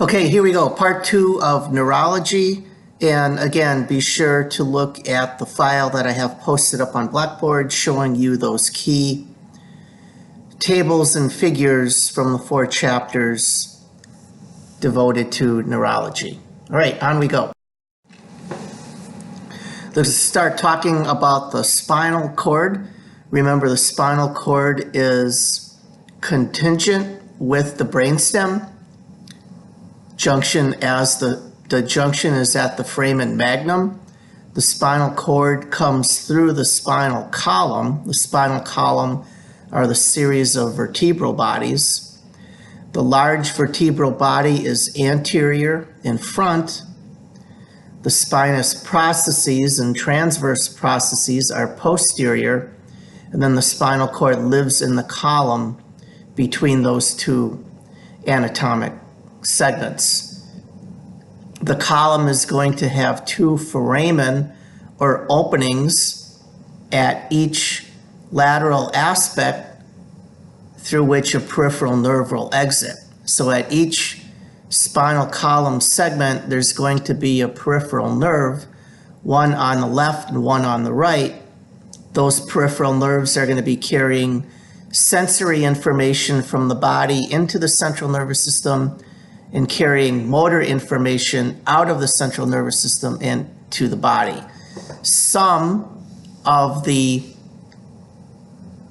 Okay, here we go. Part 2 of neurology. And again, be sure to look at the file that I have posted up on Blackboard showing you those key tables and figures from the 4 chapters devoted to neurology. All right, on we go. Let's start talking about the spinal cord. Remember, the spinal cord is contingent with the brainstem. Junction as the junction is at the foramen magnum. The spinal cord comes through the spinal column. The spinal column are the series of vertebral bodies. The large vertebral body is anterior in front. The spinous processes and transverse processes are posterior, and then the spinal cord lives in the column between those two anatomic segments. The column is going to have 2 foramen or openings at each lateral aspect through which a peripheral nerve will exit. So at each spinal column segment, there's going to be a peripheral nerve, one on the left and one on the right. Those peripheral nerves are going to be carrying sensory information from the body into the central nervous system and carrying motor information out of the central nervous system into the body. Some of the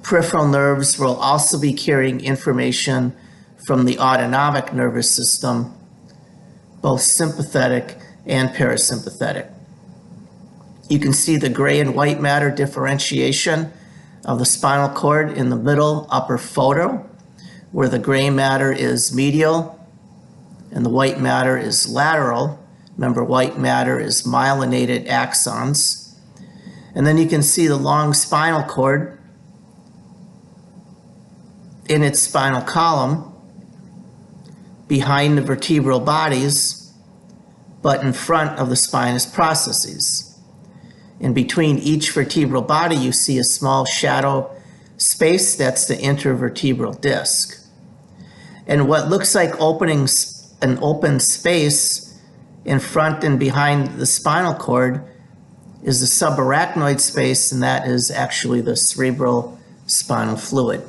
peripheral nerves will also be carrying information from the autonomic nervous system, both sympathetic and parasympathetic. You can see the gray and white matter differentiation of the spinal cord in the middle upper photo, where the gray matter is medial and the white matter is lateral. Remember, white matter is myelinated axons. And then you can see the long spinal cord in its spinal column behind the vertebral bodies, but in front of the spinous processes. In between each vertebral body, you see a small shadow space. That's the intervertebral disc. And what looks like an open space in front and behind the spinal cord is the subarachnoid space, and that is actually the cerebral spinal fluid.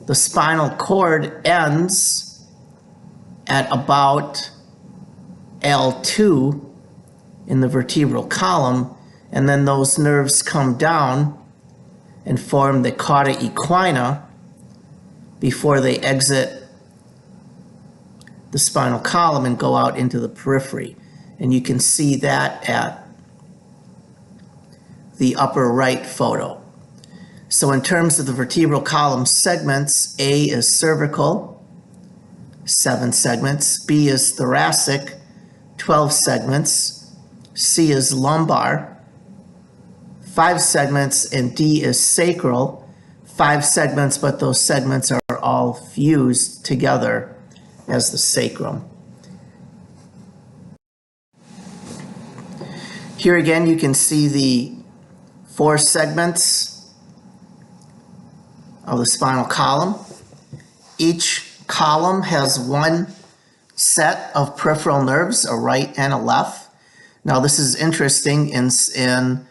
The spinal cord ends at about L2 in the vertebral column, and then those nerves come down and form the cauda equina before they exit the spinal column and go out into the periphery. And you can see that at the upper right photo. So in terms of the vertebral column segments, A is cervical, 7 segments. B is thoracic, 12 segments. C is lumbar, 5 segments. And D is sacral, 5 segments, but those segments are all fused together as the sacrum. Here again, you can see the 4 segments of the spinal column. Each column has 1 set of peripheral nerves, a right and a left. Now this is interesting. In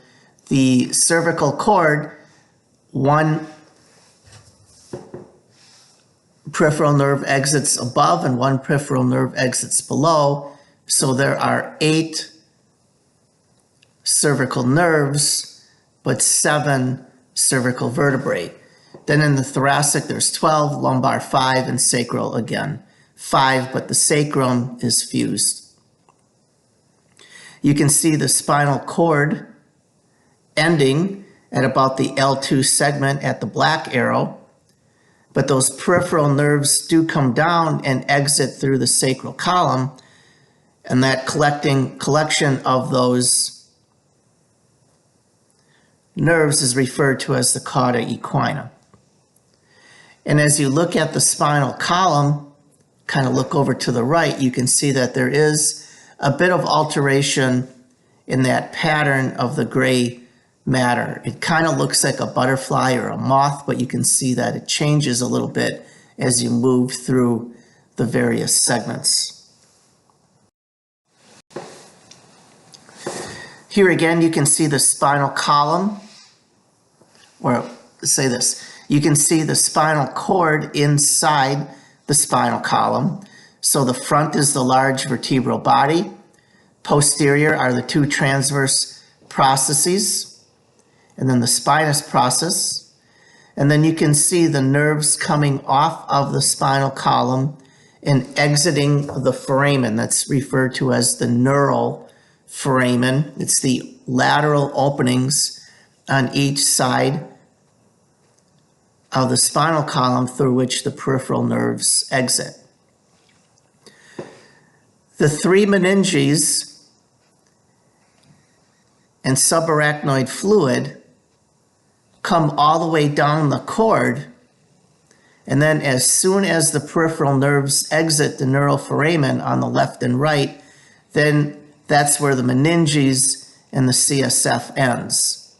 the cervical cord, 1 peripheral nerve exits above and 1 peripheral nerve exits below. So there are 8 cervical nerves, but 7 cervical vertebrae. Then in the thoracic, there's 12, lumbar 5, and sacral again 5, but the sacrum is fused. You can see the spinal cord ending at about the L2 segment at the black arrow, but those peripheral nerves do come down and exit through the sacral column, and that collection of those nerves is referred to as the cauda equina. And as you look at the spinal column, kind of look over to the right, you can see that there is a bit of alteration in that pattern of the gray matter. It kind of looks like a butterfly or a moth, but you can see that it changes a little bit as you move through the various segments. Here again, you can see the spinal column, or say this, you can see the spinal cord inside the spinal column. So the front is the large vertebral body. Posterior are the two transverse processes, and then the spinous process. And then you can see the nerves coming off of the spinal column and exiting the foramen. That's referred to as the neural foramen. It's the lateral openings on each side of the spinal column through which the peripheral nerves exit. The three meninges and subarachnoid fluid come all the way down the cord, and then as soon as the peripheral nerves exit the neural foramen on the left and right, then that's where the meninges and the CSF ends.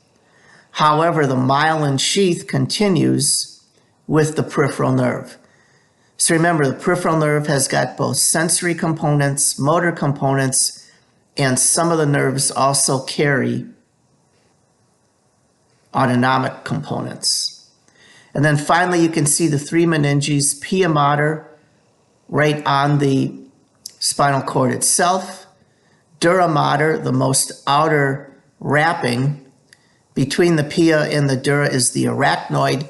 However, the myelin sheath continues with the peripheral nerve. So remember, the peripheral nerve has got both sensory components, motor components, and some of the nerves also carry autonomic components. And then finally, you can see the three meninges, pia mater, right on the spinal cord itself, dura mater, the most outer wrapping. Between the pia and the dura is the arachnoid,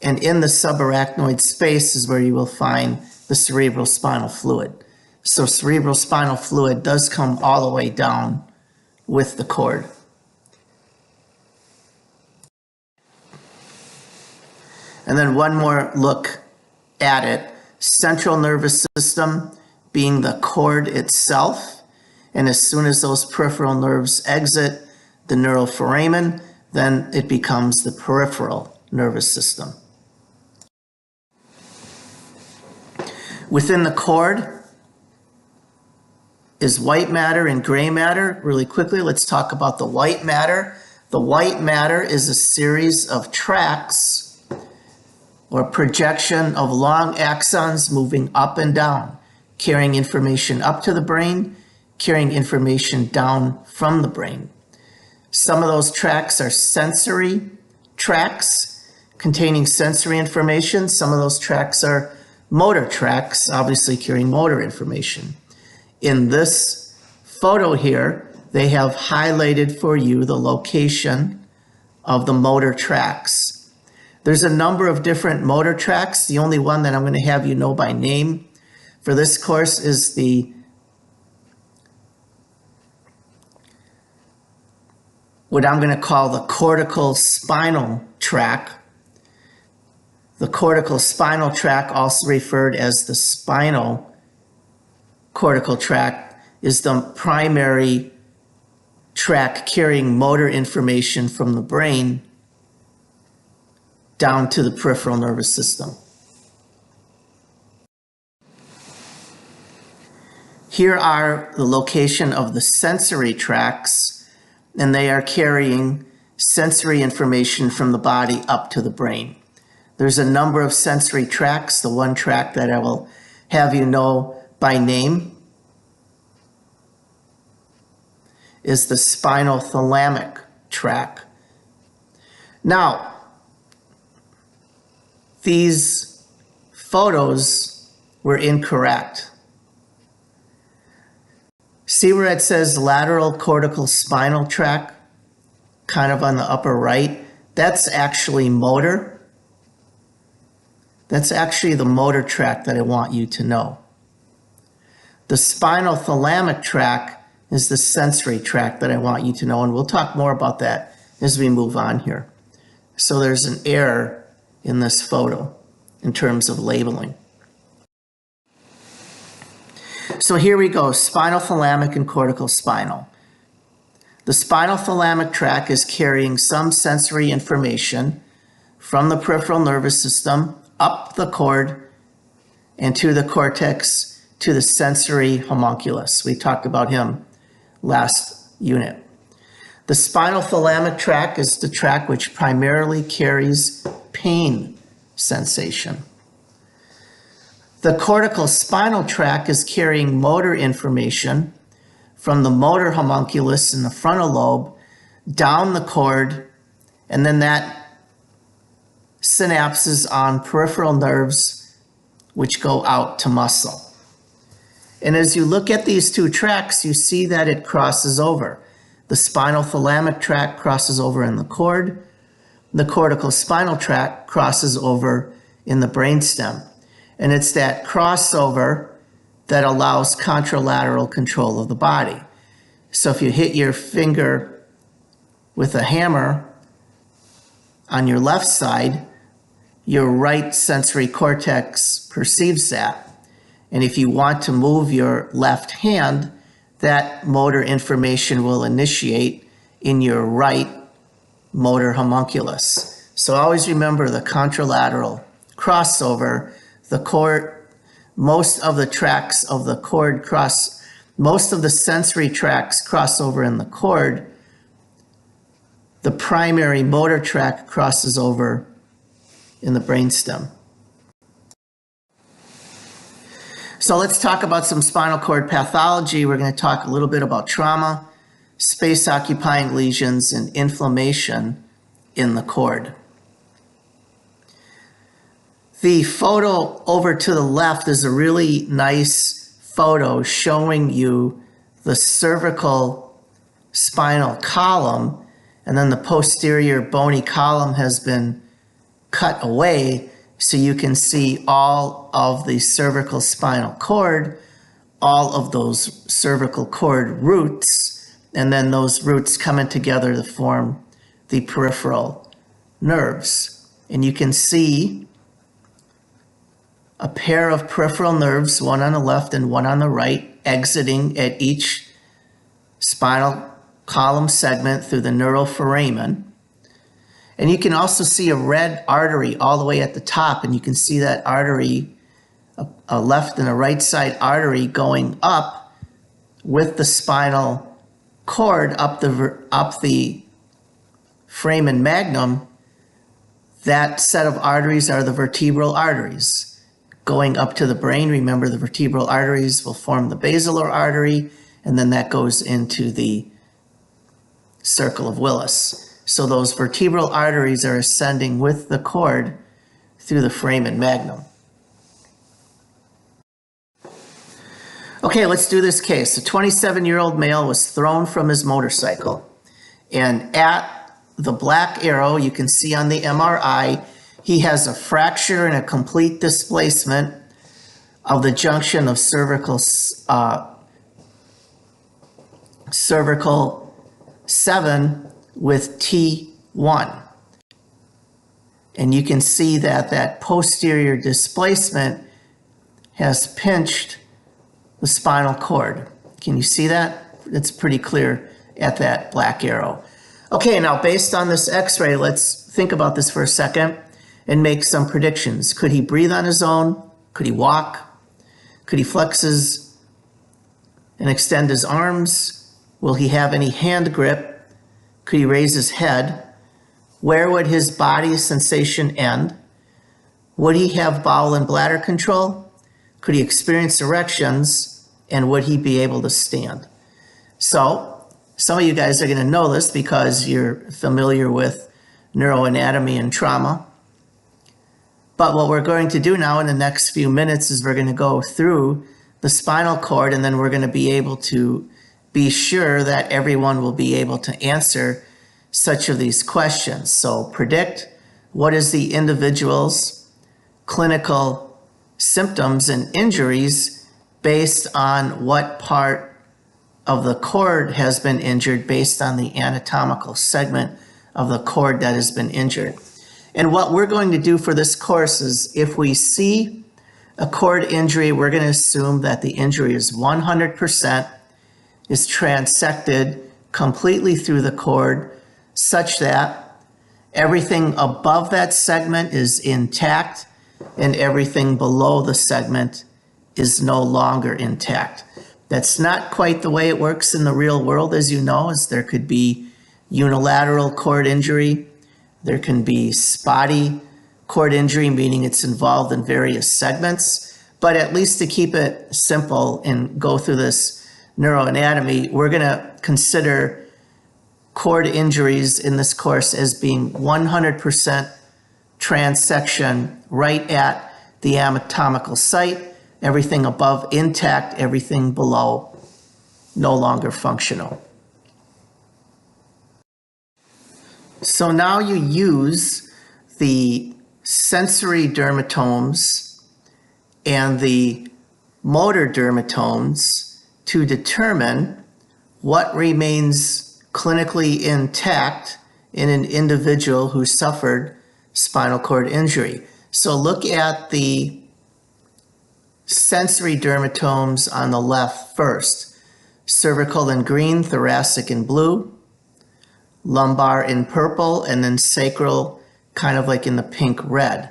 and in the subarachnoid space is where you will find the cerebral spinal fluid. So cerebral spinal fluid does come all the way down with the cord. And then one more look at it. Central nervous system being the cord itself. And as soon as those peripheral nerves exit the neural foramen, then it becomes the peripheral nervous system. Within the cord is white matter and gray matter. Really quickly, let's talk about the white matter. The white matter is a series of tracts or projection of long axons moving up and down, carrying information up to the brain, carrying information down from the brain. Some of those tracts are sensory tracts containing sensory information. Some of those tracts are motor tracts, obviously carrying motor information. In this photo here, they have highlighted for you the location of the motor tracts. There's a number of different motor tracts. The only one that I'm going to have you know by name for this course is what I'm going to call the cortical spinal tract. The cortical spinal tract, also referred as the spinal cortical tract, is the primary tract carrying motor information from the brain down to the peripheral nervous system. Here are the location of the sensory tracts, and they are carrying sensory information from the body up to the brain. There's a number of sensory tracts. The one tract that I will have you know by name is the spinothalamic tract. Now, these photos were incorrect. See where it says lateral cortical spinal tract, kind of on the upper right? That's actually motor. That's actually the motor tract that I want you to know. The spinothalamic tract is the sensory tract that I want you to know, and we'll talk more about that as we move on here. So there's an error in this photo in terms of labeling. So here we go, spinothalamic and cortical spinal. The spinothalamic tract is carrying some sensory information from the peripheral nervous system up the cord and to the cortex, to the sensory homunculus. We talked about him last unit. The spinothalamic tract is the tract which primarily carries pain sensation. The cortical spinal tract is carrying motor information from the motor homunculus in the frontal lobe down the cord, and then that synapses on peripheral nerves which go out to muscle. And as you look at these two tracks, you see that it crosses over. The spinal thalamic tract crosses over in the cord. The cortical spinal tract crosses over in the brainstem. And it's that crossover that allows contralateral control of the body. So if you hit your finger with a hammer on your left side, your right sensory cortex perceives that. And if you want to move your left hand, that motor information will initiate in your right motor homunculus. So always remember the contralateral crossover. The cord, most of the tracks of the cord cross, most of the sensory tracks cross over in the cord. The primary motor tract crosses over in the brainstem. So let's talk about some spinal cord pathology. We're going to talk a little bit about trauma, space-occupying lesions, and inflammation in the cord. The photo over to the left is a really nice photo showing you the cervical spinal column, and then the posterior bony column has been cut away so you can see all of the cervical spinal cord, all of those cervical cord roots, and then those roots coming together to form the peripheral nerves. And you can see a pair of peripheral nerves, one on the left and one on the right, exiting at each spinal column segment through the neuroforamen. And you can also see a red artery all the way at the top, and you can see that artery, a left and a right side artery going up with the spinal cord up the foramen magnum. That set of arteries are the vertebral arteries. Going up to the brain, remember the vertebral arteries will form the basilar artery, and then that goes into the circle of Willis. So those vertebral arteries are ascending with the cord through the foramen magnum. Okay, let's do this case. A 27-year-old male was thrown from his motorcycle, and at the black arrow you can see on the MRI, he has a fracture and a complete displacement of the junction of cervical 7 with T1. And you can see that that posterior displacement has pinched the spinal cord. Can you see that? It's pretty clear at that black arrow. Okay, now based on this x-ray, let's think about this for a second and make some predictions. Could he breathe on his own? Could he walk? Could he flex his and extend his arms? Will he have any hand grip? Could he raise his head? Where would his body sensation end? Would he have bowel and bladder control? Could he experience erections? And would he be able to stand? So some of you guys are going to know this because you're familiar with neuroanatomy and trauma. But what we're going to do now in the next few minutes is we're going to go through the spinal cord, and then we're going to be able to be sure that everyone will be able to answer such of these questions. So predict what is the individual's clinical symptoms and injuries based on what part of the cord has been injured based on the anatomical segment of the cord that has been injured. And what we're going to do for this course is if we see a cord injury, we're going to assume that the injury is 100%, is transected completely through the cord such that everything above that segment is intact and everything below the segment is no longer intact. That's not quite the way it works in the real world, as you know, as there could be unilateral cord injury. There can be spotty cord injury, meaning it's involved in various segments. But at least to keep it simple and go through this neuroanatomy, we're going to consider cord injuries in this course as being 100% transection right at the anatomical site, everything above intact, everything below no longer functional. So now you use the sensory dermatomes and the motor dermatomes to determine what remains clinically intact in an individual who suffered spinal cord injury. So look at the sensory dermatomes on the left first. Cervical in green, thoracic in blue, lumbar in purple, and then sacral kind of like in the pink-red.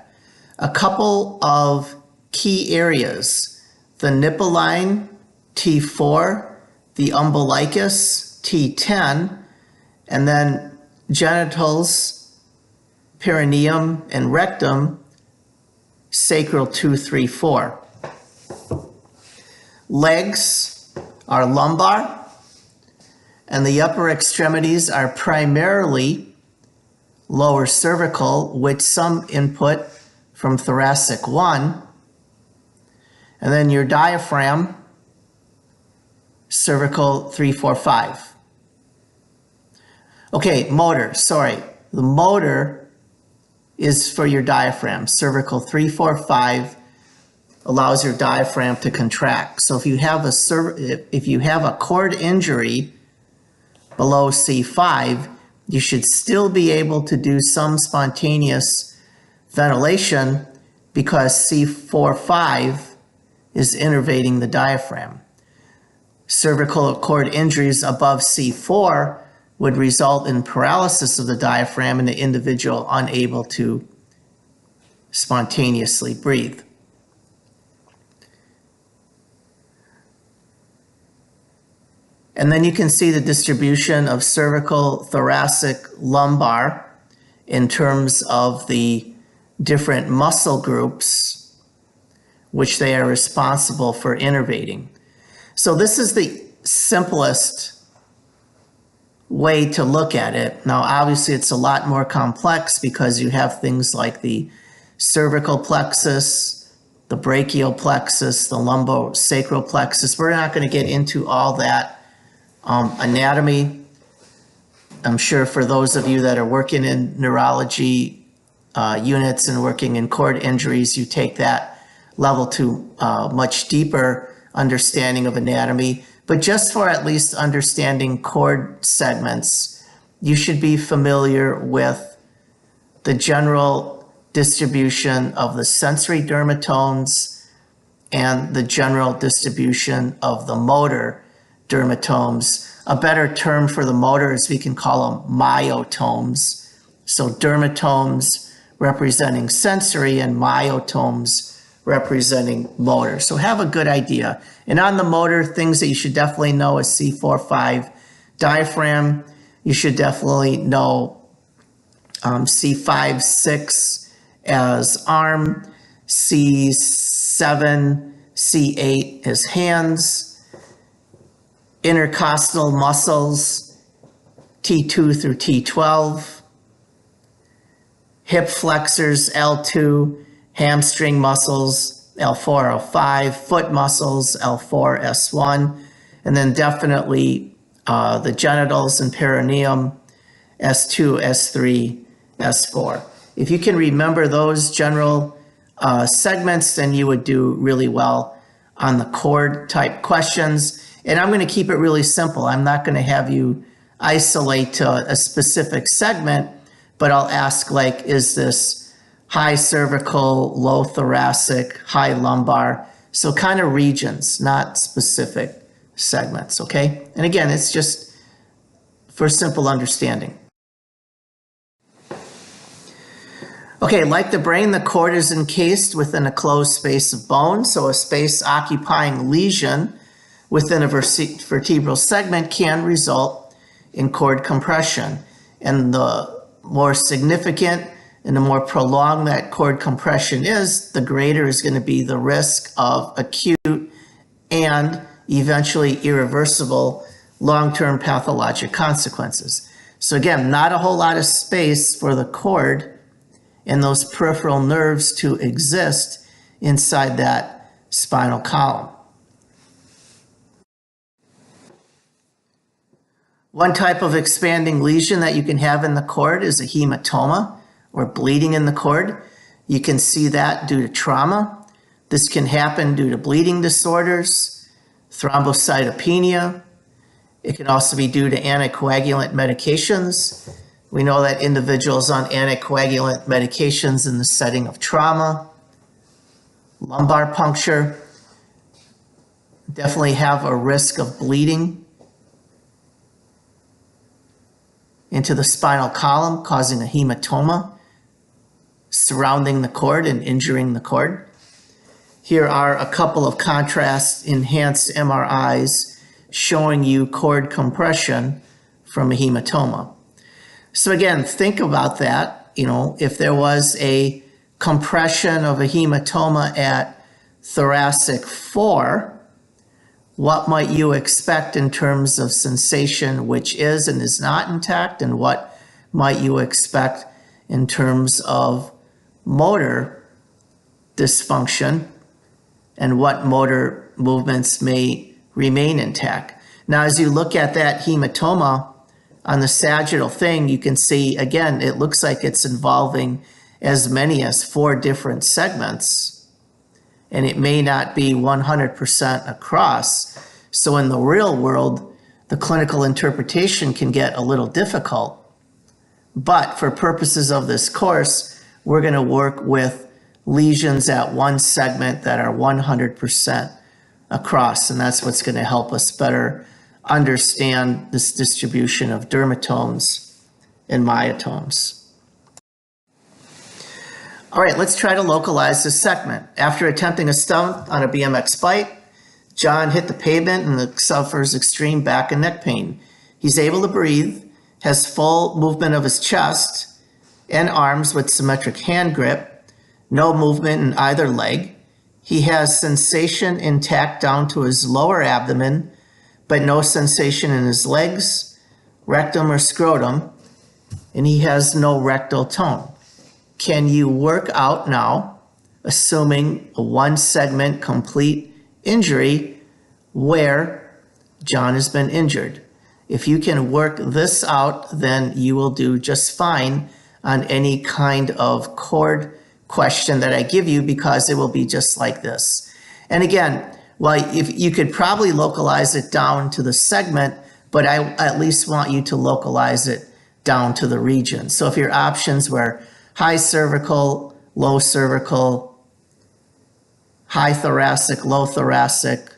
A couple of key areas, the nipple line, T4, the umbilicus, T10, and then genitals, perineum, and rectum, sacral 2, 3, 4. Legs are lumbar, and the upper extremities are primarily lower cervical with some input from thoracic 1, and then your diaphragm, cervical 3, 4, 5. Okay, motor, sorry. The motor is for your diaphragm, cervical 3, 4, 5, allows your diaphragm to contract. So if you have a cord injury below C5, you should still be able to do some spontaneous ventilation because C4-5 is innervating the diaphragm. Cervical cord injuries above C4 would result in paralysis of the diaphragm and the individual unable to spontaneously breathe. And then you can see the distribution of cervical, thoracic, lumbar in terms of the different muscle groups which they are responsible for innervating. So this is the simplest way to look at it. Now, obviously, it's a lot more complex because you have things like the cervical plexus, the brachial plexus, the lumbosacral plexus. We're not going to get into all that anatomy. I'm sure for those of you that are working in neurology units and working in cord injuries, you take that level to much deeper understanding of anatomy. But just for at least understanding cord segments, you should be familiar with the general distribution of the sensory dermatomes and the general distribution of the motor dermatomes. A better term for the motors, we can call them myotomes. So dermatomes representing sensory and myotomes representing motor. So have a good idea. And on the motor, things that you should definitely know is C4-5 diaphragm. You should definitely know C5-6 as arm, C7, C8 as hands, intercostal muscles, T2 through T12, hip flexors, L2, hamstring muscles, L4, L5, foot muscles, L4, S1, and then definitely the genitals and perineum, S2, S3, S4. If you can remember those general segments, then you would do really well on the cord type questions. And I'm going to keep it really simple. I'm not going to have you isolate to a specific segment, but I'll ask, like, is this high cervical, low thoracic, high lumbar? So kind of regions, not specific segments, okay? And again, it's just for simple understanding. Okay, like the brain, the cord is encased within a closed space of bone, so a space-occupying lesion within a vertebral segment can result in cord compression. And the more significant and the more prolonged that cord compression is, the greater is going to be the risk of acute and eventually irreversible long-term pathologic consequences. So again, not a whole lot of space for the cord and those peripheral nerves to exist inside that spinal column. One type of expanding lesion that you can have in the cord is a hematoma, or bleeding in the cord. You can see that due to trauma. This can happen due to bleeding disorders, thrombocytopenia. It can also be due to anticoagulant medications. We know that individuals on anticoagulant medications in the setting of trauma, lumbar puncture, definitely have a risk of bleeding into the spinal column, causing a hematoma surrounding the cord and injuring the cord. Here are a couple of contrast enhanced MRIs showing you cord compression from a hematoma. So again, think about that. If there was a compression of a hematoma at thoracic 4, what might you expect in terms of sensation, which is and is not intact, and what might you expect in terms of motor dysfunction, and what motor movements may remain intact. Now, as you look at that hematoma on the sagittal thing, you can see, again, it looks like it's involving as many as 4 different segments, and it may not be 100% across. So in the real world, the clinical interpretation can get a little difficult. But for purposes of this course, we're going to work with lesions at one segment that are 100% across, and that's what's going to help us better understand this distribution of dermatomes and myotomes. All right, let's try to localize this segment. After attempting a stunt on a BMX bike, John hit the pavement and suffers extreme back and neck pain. He's able to breathe, has full movement of his chest and arms with symmetric hand grip, no movement in either leg. He has sensation intact down to his lower abdomen, but no sensation in his legs, rectum or scrotum, and he has no rectal tone. Can you work out now, assuming a 1-segment complete injury where John has been injured? If you can work this out, then you will do just fine on any kind of cord question that I give you, because it will be just like this. And again, if you could probably localize it down to the segment, but I at least want you to localize it down to the region. So if your options were high cervical, low cervical, high thoracic, low thoracic,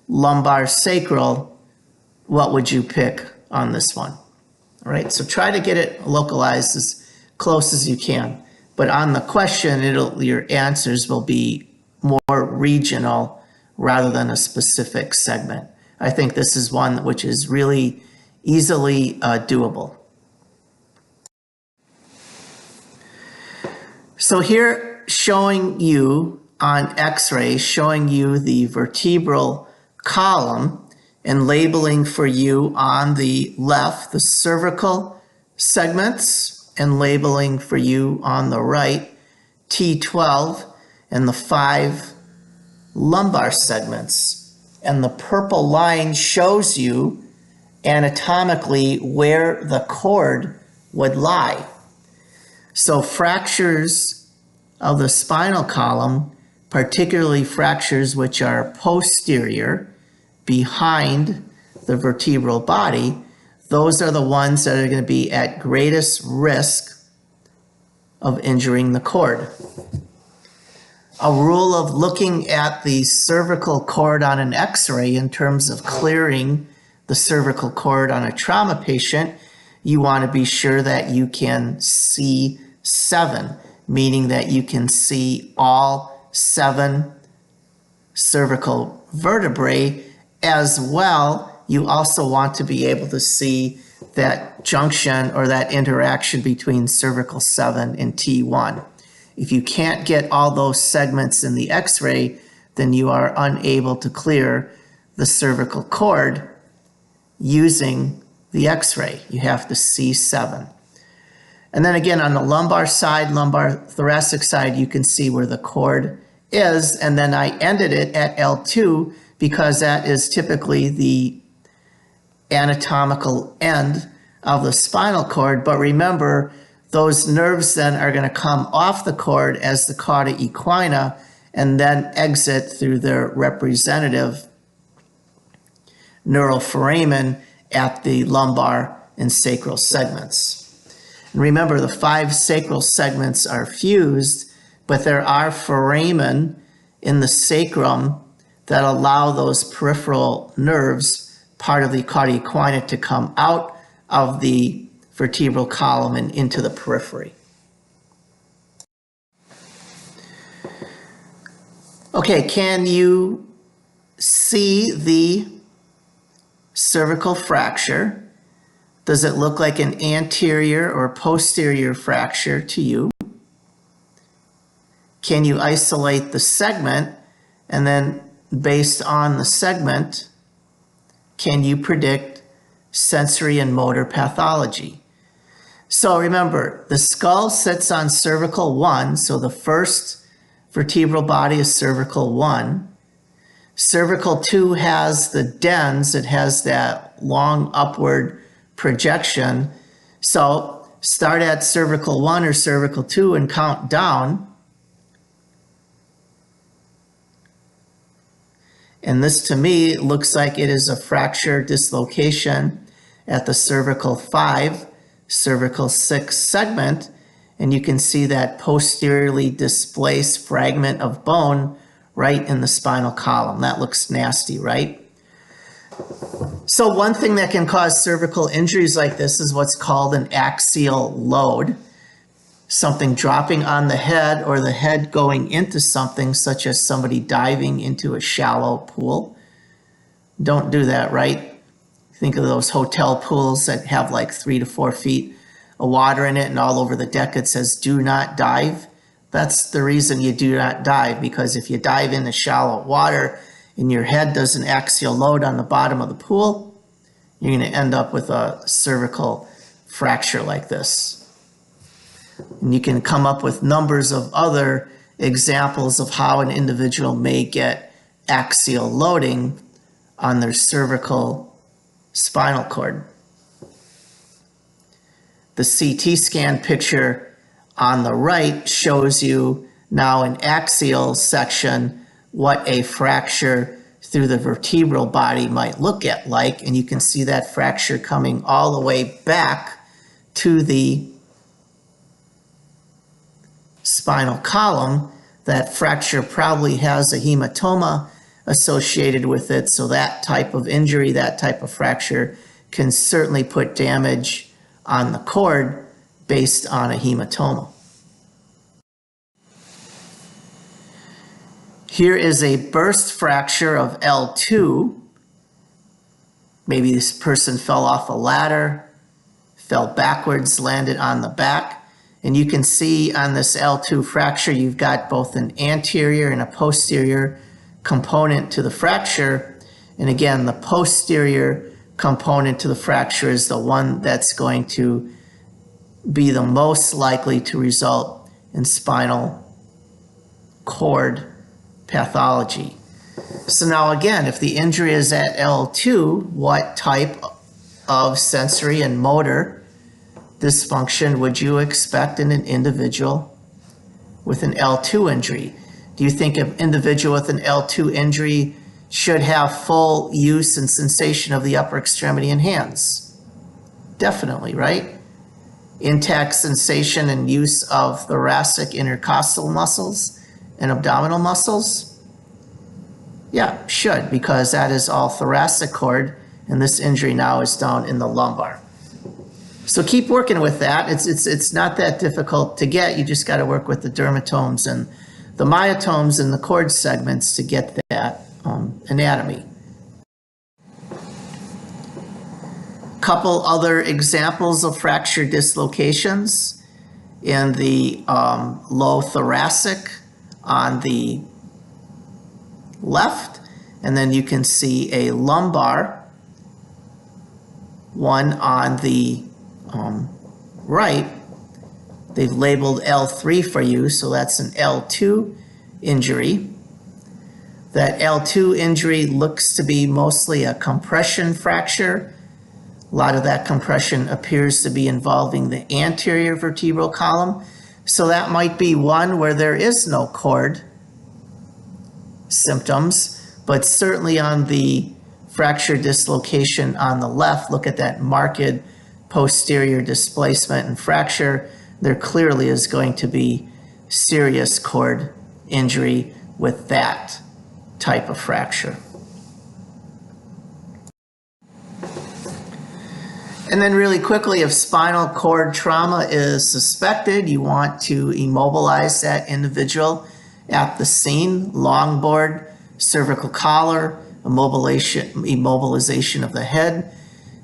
lumbar sacral, what would you pick on this one? All right, so try to get it localized as close as you can. But on the question, your answers will be more regional rather than a specific segment. I think this is one which is really easily doable. So here, showing you on X-ray, showing you the vertebral column and labeling for you on the left the cervical segments, and labeling for you on the right T12 and the 5 lumbar segments. And the purple line shows you anatomically where the cord would lie. So fractures of the spinal column, particularly fractures which are posterior, behind the vertebral body, those are the ones that are going to be at greatest risk of injuring the cord. A rule of looking at the cervical cord on an X-ray in terms of clearing the cervical cord on a trauma patient, you want to be sure that you can see 7, meaning that you can see all 7 cervical vertebrae. As well, you also want to be able to see that junction or that interaction between cervical 7 and T1. If you can't get all those segments in the X-ray, then you are unable to clear the cervical cord using the x-ray. You have to C7. And then again, on the lumbar side, lumbar thoracic side, you can see where the cord is. And then I ended it at L2 because that is typically the anatomical end of the spinal cord. But remember, those nerves then are going to come off the cord as the cauda equina and then exit through their representative neuroforamen at the lumbar and sacral segments. And remember, the 5 sacral segments are fused, but there are foramen in the sacrum that allow those peripheral nerves, part of the cauda equina, to come out of the vertebral column and into the periphery. Okay, can you see the cervical fracture? Does it look like an anterior or posterior fracture to you? Can you isolate the segment, and then based on the segment, can you predict sensory and motor pathology? So remember, the skull sits on cervical 1, so the first vertebral body is cervical 1. Cervical 2 has the dens, it has that long upward projection. So start at cervical 1 or cervical 2 and count down. And this to me looks like it is a fracture dislocation at the cervical 5, cervical 6 segment. And you can see that posteriorly displaced fragment of bone right in the spinal column. That looks nasty, right? So one thing that can cause cervical injuries like this is what's called an axial load. Something dropping on the head or the head going into something, such as somebody diving into a shallow pool. Don't do that, right? Think of those hotel pools that have like 3 to 4 feet of water in it, and all over the deck it says, do not dive. That's the reason you do not dive, because if you dive into shallow water and your head does an axial load on the bottom of the pool, you're going to end up with a cervical fracture like this. And you can come up with numbers of other examples of how an individual may get axial loading on their cervical spinal cord. The CT scan picture on the right shows you now in axial section what a fracture through the vertebral body might look like, and you can see that fracture coming all the way back to the spinal column. That fracture probably has a hematoma associated with it, so that type of injury, that type of fracture can certainly put damage on the cord based on a hematoma. Here is a burst fracture of L2. Maybe this person fell off a ladder, fell backwards, landed on the back. And you can see on this L2 fracture, you've got both an anterior and a posterior component to the fracture. And again, the posterior component to the fracture is the one that's going to be the most likely to result in spinal cord pathology. So now again, if the injury is at L2, what type of sensory and motor dysfunction would you expect in an individual with an L2 injury? Do you think an individual with an L2 injury should have full use and sensation of the upper extremity and hands? Definitely, right? Intact sensation and use of thoracic intercostal muscles and abdominal muscles? Yeah, should, because that is all thoracic cord, and this injury now is down in the lumbar. So keep working with that. It's not that difficult to get. You just got to work with the dermatomes and the myotomes and the cord segments to get that anatomy. Couple other examples of fracture dislocations in the low thoracic on the left, and then you can see a lumbar one on the right. They've labeled L3 for you, so that's an L2 injury. That L2 injury looks to be mostly a compression fracture. A lot of that compression appears to be involving the anterior vertebral column. So that might be one where there is no cord symptoms, but certainly on the fracture dislocation on the left, look at that marked posterior displacement and fracture. There clearly is going to be serious cord injury with that type of fracture. And then really quickly, if spinal cord trauma is suspected, you want to immobilize that individual at the scene. Longboard, cervical collar, immobilization of the head,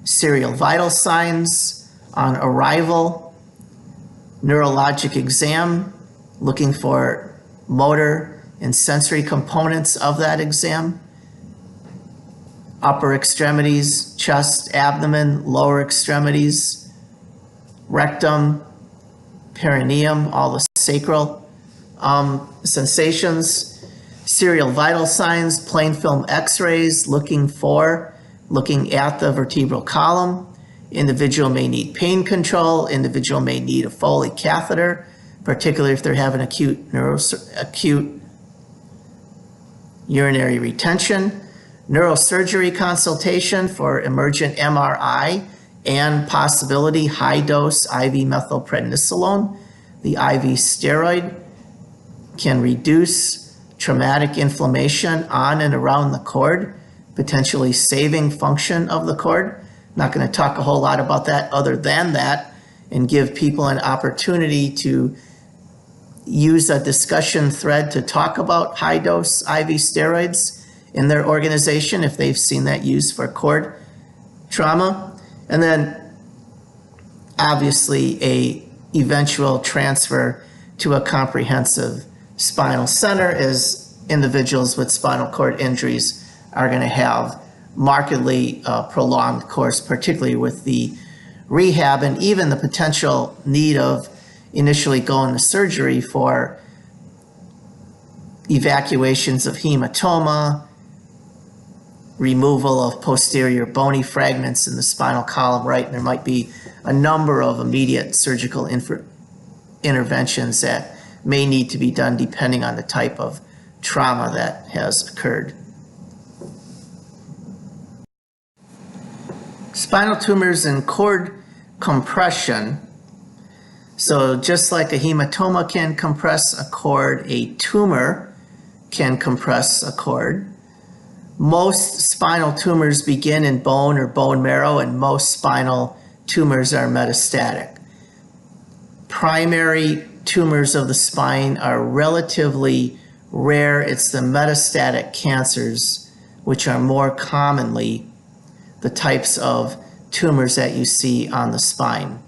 serial vital signs on arrival, neurologic exam, looking for motor and sensory components of that exam, upper extremities, chest, abdomen, lower extremities, rectum, perineum, all the sacral sensations, serial vital signs, plain film x-rays, looking at the vertebral column. Individual may need pain control. Individual may need a Foley catheter, particularly if they're having acute urinary retention. Neurosurgery consultation for emergent MRI and possibility high-dose IV methylprednisolone. The IV steroid can reduce traumatic inflammation on and around the cord, potentially saving function of the cord. Not going to talk a whole lot about that other than that, and give people an opportunity to use a discussion thread to talk about high-dose IV steroids in their organization if they've seen that used for cord trauma. And then obviously a eventual transfer to a comprehensive spinal center, as individuals with spinal cord injuries are going to have markedly prolonged course, particularly with the rehab and even the potential need of initially going to surgery for evacuations of hematoma, removal of posterior bony fragments in the spinal column, right? And there might be a number of immediate surgical interventions that may need to be done depending on the type of trauma that has occurred. Spinal tumors and cord compression. So just like a hematoma can compress a cord, a tumor can compress a cord. Most spinal tumors begin in bone or bone marrow, and most spinal tumors are metastatic. Primary tumors of the spine are relatively rare. It's the metastatic cancers, which are more commonly the types of tumors that you see on the spine.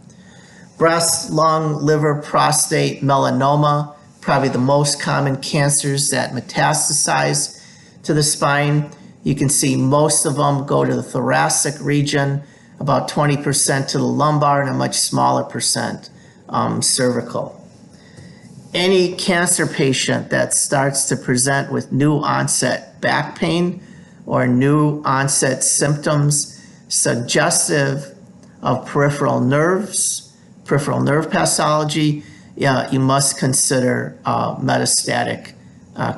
Breast, lung, liver, prostate, melanoma, probably the most common cancers that metastasize to the spine. You can see most of them go to the thoracic region, about 20% to the lumbar, and a much smaller percent cervical. Any cancer patient that starts to present with new onset back pain or new onset symptoms suggestive of peripheral nerve pathology, you must consider metastatic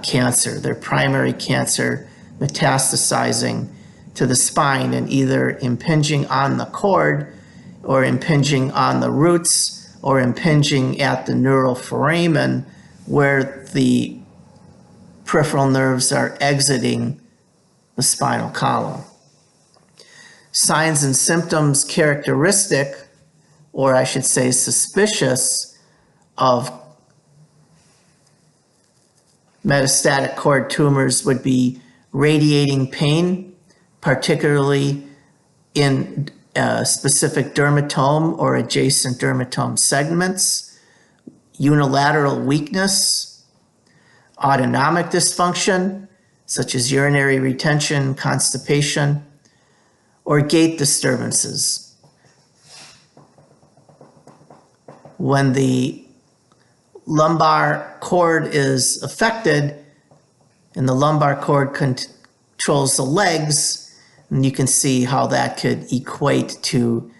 cancer, their primary cancer metastasizing to the spine and either impinging on the cord or impinging on the roots or impinging at the neuroforamen where the peripheral nerves are exiting the spinal column. Signs and symptoms characteristic, or I should say suspicious, of metastatic cord tumors would be radiating pain, particularly in specific dermatome or adjacent dermatome segments, unilateral weakness, autonomic dysfunction, such as urinary retention, constipation, or gait disturbances. When the lumbar cord is affected and the lumbar cord controls the legs, and you can see how that could equate to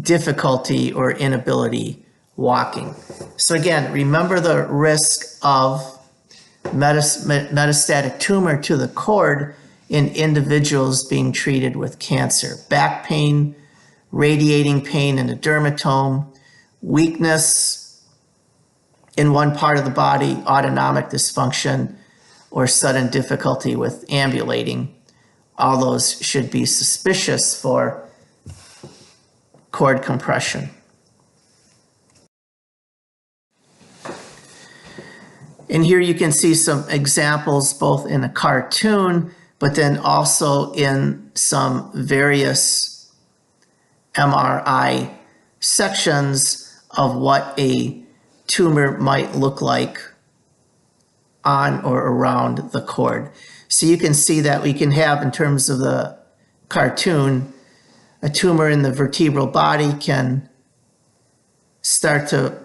difficulty or inability walking. So again, remember the risk of metastatic tumor to the cord in individuals being treated with cancer. Back pain, radiating pain in a dermatome, weakness in one part of the body, autonomic dysfunction, or sudden difficulty with ambulating. All those should be suspicious for cord compression. And here you can see some examples both in a cartoon, but then also in some various MRI sections of what a tumor might look like on or around the cord. So you can see that we can have, in terms of the cartoon, a tumor in the vertebral body can start to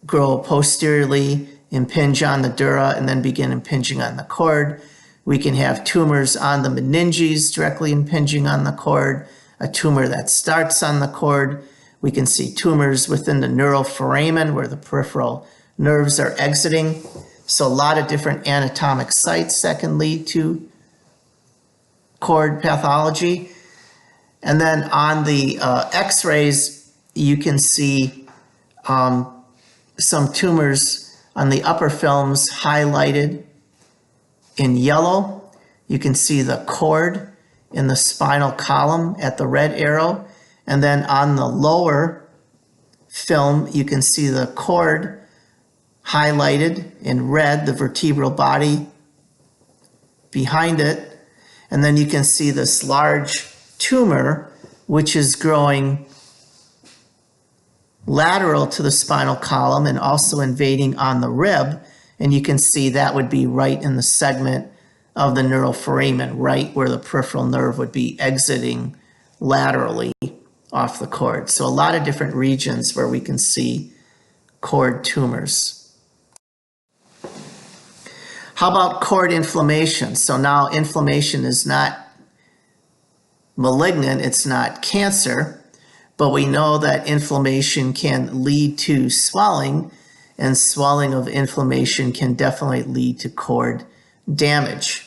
grow posteriorly, impinge on the dura, and then begin impinging on the cord. We can have tumors on the meninges directly impinging on the cord, a tumor that starts on the cord. We can see tumors within the neuroforamen where the peripheral nerves are exiting. So a lot of different anatomic sites that can lead to cord pathology. And then on the x-rays, you can see some tumors on the upper films highlighted in yellow. You can see the cord in the spinal column at the red arrow. And then on the lower film, you can see the cord highlighted in red, the vertebral body behind it. And then you can see this large tumor, which is growing lateral to the spinal column and also invading on the rib. And you can see that would be right in the segment of the neuroforamen, right where the peripheral nerve would be exiting laterally off the cord. So a lot of different regions where we can see cord tumors. How about cord inflammation? So now inflammation is not malignant, it's not cancer, but we know that inflammation can lead to swelling, and swelling of inflammation can definitely lead to cord damage.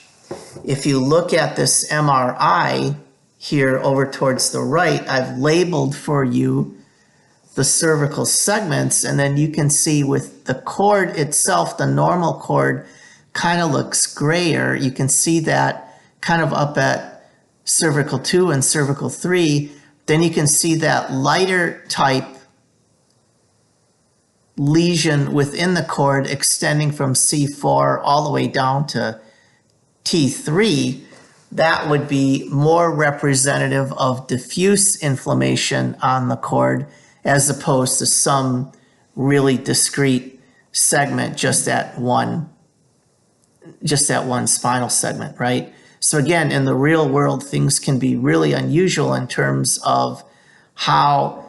If you look at this MRI here over towards the right, I've labeled for you the cervical segments, and then you can see with the cord itself, the normal cord kind of looks grayer. You can see that kind of up at cervical 2 and cervical 3. Then you can see that lighter type lesion within the cord extending from C4 all the way down to T3. That would be more representative of diffuse inflammation on the cord as opposed to some really discrete segment, just that one spinal segment, right? So again, in the real world, things can be really unusual in terms of how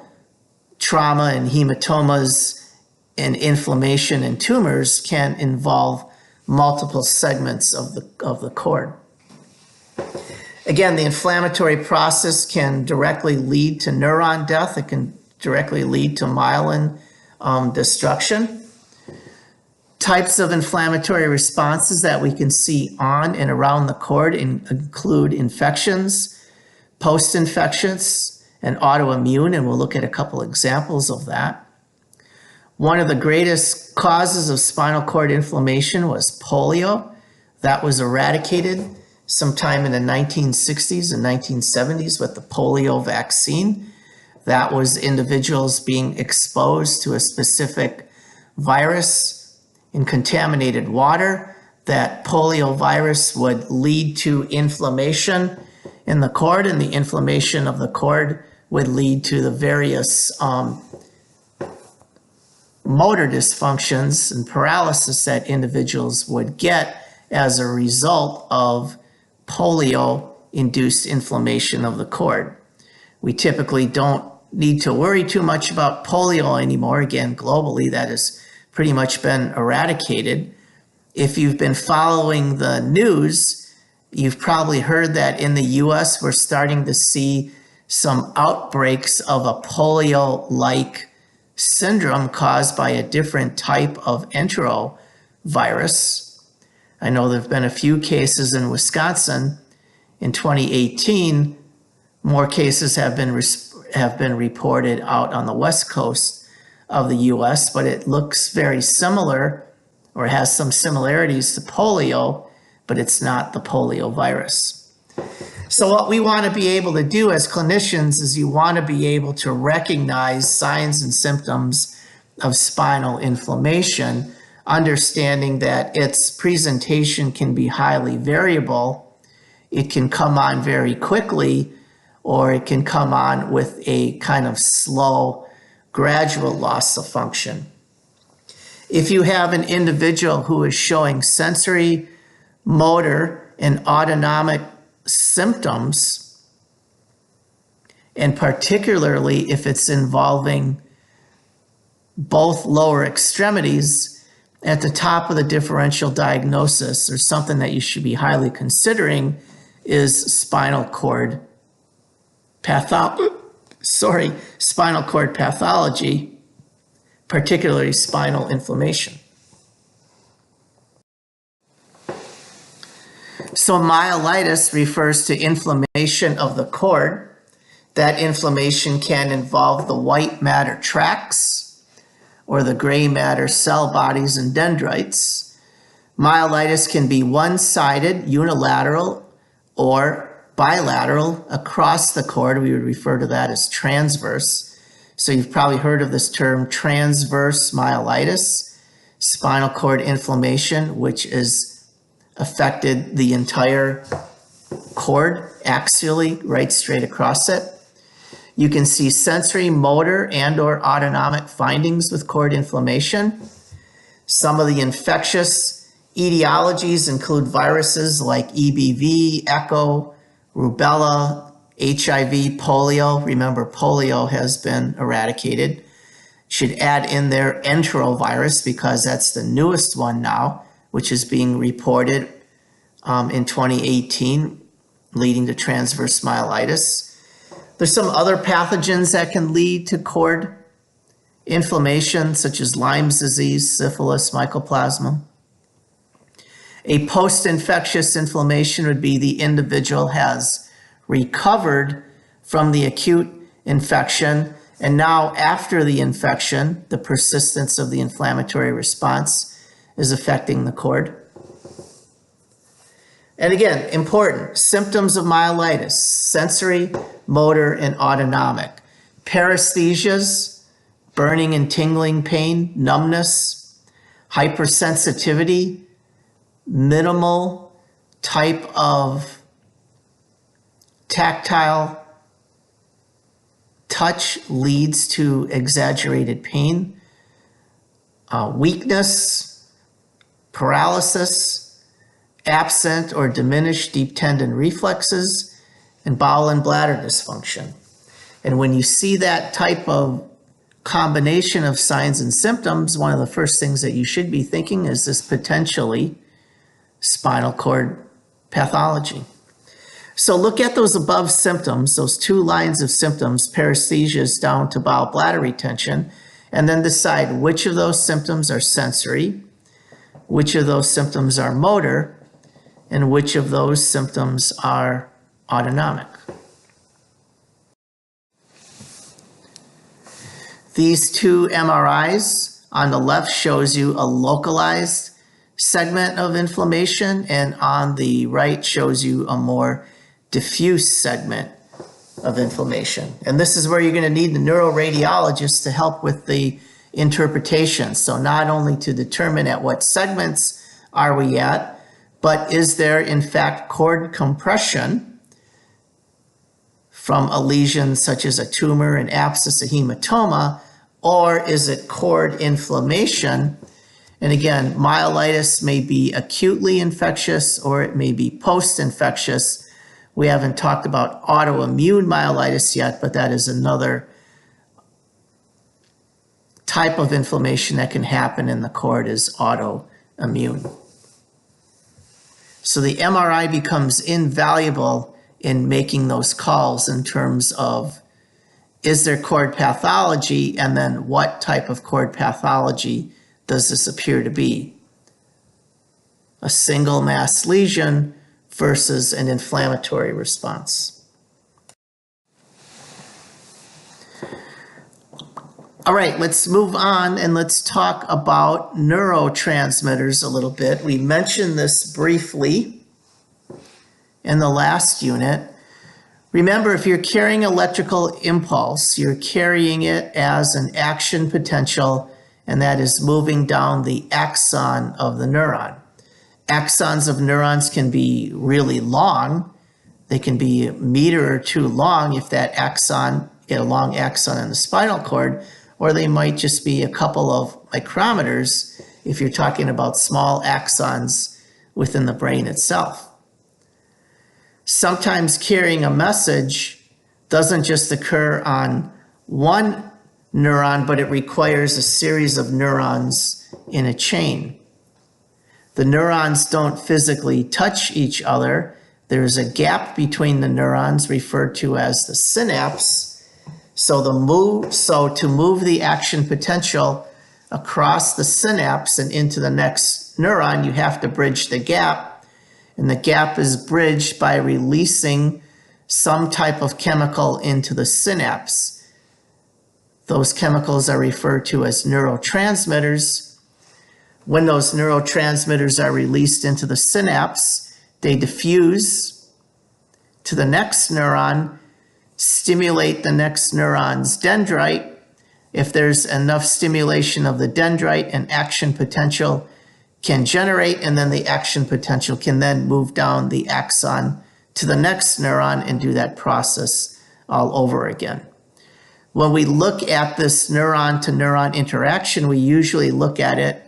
trauma and hematomas and inflammation and tumors can involve multiple segments of the cord. Again, the inflammatory process can directly lead to neuron death. It can directly lead to myelin destruction. Types of inflammatory responses that we can see on and around the cord include infections, post-infections, and autoimmune, and we'll look at a couple examples of that. One of the greatest causes of spinal cord inflammation was polio. That was eradicated sometime in the 1960s and 1970s with the polio vaccine. That was individuals being exposed to a specific virus in contaminated water. That polio virus would lead to inflammation in the cord, and the inflammation of the cord would lead to the various motor dysfunctions and paralysis that individuals would get as a result of polio-induced inflammation of the cord. We typically don't need to worry too much about polio anymore. Again, globally, that has pretty much been eradicated. If you've been following the news, you've probably heard that in the US, we're starting to see some outbreaks of a polio-like syndrome caused by a different type of enterovirus. I know there have been a few cases in Wisconsin. In 2018, more cases have been reported out on the west coast of the US, but it looks very similar or has some similarities to polio, but it's not the polio virus. So what we want to be able to do as clinicians is you want to be able to recognize signs and symptoms of spinal inflammation, understanding that its presentation can be highly variable. It can come on very quickly, or it can come on with a kind of slow, gradual loss of function. If you have an individual who is showing sensory, motor, and autonomic symptoms, and particularly if it's involving both lower extremities, at the top of the differential diagnosis, or something that you should be highly considering, is spinal cord pathology, particularly spinal inflammation. So myelitis refers to inflammation of the cord. That inflammation can involve the white matter tracts or the gray matter cell bodies and dendrites. Myelitis can be one-sided, unilateral, or bilateral across the cord. We would refer to that as transverse. So you've probably heard of this term, transverse myelitis, spinal cord inflammation, which is affected the entire cord axially, right straight across it. You can see sensory, motor, and or autonomic findings with cord inflammation. Some of the infectious etiologies include viruses like EBV, echo, rubella, HIV, polio. Remember, polio has been eradicated. Should add in there enterovirus because that's the newest one now, which is being reported in 2018, leading to transverse myelitis. There's some other pathogens that can lead to cord inflammation, such as Lyme's disease, syphilis, mycoplasma. A post-infectious inflammation would be the individual has recovered from the acute infection, and now after the infection, the persistence of the inflammatory response is affecting the cord. And again, important, symptoms of myelitis: sensory, motor, and autonomic. Paresthesias, burning and tingling pain, numbness, hypersensitivity, minimal type of tactile touch leads to exaggerated pain, weakness, paralysis, absent or diminished deep tendon reflexes, and bowel and bladder dysfunction. And when you see that type of combination of signs and symptoms, one of the first things that you should be thinking is this potentially spinal cord pathology. So look at those above symptoms, those two lines of symptoms, paresthesias down to bowel bladder retention, and then decide which of those symptoms are sensory, which of those symptoms are motor, and which of those symptoms are autonomic. These two MRIs on the left shows you a localized segment of inflammation, and on the right shows you a more diffuse segment of inflammation. And this is where you're going to need the neuroradiologist to help with the interpretation. So not only to determine at what segments are we at, but is there in fact cord compression from a lesion such as a tumor, an abscess, a hematoma, or is it cord inflammation And again, myelitis may be acutely infectious or it may be post-infectious. We haven't talked about autoimmune myelitis yet, but that is another type of inflammation that can happen in the cord, is autoimmune. So the MRI becomes invaluable in making those calls in terms of, is there cord pathology, and then what type of cord pathology does this appear to be? A single mass lesion versus an inflammatory response. All right, let's move on and let's talk about neurotransmitters a little bit. We mentioned this briefly in the last unit. Remember, if you're carrying electrical impulse, you're carrying it as an action potential, and that is moving down the axon of the neuron. Axons of neurons can be really long. They can be a meter or two long if that axon, get a long axon in the spinal cord, or they might just be a couple of micrometers if you're talking about small axons within the brain itself. Sometimes carrying a message doesn't just occur on one neuron, but it requires a series of neurons in a chain. The neurons don't physically touch each other. There's a gap between the neurons referred to as the synapse. So to move the action potential across the synapse and into the next neuron, you have to bridge the gap. And the gap is bridged by releasing some type of chemical into the synapse. Those chemicals are referred to as neurotransmitters. When those neurotransmitters are released into the synapse, they diffuse to the next neuron, stimulate the next neuron's dendrite. If there's enough stimulation of the dendrite, an action potential can generate, and then the action potential can then move down the axon to the next neuron and do that process all over again. When we look at this neuron to neuron interaction, we usually look at it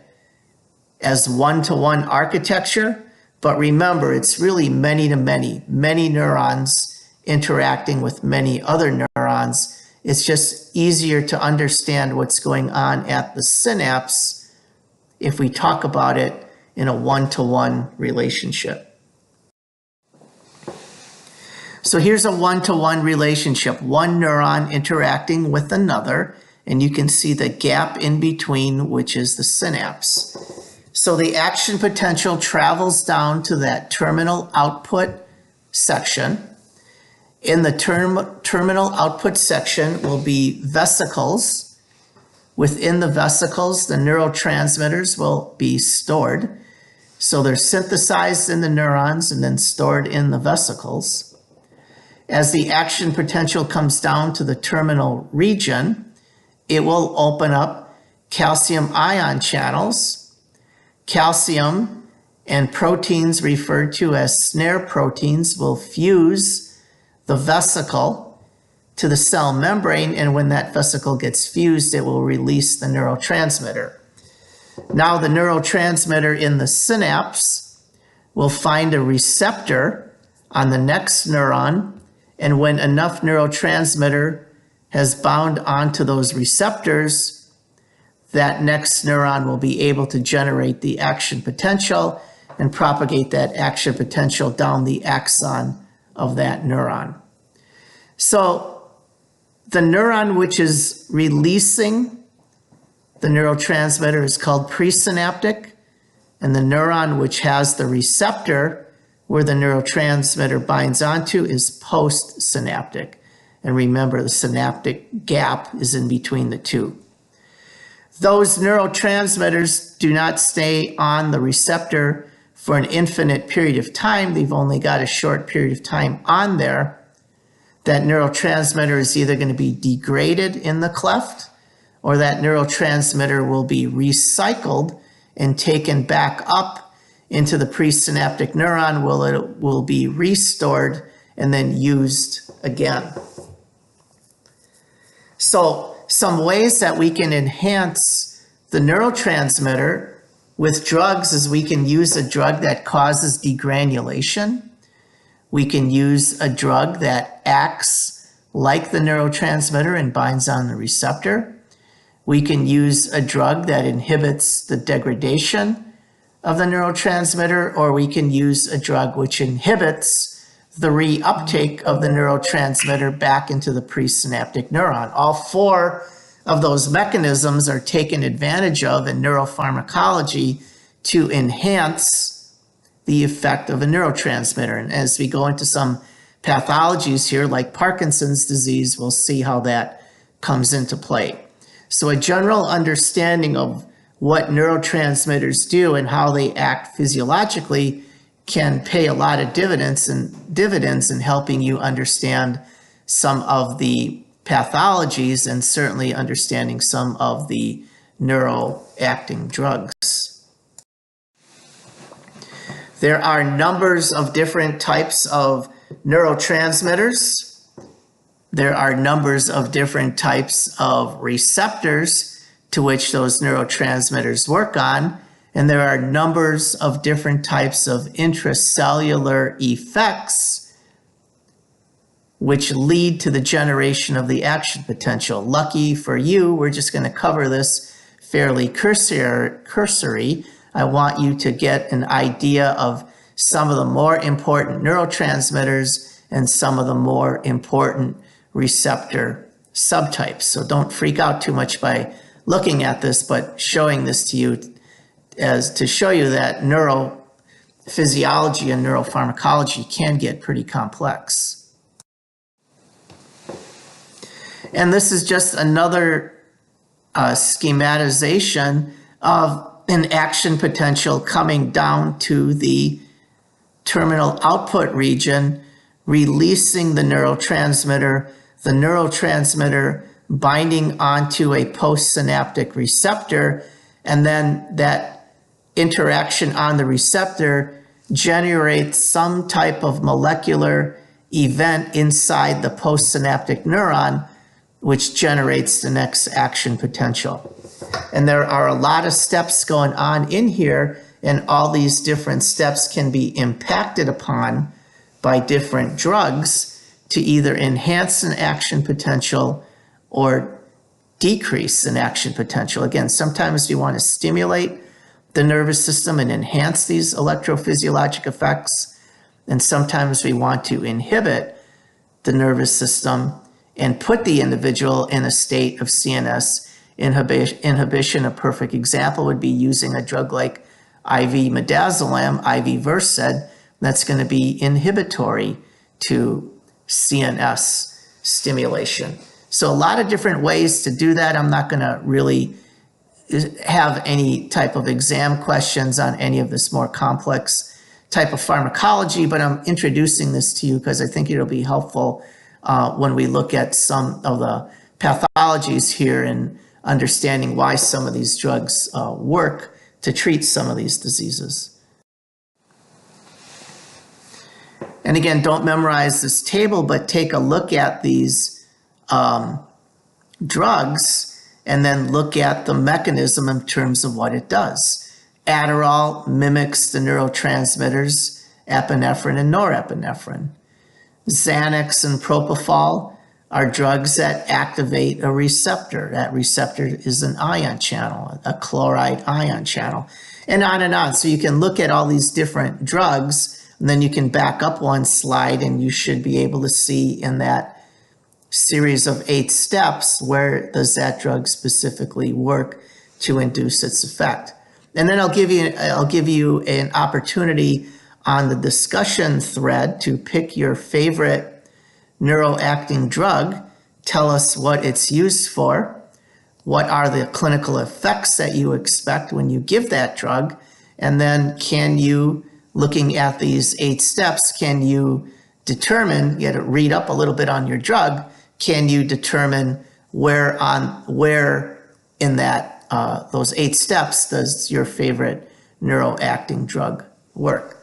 as one-to-one architecture, but remember, it's really many to many neurons interacting with many other neurons. It's just easier to understand what's going on at the synapse if we talk about it in a one-to-one relationship. So here's a one-to-one relationship, one neuron interacting with another, and you can see the gap in between, which is the synapse. So the action potential travels down to that terminal output section. In the terminal output section will be vesicles. Within the vesicles, the neurotransmitters will be stored. So they're synthesized in the neurons and then stored in the vesicles. As the action potential comes down to the terminal region, it will open up calcium ion channels. Calcium and proteins referred to as snare proteins will fuse the vesicle to the cell membrane, and when that vesicle gets fused, it will release the neurotransmitter. Now the neurotransmitter in the synapse will find a receptor on the next neuron, and when enough neurotransmitter has bound onto those receptors, that next neuron will be able to generate the action potential and propagate that action potential down the axon of that neuron. So the neuron which is releasing the neurotransmitter is called presynaptic, and the neuron which has the receptor where the neurotransmitter binds onto is postsynaptic. And remember, the synaptic gap is in between the two. Those neurotransmitters do not stay on the receptor for an infinite period of time. They've only got a short period of time on there. That neurotransmitter is either going to be degraded in the cleft, or that neurotransmitter will be recycled and taken back up into the presynaptic neuron, where it will be restored and then used again. So some ways that we can enhance the neurotransmitter with drugs is we can use a drug that causes degranulation. We can use a drug that acts like the neurotransmitter and binds on the receptor. We can use a drug that inhibits the degradation of the neurotransmitter, or we can use a drug which inhibits the reuptake of the neurotransmitter back into the presynaptic neuron. All four of those mechanisms are taken advantage of in neuropharmacology to enhance the effect of a neurotransmitter. And as we go into some pathologies here, like Parkinson's disease, we'll see how that comes into play. So a general understanding of what neurotransmitters do and how they act physiologically can pay a lot of dividends in helping you understand some of the pathologies and certainly understanding some of the neuroacting drugs. There are numbers of different types of neurotransmitters. There are numbers of different types of receptors to which those neurotransmitters work on, and there are numbers of different types of intracellular effects which lead to the generation of the action potential. Lucky for you, we're just going to cover this fairly cursory. I want you to get an idea of some of the more important neurotransmitters and some of the more important receptor subtypes. So don't freak out too much by looking at this, but showing this to you as to show you that neurophysiology and neuropharmacology can get pretty complex. And this is just another schematization of an action potential coming down to the terminal output region, releasing the neurotransmitter binding onto a postsynaptic receptor, and then that interaction on the receptor generates some type of molecular event inside the postsynaptic neuron, which generates the next action potential. And there are a lot of steps going on in here, and all these different steps can be impacted upon by different drugs to either enhance an action potential or decrease an action potential. Again, sometimes you want to stimulate the nervous system and enhance these electrophysiologic effects, and sometimes we want to inhibit the nervous system and put the individual in a state of CNS inhibition. A perfect example would be using a drug like IV midazolam, IV Versed, that's going to be inhibitory to CNS stimulation. So a lot of different ways to do that. I'm not going to really have any type of exam questions on any of this more complex type of pharmacology, but I'm introducing this to you because I think it'll be helpful when we look at some of the pathologies here and understanding why some of these drugs work to treat some of these diseases. And again, don't memorize this table, but take a look at these drugs and then look at the mechanism in terms of what it does. Adderall mimics the neurotransmitters epinephrine and norepinephrine. Xanax and propofol are drugs that activate a receptor. That receptor is an ion channel, a chloride ion channel, and on and on. So you can look at all these different drugs, and then you can back up one slide and you should be able to see in that series of 8 steps where does that drug specifically work to induce its effect. And then I'll give you an opportunity on the discussion thread to pick your favorite neuroacting drug. Tell us what it's used for. What are the clinical effects that you expect when you give that drug? And then can you, looking at these 8 steps, can you determine, you had to read up a little bit on your drug, can you determine where in that those 8 steps does your favorite neuroacting drug work?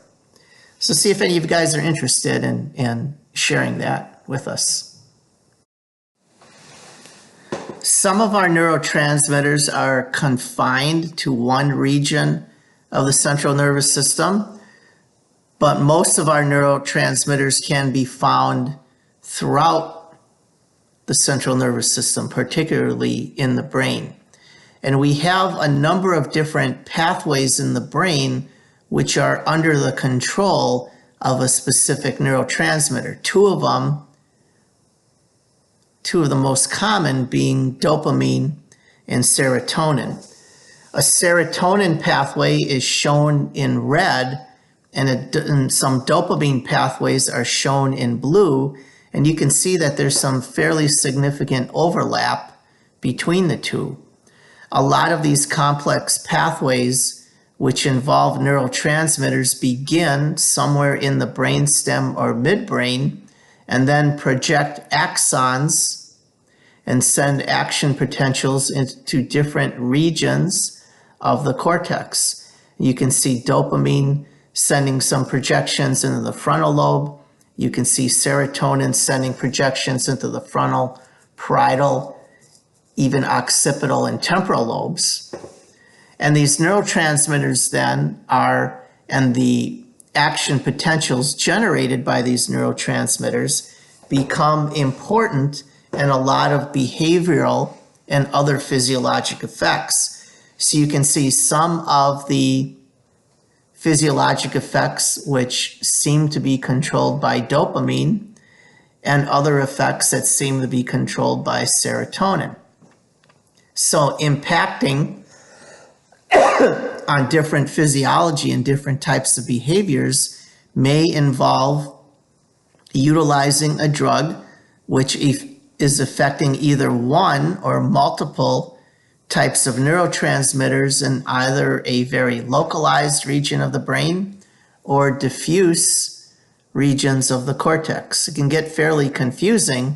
So see if any of you guys are interested in sharing that with us. Some of our neurotransmitters are confined to one region of the central nervous system, but most of our neurotransmitters can be found throughout the central nervous system, particularly in the brain. And we have a number of different pathways in the brain which are under the control of a specific neurotransmitter. Two of the most common being dopamine and serotonin. A serotonin pathway is shown in red, and some dopamine pathways are shown in blue, and you can see that there's some fairly significant overlap between the two. A lot of these complex pathways which involve neurotransmitters begin somewhere in the brainstem or midbrain and then project axons and send action potentials into different regions of the cortex. You can see dopamine sending some projections into the frontal lobe. You can see serotonin sending projections into the frontal, parietal, even occipital and temporal lobes. And these neurotransmitters then and the action potentials generated by these neurotransmitters become important in a lot of behavioral and other physiologic effects. So you can see some of the physiologic effects which seem to be controlled by dopamine and other effects that seem to be controlled by serotonin. So impacting on different physiology and different types of behaviors may involve utilizing a drug which is affecting either one or multiple types of neurotransmitters in either a very localized region of the brain or diffuse regions of the cortex. It can get fairly confusing,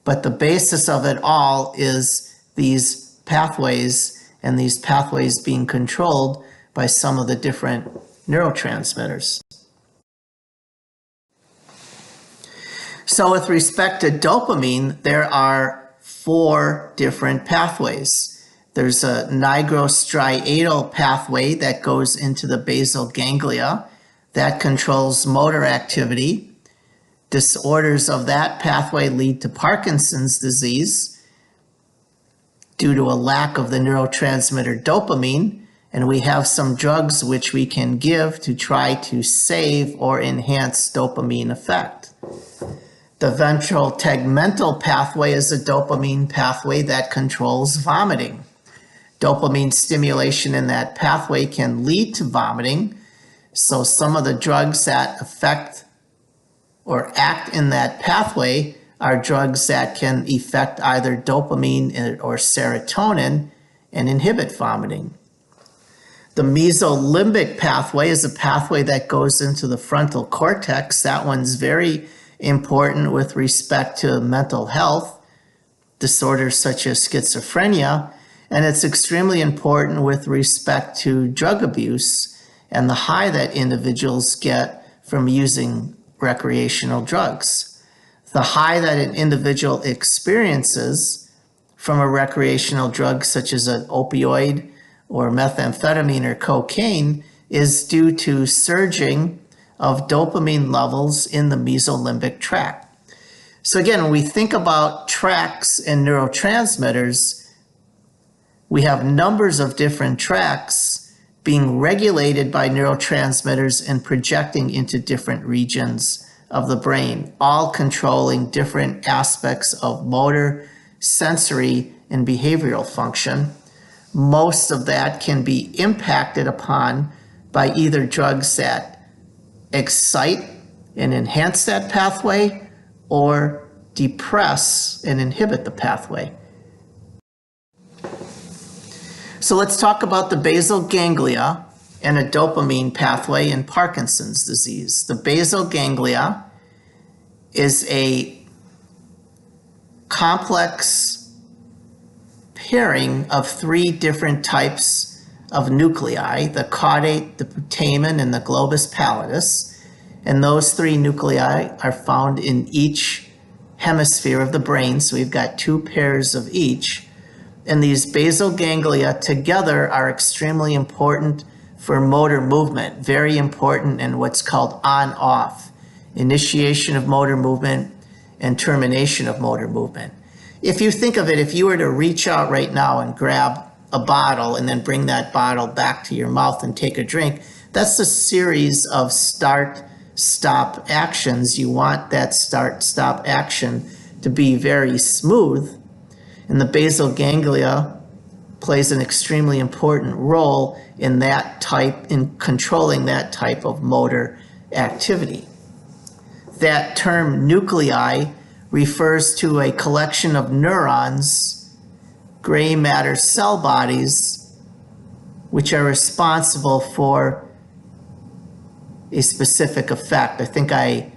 but the basis of it all is these pathways, and these pathways being controlled by some of the different neurotransmitters. So with respect to dopamine, there are 4 different pathways. There's a nigrostriatal pathway that goes into the basal ganglia that controls motor activity. Disorders of that pathway lead to Parkinson's disease due to a lack of the neurotransmitter dopamine, and we have some drugs which we can give to try to save or enhance dopamine effect. The ventral tegmental pathway is a dopamine pathway that controls vomiting. Dopamine stimulation in that pathway can lead to vomiting, so some of the drugs that affect or act in that pathway are drugs that can affect either dopamine or serotonin and inhibit vomiting. The mesolimbic pathway is a pathway that goes into the frontal cortex. That one's very important with respect to mental health, disorders such as schizophrenia, and it's extremely important with respect to drug abuse and the high that individuals get from using recreational drugs. The high that an individual experiences from a recreational drug such as an opioid or methamphetamine or cocaine is due to surging of dopamine levels in the mesolimbic tract. So again, when we think about tracts and neurotransmitters, we have numbers of different tracts being regulated by neurotransmitters and projecting into different regions of the brain, all controlling different aspects of motor, sensory, and behavioral function. Most of that can be impacted upon by either drugs that excite and enhance that pathway or depress and inhibit the pathway. So let's talk about the basal ganglia and a dopamine pathway in Parkinson's disease. The basal ganglia is a complex pairing of 3 different types of nuclei, the caudate, the putamen, and the globus pallidus. And those 3 nuclei are found in each hemisphere of the brain, so we've got 2 pairs of each. And these basal ganglia together are extremely important for motor movement, very important in what's called on-off, initiation of motor movement and termination of motor movement. If you think of it, if you were to reach out right now and grab a bottle and then bring that bottle back to your mouth and take a drink, that's a series of start-stop actions. You want that start-stop action to be very smooth, and the basal ganglia plays an extremely important role in controlling that type of motor activity. That term nuclei refers to a collection of neurons, gray matter cell bodies, which are responsible for a specific effect. I think I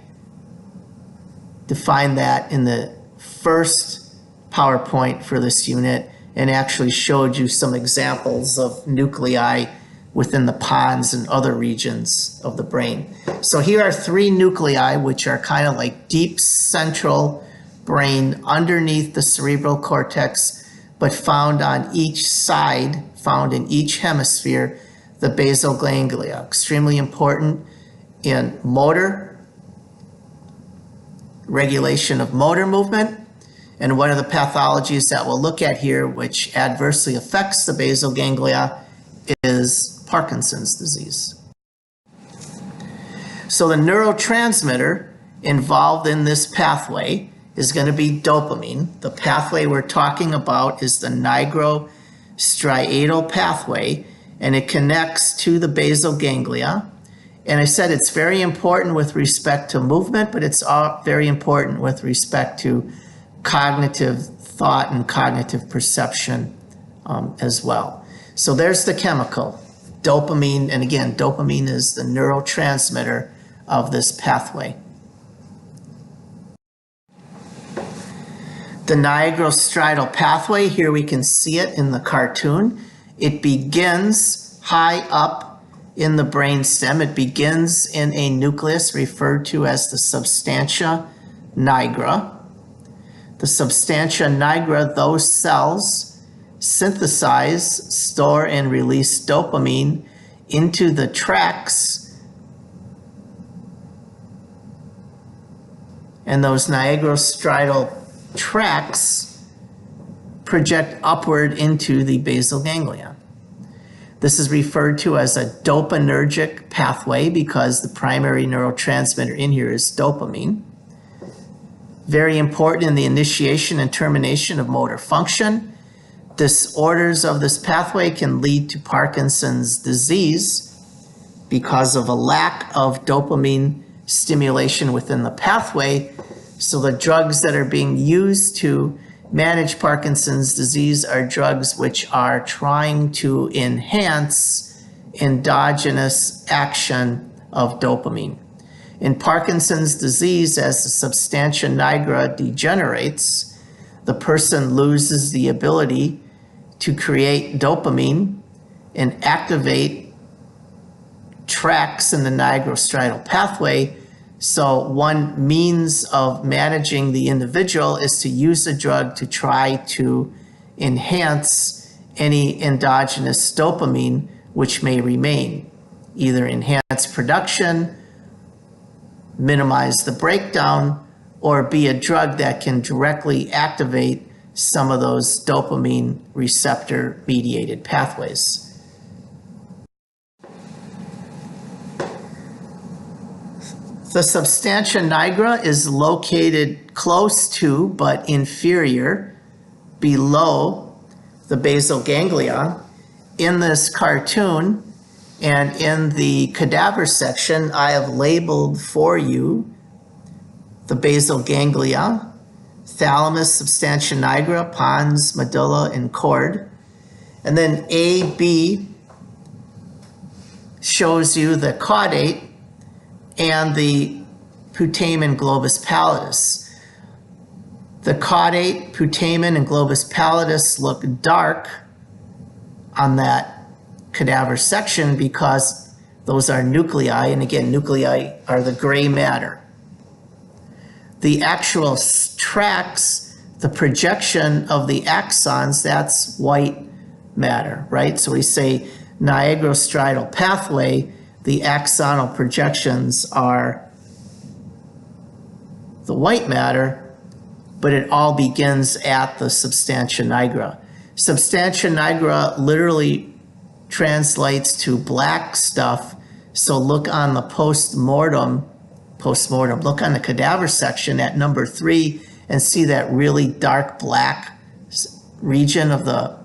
defined that in the first PowerPoint for this unit and actually showed you some examples of nuclei within the pons and other regions of the brain. So here are 3 nuclei, which are kind of like deep central brain underneath the cerebral cortex, but found on each side, found in each hemisphere, the basal ganglia. Extremely important in motor, regulation of motor movement, and one of the pathologies that we'll look at here which adversely affects the basal ganglia is Parkinson's disease. So the neurotransmitter involved in this pathway is going to be dopamine. The pathway we're talking about is the nigrostriatal pathway, and it connects to the basal ganglia. And I said it's very important with respect to movement, but it's very important with respect to cognitive thought and cognitive perception as well. So there's the chemical, dopamine, and again, dopamine is the neurotransmitter of this pathway. The nigrostriatal pathway, here we can see it in the cartoon. It begins high up in the brainstem. It begins in a nucleus referred to as the substantia nigra. The substantia nigra, those cells synthesize, store, and release dopamine into the tracts, and those nigrostriatal tracts project upward into the basal ganglia. This is referred to as a dopaminergic pathway because the primary neurotransmitter in here is dopamine. Very important in the initiation and termination of motor function. Disorders of this pathway can lead to Parkinson's disease because of a lack of dopamine stimulation within the pathway. So the drugs that are being used to manage Parkinson's disease are drugs which are trying to enhance endogenous action of dopamine. In Parkinson's disease, as the substantia nigra degenerates, the person loses the ability to create dopamine and activate tracks in the nigrostriatal pathway. So one means of managing the individual is to use a drug to try to enhance any endogenous dopamine which may remain, either enhance production, minimize the breakdown, or be a drug that can directly activate some of those dopamine receptor mediated pathways. The substantia nigra is located close to but inferior below the basal ganglia. In this cartoon and in the cadaver section, I have labeled for you the basal ganglia, thalamus, substantia nigra, pons, medulla, and cord. And then AB shows you the caudate and the putamen globus pallidus. The caudate, putamen, and globus pallidus look dark on that cadaver section because those are nuclei, and again, nuclei are the gray matter. The actual tracks, the projection of the axons, that's white matter, right? So we say nigrostriatal pathway, the axonal projections are the white matter, but it all begins at the substantia nigra. Substantia nigra literally translates to black stuff. So look on the post-mortem, look on the cadaver section at number 3 and see that really dark black region of the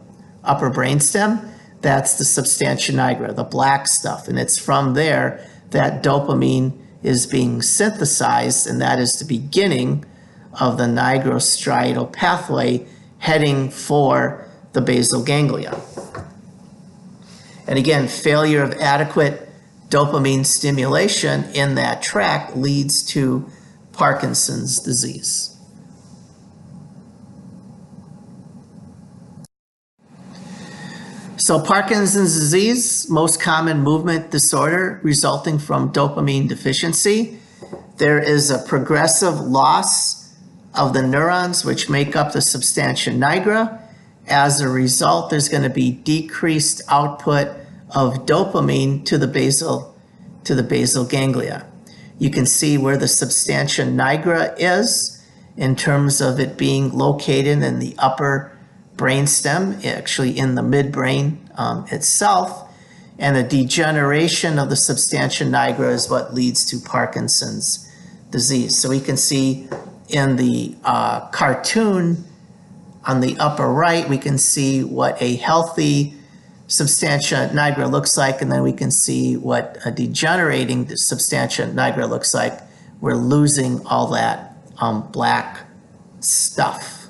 upper brainstem. That's the substantia nigra, the black stuff. And it's from there that dopamine is being synthesized, and that is the beginning of the nigrostriatal pathway heading for the basal ganglia. And again, failure of adequate dopamine stimulation in that tract leads to Parkinson's disease. So Parkinson's disease, most common movement disorder resulting from dopamine deficiency. There is a progressive loss of the neurons which make up the substantia nigra. As a result, there's going to be decreased output of dopamine to the basal ganglia. You can see where the substantia nigra is in terms of it being located in the upper brainstem, actually in the midbrain itself, and the degeneration of the substantia nigra is what leads to Parkinson's disease. So we can see in the cartoon on the upper right, we can see what a healthy substantia nigra looks like, and then we can see what a degenerating substantia nigra looks like. We're losing all that black stuff.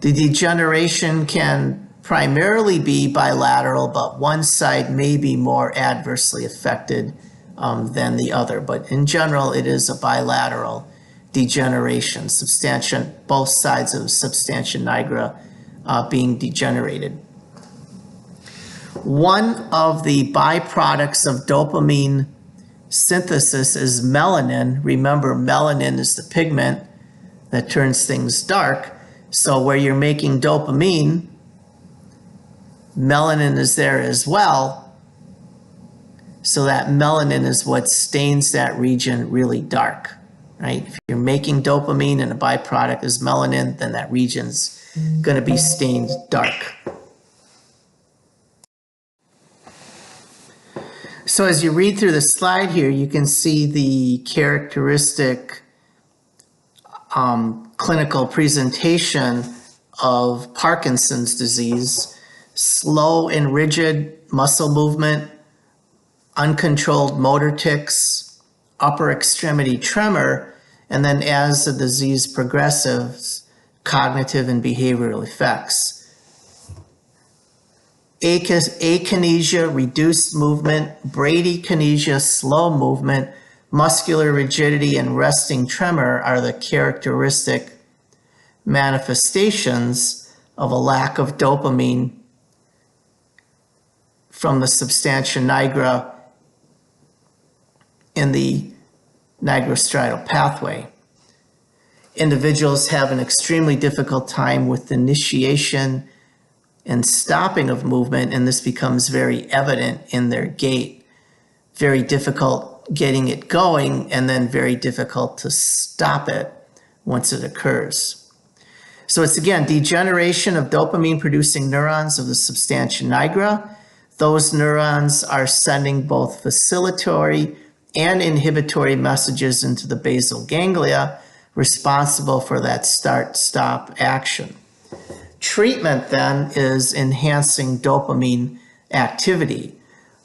The degeneration can primarily be bilateral, but one side may be more adversely affected than the other. But in general, it is a bilateral degeneration, both sides of substantia nigra being degenerated. One of the byproducts of dopamine synthesis is melanin. Remember, melanin is the pigment that turns things dark. So where you're making dopamine, melanin is there as well. So that melanin is what stains that region really dark, right? If you're making dopamine and a byproduct is melanin, then that region's going to be stained dark. So as you read through the slide here, you can see the characteristic clinical presentation of Parkinson's disease: slow and rigid muscle movement, uncontrolled motor tics, upper extremity tremor, and then as the disease progresses, cognitive and behavioral effects. Akinesia, reduced movement, bradykinesia, slow movement, muscular rigidity, and resting tremor are the characteristic manifestations of a lack of dopamine from the substantia nigra in the nigrostriatal pathway. Individuals have an extremely difficult time with initiation and stopping of movement, and this becomes very evident in their gait. Very difficult getting it going, and then very difficult to stop it once it occurs. So it's again degeneration of dopamine producing neurons of the substantia nigra. Those neurons are sending both facilitatory and inhibitory messages into the basal ganglia, responsible for that start-stop action. Treatment then is enhancing dopamine activity.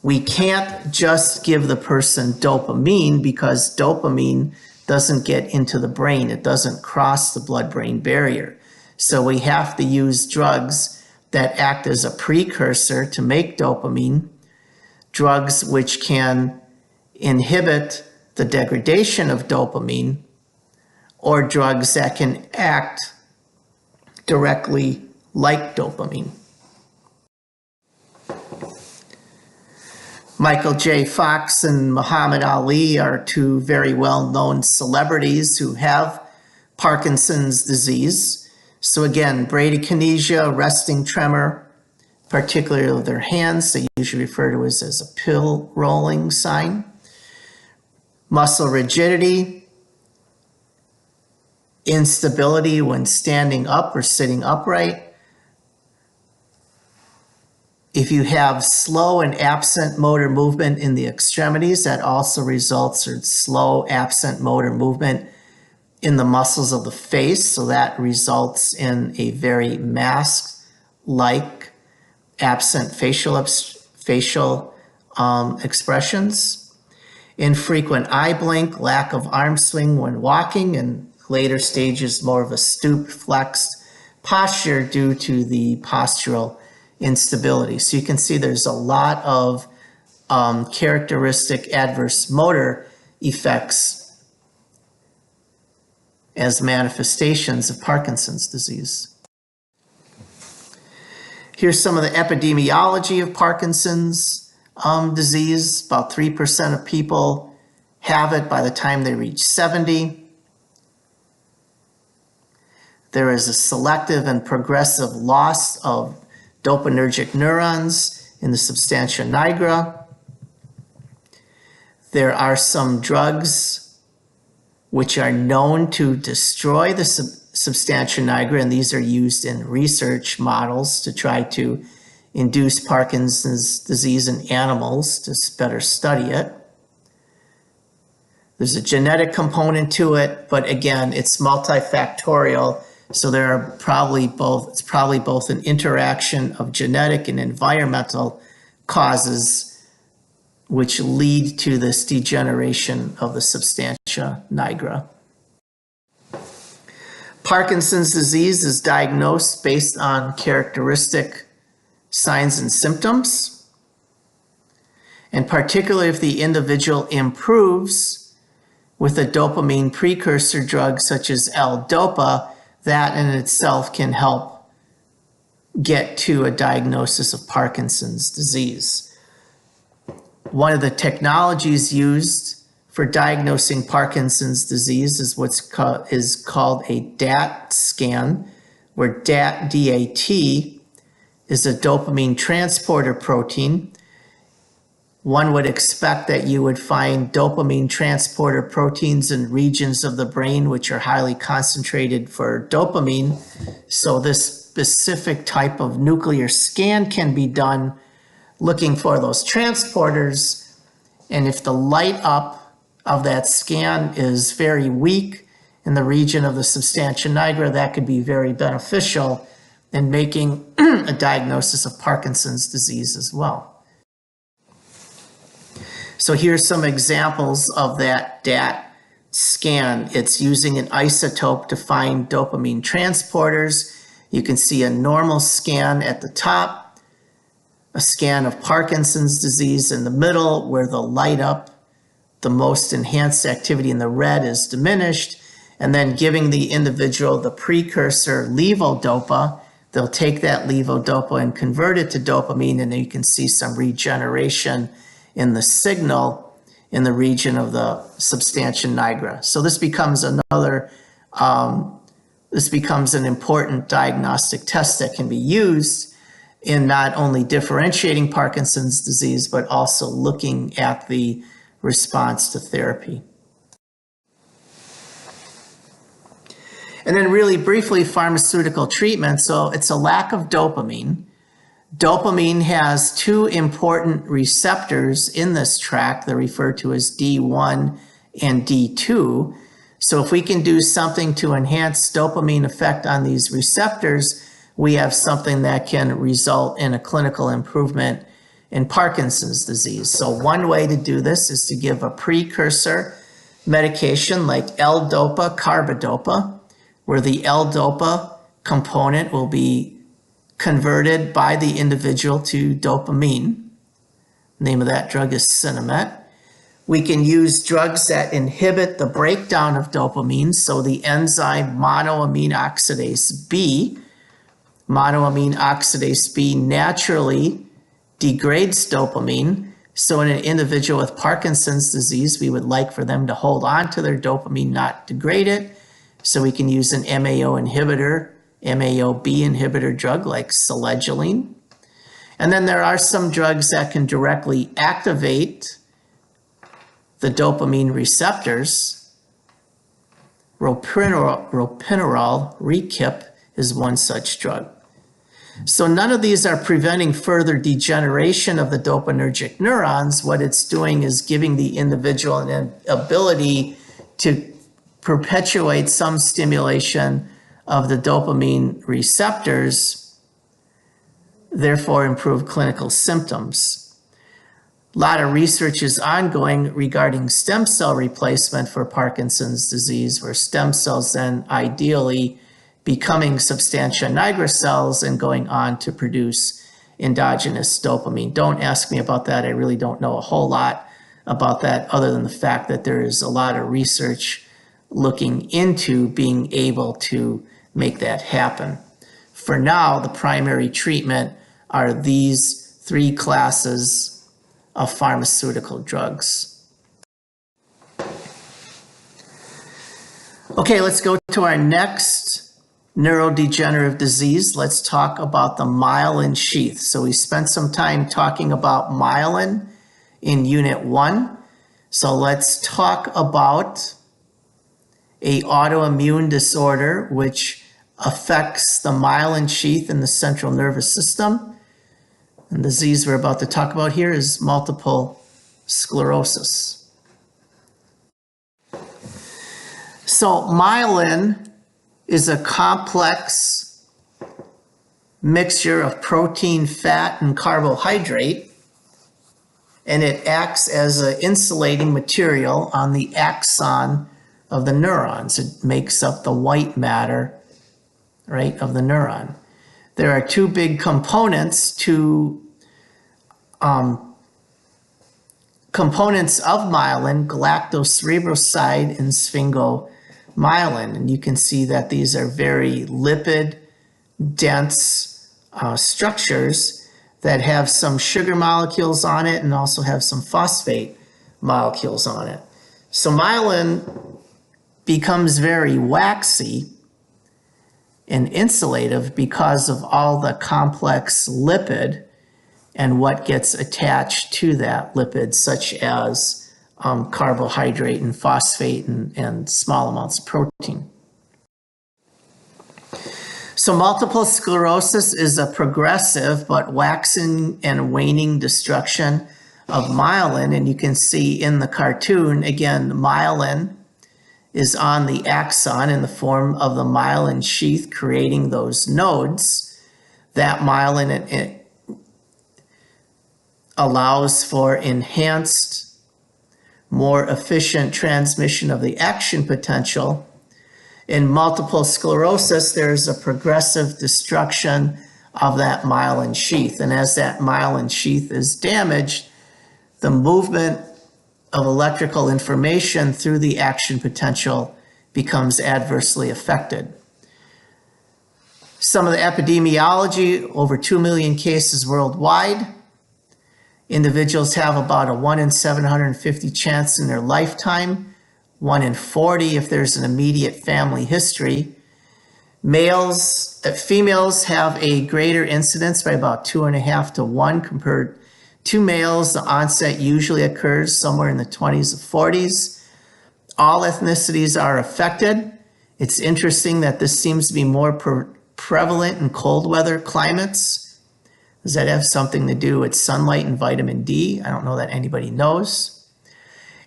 We can't just give the person dopamine because dopamine doesn't get into the brain. It doesn't cross the blood-brain barrier. So we have to use drugs that act as a precursor to make dopamine, drugs which can inhibit the degradation of dopamine, or drugs that can act directly like dopamine. Michael J. Fox and Muhammad Ali are two very well-known celebrities who have Parkinson's disease. So again, bradykinesia, resting tremor, particularly with their hands. They usually refer to it as a pill rolling sign. Muscle rigidity, instability when standing up or sitting upright. If you have slow and absent motor movement in the extremities, that also results in slow, absent motor movement in the muscles of the face. So that results in a very mask-like absent facial expressions. Infrequent eye blink, lack of arm swing when walking, and later stages more of a stooped, flexed posture due to the postural instability. So you can see there's a lot of characteristic adverse motor effects as manifestations of Parkinson's disease. Here's some of the epidemiology of Parkinson's disease. About 3% of people have it by the time they reach 70. There is a selective and progressive loss of dopaminergic neurons in the substantia nigra. There are some drugs which are known to destroy the substantia nigra, and these are used in research models to try to induce Parkinson's disease in animals to better study it. There's a genetic component to it, but again, it's multifactorial. So there are it's probably both an interaction of genetic and environmental causes which lead to this degeneration of the substantia nigra. Parkinson's disease is diagnosed based on characteristic signs and symptoms, and particularly if the individual improves with a dopamine precursor drug such as L-DOPA, that in itself can help get to a diagnosis of Parkinson's disease. One of the technologies used for diagnosing Parkinson's disease is what's called a DAT scan, where DAT is a dopamine transporter protein. One would expect that you would find dopamine transporter proteins in regions of the brain which are highly concentrated for dopamine. So this specific type of nuclear scan can be done looking for those transporters. And if the light up of that scan is very weak in the region of the substantia nigra, that could be very beneficial in making a diagnosis of Parkinson's disease as well. So here's some examples of that DAT scan. It's using an isotope to find dopamine transporters. You can see a normal scan at the top, a scan of Parkinson's disease in the middle, where the light up, the most enhanced activity in the red is diminished, and then giving the individual the precursor levodopa. They'll take that levodopa and convert it to dopamine, and then you can see some regeneration in the signal in the region of the substantia nigra. So this becomes an important diagnostic test that can be used in not only differentiating Parkinson's disease, but also looking at the response to therapy. And then really briefly, pharmaceutical treatment. So it's a lack of dopamine. Dopamine has two important receptors in this tract. They're referred to as D1 and D2. So if we can do something to enhance dopamine effect on these receptors, we have something that can result in a clinical improvement in Parkinson's disease. So one way to do this is to give a precursor medication like L-DOPA, carbidopa, where the L-DOPA component will be converted by the individual to dopamine. The name of that drug is Sinemet. We can use drugs that inhibit the breakdown of dopamine, so the enzyme monoamine oxidase B. Monoamine oxidase B naturally degrades dopamine, so in an individual with Parkinson's disease, we would like for them to hold on to their dopamine, not degrade it, so we can use an MAO inhibitor, MAO-B inhibitor drug like selegiline. And then there are some drugs that can directly activate the dopamine receptors. Ropinirole, Rekip, is one such drug. So none of these are preventing further degeneration of the dopaminergic neurons. What it's doing is giving the individual an ability to perpetuate some stimulation of the dopamine receptors, therefore improve clinical symptoms. A lot of research is ongoing regarding stem cell replacement for Parkinson's disease, where stem cells then ideally becoming substantia nigra cells and going on to produce endogenous dopamine. Don't ask me about that. I really don't know a whole lot about that other than the fact that there is a lot of research looking into being able to make that happen. For now, the primary treatment are these three classes of pharmaceutical drugs. Okay, let's go to our next neurodegenerative disease. Let's talk about the myelin sheath. So we spent some time talking about myelin in Unit 1. So let's talk about an autoimmune disorder which affects the myelin sheath in the central nervous system. And the disease we're about to talk about here is multiple sclerosis. So myelin is a complex mixture of protein, fat, and carbohydrate, and it acts as an insulating material on the axon of the neurons. It makes up the white matter, right, of the neuron. There are two big components components of myelin, galactocerebroside and sphingomyelin. And you can see that these are very lipid-dense structures that have some sugar molecules on it and also have some phosphate molecules on it. So myelin becomes very waxy and insulative because of all the complex lipid and what gets attached to that lipid, such as carbohydrate and phosphate and small amounts of protein. So multiple sclerosis is a progressive but waxing and waning destruction of myelin. And you can see in the cartoon, again, myelin is on the axon in the form of the myelin sheath, creating those nodes. That myelin allows for enhanced, more efficient transmission of the action potential. In multiple sclerosis, there's a progressive destruction of that myelin sheath. And as that myelin sheath is damaged, the movement of electrical information through the action potential becomes adversely affected. Some of the epidemiology, over 2 million cases worldwide. Individuals have about a 1 in 750 chance in their lifetime, 1 in 40 if there's an immediate family history. Females have a greater incidence by about 2.5 to 1 compared to males. The onset usually occurs somewhere in the 20s or 40s. All ethnicities are affected. It's interesting that this seems to be more prevalent in cold weather climates. Does that have something to do with sunlight and vitamin D? I don't know that anybody knows.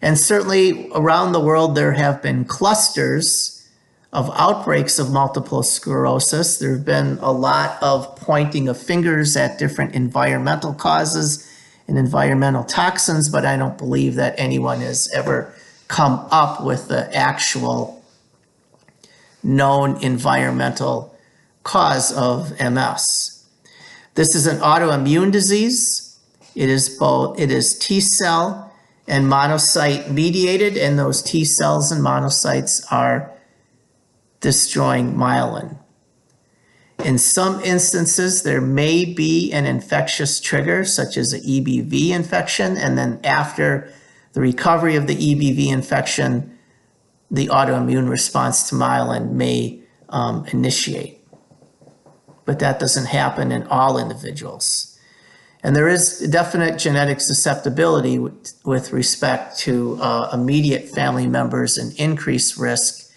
And certainly around the world, there have been clusters of outbreaks of multiple sclerosis. There have been a lot of pointing of fingers at different environmental causes and environmental toxins, but I don't believe that anyone has ever come up with the actual known environmental cause of MS. This is an autoimmune disease. It is T cell and monocyte mediated, and those T cells and monocytes are destroying myelin. In some instances, there may be an infectious trigger, such as an EBV infection, and then after the recovery of the EBV infection, the autoimmune response to myelin may initiate. But that doesn't happen in all individuals. And there is definite genetic susceptibility with respect to immediate family members and increased risk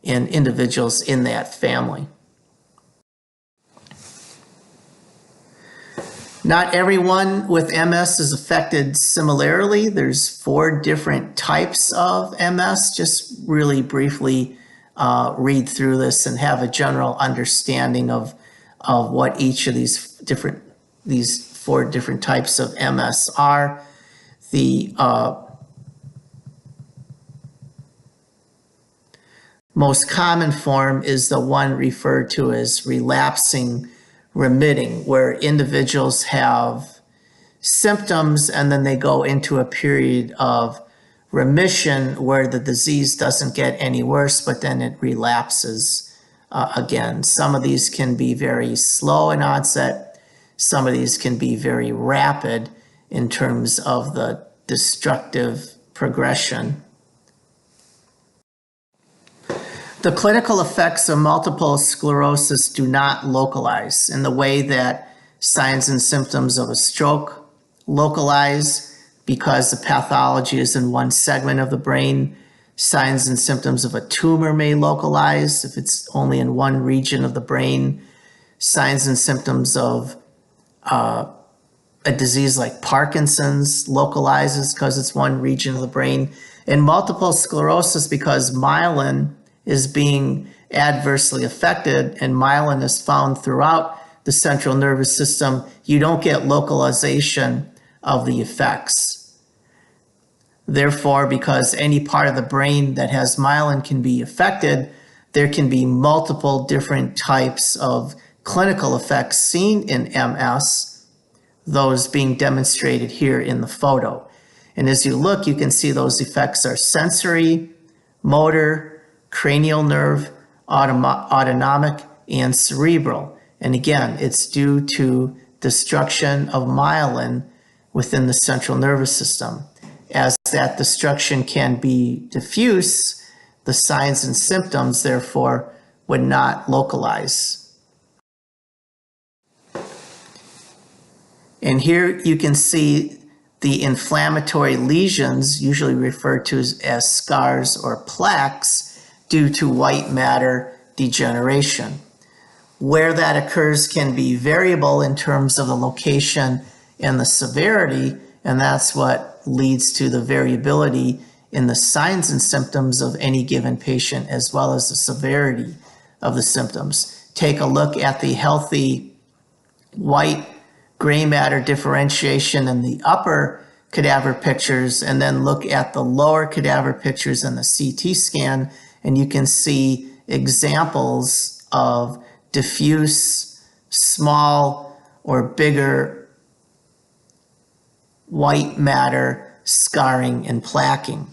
in individuals in that family. Not everyone with MS is affected similarly. There's 4 different types of MS. Just really briefly read through this and have a general understanding of what each of these 4 different types of MS are. The most common form is the one referred to as relapsing remitting, where individuals have symptoms and then they go into a period of remission where the disease doesn't get any worse, but then it relapses again. Some of these can be very slow in onset. Some of these can be very rapid in terms of the destructive progression. The clinical effects of multiple sclerosis do not localize in the way that signs and symptoms of a stroke localize because the pathology is in one segment of the brain. Signs and symptoms of a tumor may localize if it's only in one region of the brain. Signs and symptoms of a disease like Parkinson's localizes because it's one region of the brain. In multiple sclerosis, because myelin is being adversely affected and myelin is found throughout the central nervous system, you don't get localization of the effects. Therefore, because any part of the brain that has myelin can be affected, there can be multiple different types of clinical effects seen in MS, those being demonstrated here in the photo. And as you look, you can see those effects are sensory, motor, cranial nerve, autonomic, and cerebral. And again, it's due to destruction of myelin within the central nervous system. As that destruction can be diffuse, the signs and symptoms, therefore, would not localize. And here you can see the inflammatory lesions, usually referred to as scars or plaques, due to white matter degeneration. Where that occurs can be variable in terms of the location and the severity, and that's what leads to the variability in the signs and symptoms of any given patient, as well as the severity of the symptoms. Take a look at the healthy white gray matter differentiation in the upper cadaver pictures, and then look at the lower cadaver pictures in the CT scan, and you can see examples of diffuse, small, or bigger white matter scarring and plaquing.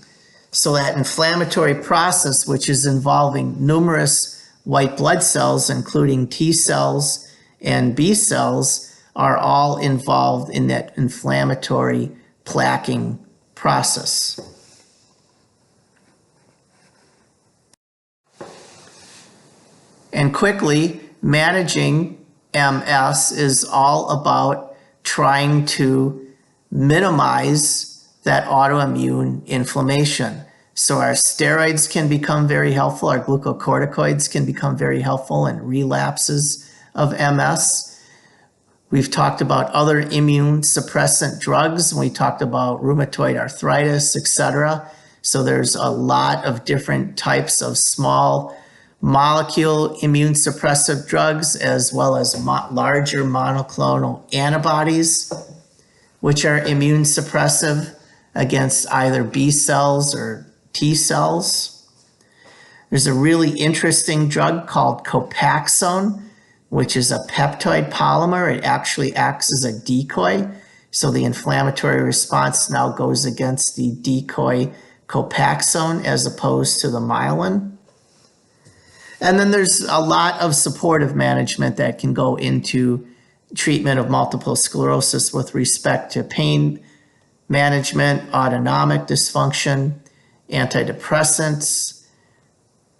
So that inflammatory process, which is involving numerous white blood cells, including T cells and B cells, are all involved in that inflammatory plaquing process. And quickly, managing MS is all about trying to minimize that autoimmune inflammation. So our steroids can become very helpful, our glucocorticoids can become very helpful in relapses of MS. We've talked about other immune suppressant drugs, and we talked about rheumatoid arthritis, etc. So there's a lot of different types of small molecule immune suppressive drugs, as well as larger monoclonal antibodies, which are immune suppressive against either B cells or T cells. There's a really interesting drug called Copaxone, which is a peptide polymer. It actually acts as a decoy. So the inflammatory response now goes against the decoy Copaxone as opposed to the myelin. And then there's a lot of supportive management that can go into treatment of multiple sclerosis with respect to pain management, autonomic dysfunction, antidepressants,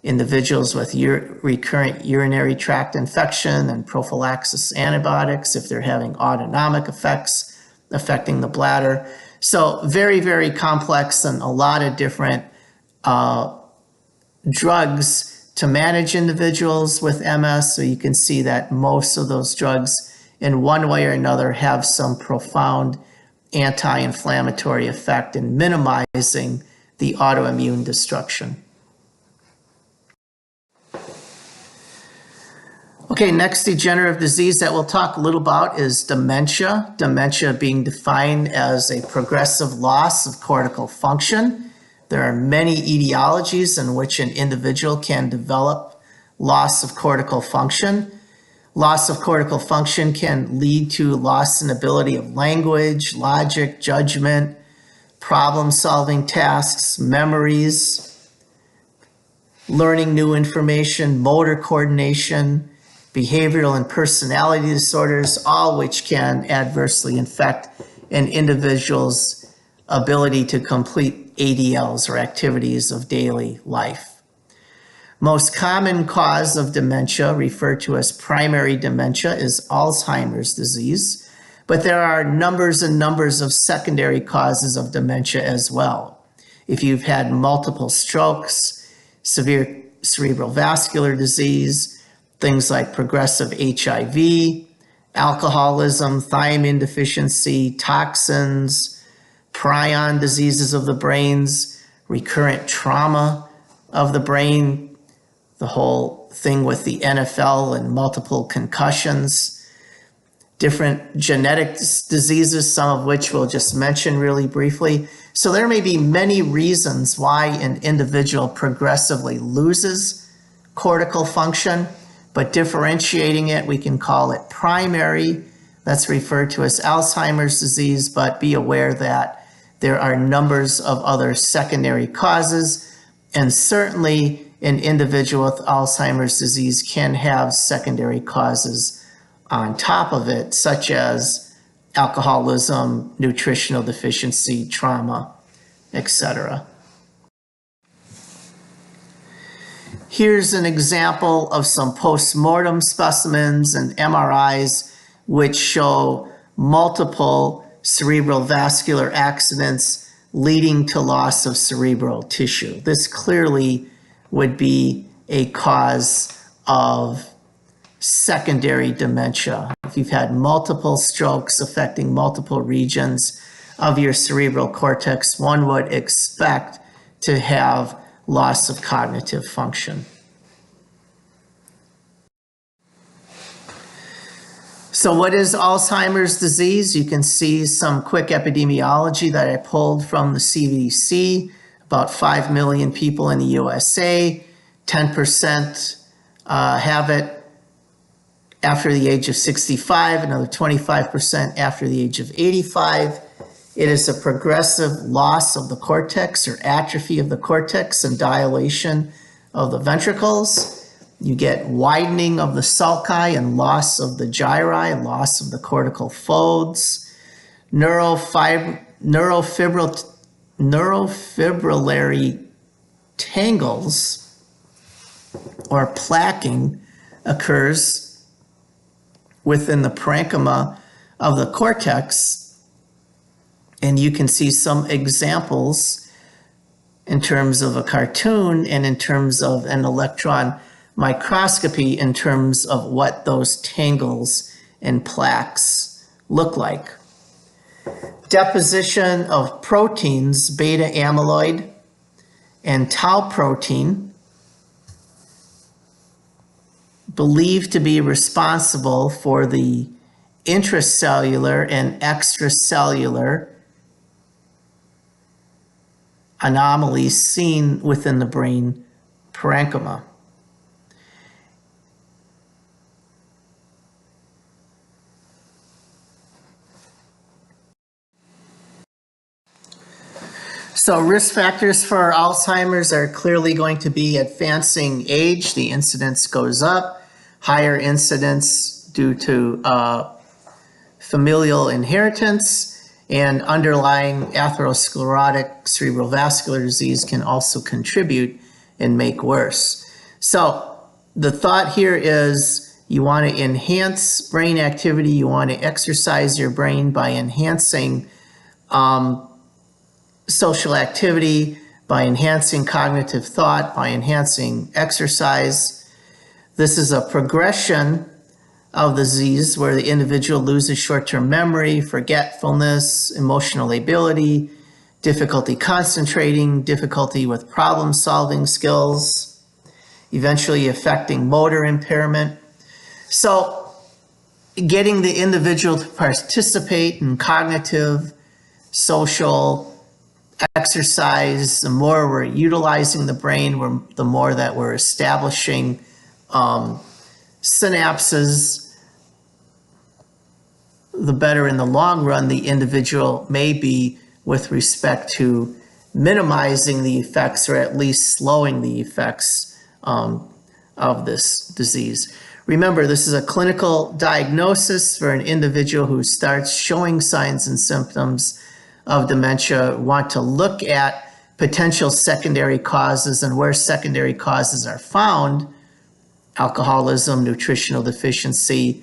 individuals with recurrent urinary tract infection and prophylaxis antibiotics if they're having autonomic effects affecting the bladder. So very, very complex and a lot of different drugs to manage individuals with MS. So you can see that most of those drugs in one way or another have some profound anti-inflammatory effect in minimizing the autoimmune destruction. Okay, next degenerative disease that we'll talk a little about is dementia. Dementia being defined as a progressive loss of cortical function. There are many etiologies in which an individual can develop loss of cortical function. Loss of cortical function can lead to loss in ability of language, logic, judgment, problem-solving tasks, memories, learning new information, motor coordination, behavioral and personality disorders, all which can adversely affect an individual's ability to complete ADLs or activities of daily life. Most common cause of dementia, referred to as primary dementia, is Alzheimer's disease, but there are numbers and numbers of secondary causes of dementia as well. If you've had multiple strokes, severe cerebral vascular disease, things like progressive HIV, alcoholism, thiamine deficiency, toxins, prion diseases of the brains, recurrent trauma of the brain, the whole thing with the NFL and multiple concussions, different genetic diseases, some of which we'll just mention really briefly. So there may be many reasons why an individual progressively loses cortical function, but differentiating it, we can call it primary. That's referred to as Alzheimer's disease, but be aware that there are numbers of other secondary causes, and certainly an individual with Alzheimer's disease can have secondary causes on top of it, such as alcoholism, nutritional deficiency, trauma, etc. Here's an example of some post-mortem specimens and MRIs which show multiple cerebral vascular accidents leading to loss of cerebral tissue. This clearly would be a cause of secondary dementia. If you've had multiple strokes affecting multiple regions of your cerebral cortex, one would expect to have loss of cognitive function. So what is Alzheimer's disease? You can see some quick epidemiology that I pulled from the CDC. About 5 million people in the USA, 10% have it after the age of 65, another 25% after the age of 85. It is a progressive loss of the cortex or atrophy of the cortex and dilation of the ventricles. You get widening of the sulci and loss of the gyri, loss of the cortical folds. Neurofibrillary tangles or plaquing occurs within the parenchyma of the cortex, and you can see some examples in terms of a cartoon and in terms of an electron microscopy in terms of what those tangles and plaques look like. Deposition of proteins, beta amyloid and tau protein, believed to be responsible for the intracellular and extracellular anomalies seen within the brain parenchyma. So risk factors for Alzheimer's are clearly going to be advancing age. The incidence goes up, higher incidence due to familial inheritance, and underlying atherosclerotic cerebral vascular disease can also contribute and make worse. So the thought here is You want to enhance brain activity. You want to exercise your brain by enhancing social activity, by enhancing cognitive thought, by enhancing exercise. This is a progression of the disease where the individual loses short-term memory, forgetfulness, emotional ability, difficulty concentrating, difficulty with problem-solving skills, eventually affecting motor impairment. So getting the individual to participate in cognitive, social exercise, the more we're utilizing the brain, the more that we're establishing synapses, the better in the long run the individual may be with respect to minimizing the effects or at least slowing the effects of this disease. Remember, this is a clinical diagnosis for an individual who starts showing signs and symptoms of dementia. Want to look at potential secondary causes and where secondary causes are found: alcoholism, nutritional deficiency,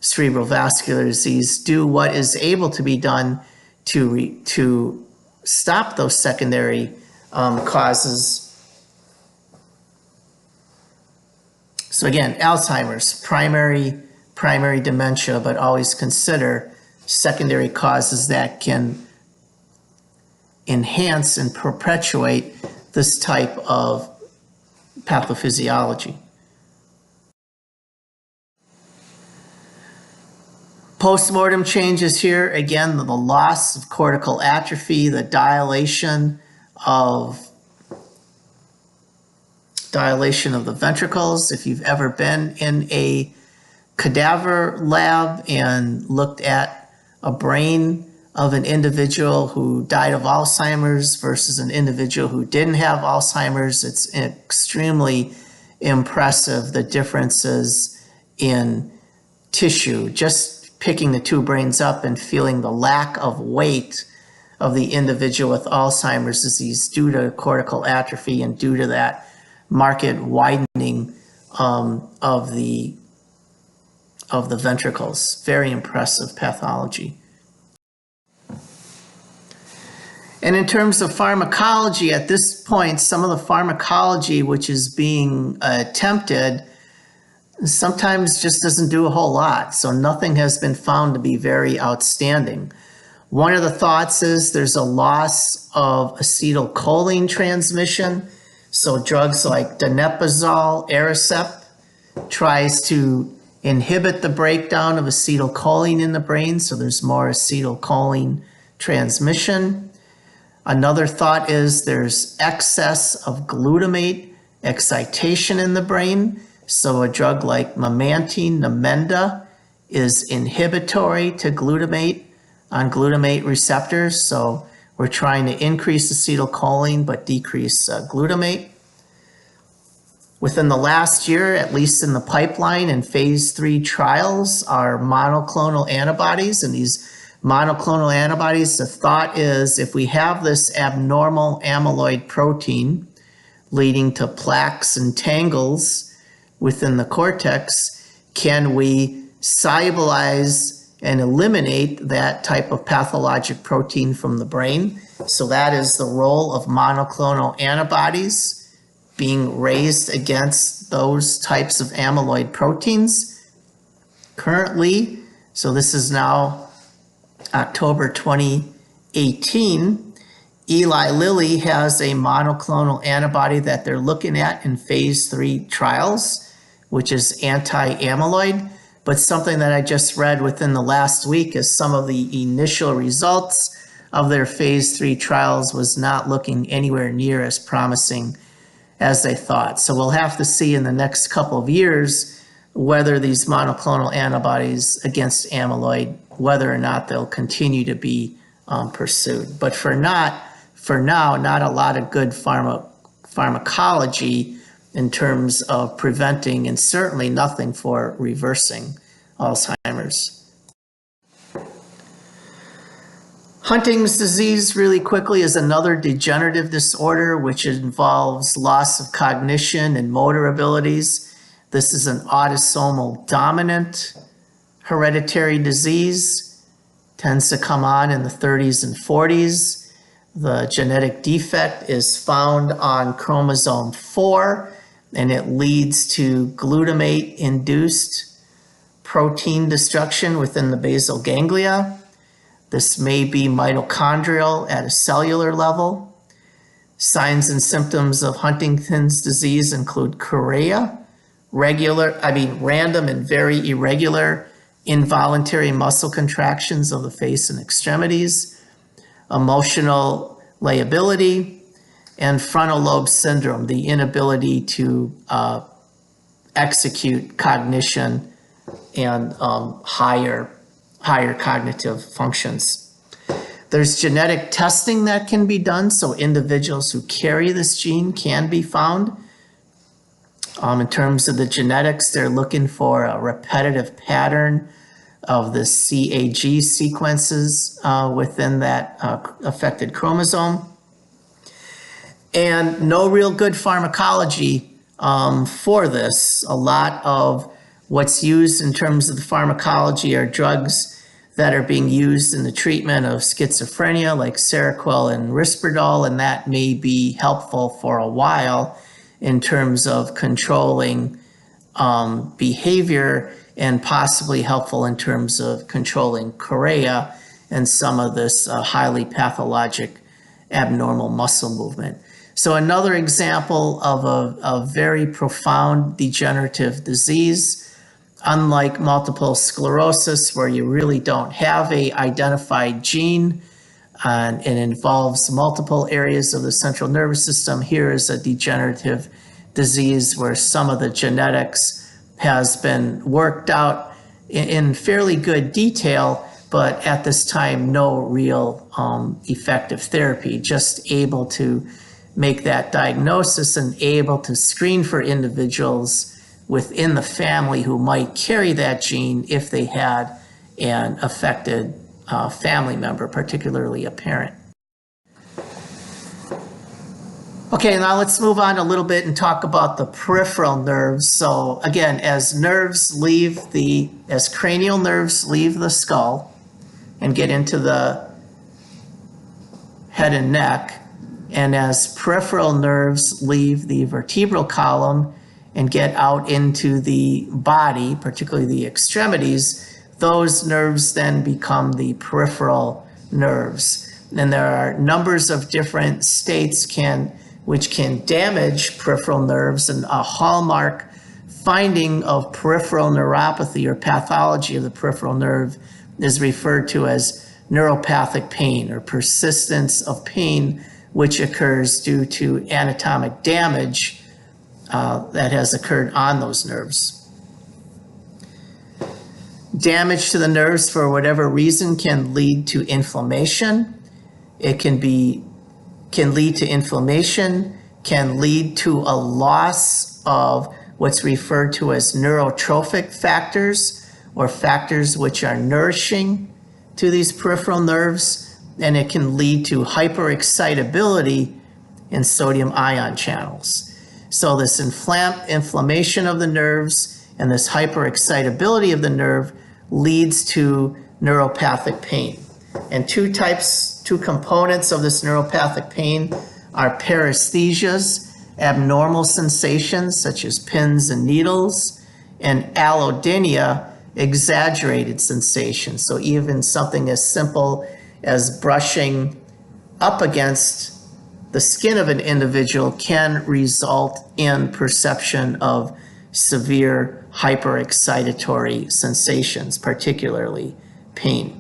cerebral vascular disease. Do what is able to be done to stop those secondary causes. So again, Alzheimer's, primary dementia, but always consider secondary causes that can enhance and perpetuate this type of pathophysiology. Postmortem changes here, again, the loss of cortical atrophy, the dilation of the ventricles. If you've ever been in a cadaver lab and looked at a brain of an individual who died of Alzheimer's versus an individual who didn't have Alzheimer's, it's extremely impressive, the differences in tissue. Just picking the two brains up and feeling the lack of weight of the individual with Alzheimer's disease due to cortical atrophy and due to that marked widening of the ventricles. Very impressive pathology. And in terms of pharmacology, at this point, some of the pharmacology which is being attempted sometimes just doesn't do a whole lot. So nothing has been found to be very outstanding. One of the thoughts is there's a loss of acetylcholine transmission. So drugs like donepezil, Aricept tries to inhibit the breakdown of acetylcholine in the brain, so there's more acetylcholine transmission. Another thought is there's excess of glutamate excitation in the brain. So a drug like memantine, Namenda, is inhibitory to glutamate on glutamate receptors. So we're trying to increase acetylcholine but decrease glutamate. Within the last year, at least in the pipeline in phase 3 trials, are monoclonal antibodies. And these monoclonal antibodies, the thought is if we have this abnormal amyloid protein leading to plaques and tangles within the cortex, can we solubilize and eliminate that type of pathologic protein from the brain? So that is the role of monoclonal antibodies, being raised against those types of amyloid proteins. Currently, so this is now October 2018, Eli Lilly has a monoclonal antibody that they're looking at in phase 3 trials, which is anti-amyloid. But something that I just read within the last week is some of the initial results of their phase 3 trials was not looking anywhere near as promising as they thought. So we'll have to see in the next couple of years whether these monoclonal antibodies against amyloid, whether or not they'll continue to be pursued. But for now, not a lot of good pharmacology in terms of preventing, and certainly nothing for reversing Alzheimer's. Huntington's disease, really quickly, is another degenerative disorder which involves loss of cognition and motor abilities. This is an autosomal dominant hereditary disease, tends to come on in the 30s and 40s. The genetic defect is found on chromosome 4, and it leads to glutamate-induced protein destruction within the basal ganglia. This may be mitochondrial at a cellular level. Signs and symptoms of Huntington's disease include chorea, random and very irregular involuntary muscle contractions of the face and extremities, emotional lability, and frontal lobe syndrome, the inability to execute cognition and higher cognitive functions. There's genetic testing that can be done, so individuals who carry this gene can be found. In terms of the genetics, they're looking for a repetitive pattern of the CAG sequences within that affected chromosome. And no real good pharmacology for this. A lot of what's used in terms of the pharmacology are drugs that are being used in the treatment of schizophrenia, like Seroquel and Risperdal, and that may be helpful for a while in terms of controlling behavior, and possibly helpful in terms of controlling chorea and some of this highly pathologic abnormal muscle movement. So another example of a very profound degenerative disease. Unlike multiple sclerosis, where you really don't have an identified gene and it involves multiple areas of the central nervous system, here is a degenerative disease where some of the genetics has been worked out in fairly good detail, but at this time, no real effective therapy, just able to make that diagnosis and able to screen for individuals within the family who might carry that gene if they had an affected family member, particularly a parent. Okay, now let's move on a little bit and talk about the peripheral nerves. So again, as cranial nerves leave the skull and get into the head and neck, and as peripheral nerves leave the vertebral column and get out into the body, particularly the extremities, those nerves then become the peripheral nerves. And there are numbers of different states which can damage peripheral nerves, and a hallmark finding of peripheral neuropathy or pathology of the peripheral nerve is referred to as neuropathic pain, or persistence of pain which occurs due to anatomic damage that has occurred on those nerves. Damage to the nerves for whatever reason can lead to inflammation. It can lead to inflammation, can lead to a loss of what's referred to as neurotrophic factors, or factors which are nourishing to these peripheral nerves, and it can lead to hyperexcitability in sodium ion channels. So this inflammation of the nerves and this hyperexcitability of the nerve leads to neuropathic pain. And two components of this neuropathic pain are paresthesias, abnormal sensations such as pins and needles, and allodynia, exaggerated sensations. So even something as simple as brushing up against the skin of an individual can result in perception of severe hyperexcitatory sensations, particularly pain.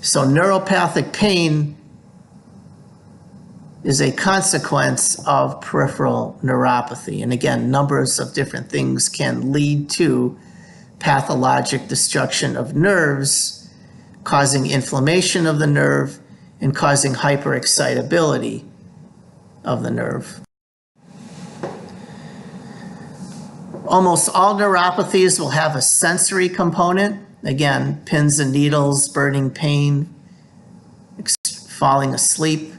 So neuropathic pain is a consequence of peripheral neuropathy. And again, numbers of different things can lead to pathologic destruction of nerves, causing inflammation of the nerve and causing hyperexcitability of the nerve. Almost all neuropathies will have a sensory component. Again, pins and needles, burning pain, falling asleep.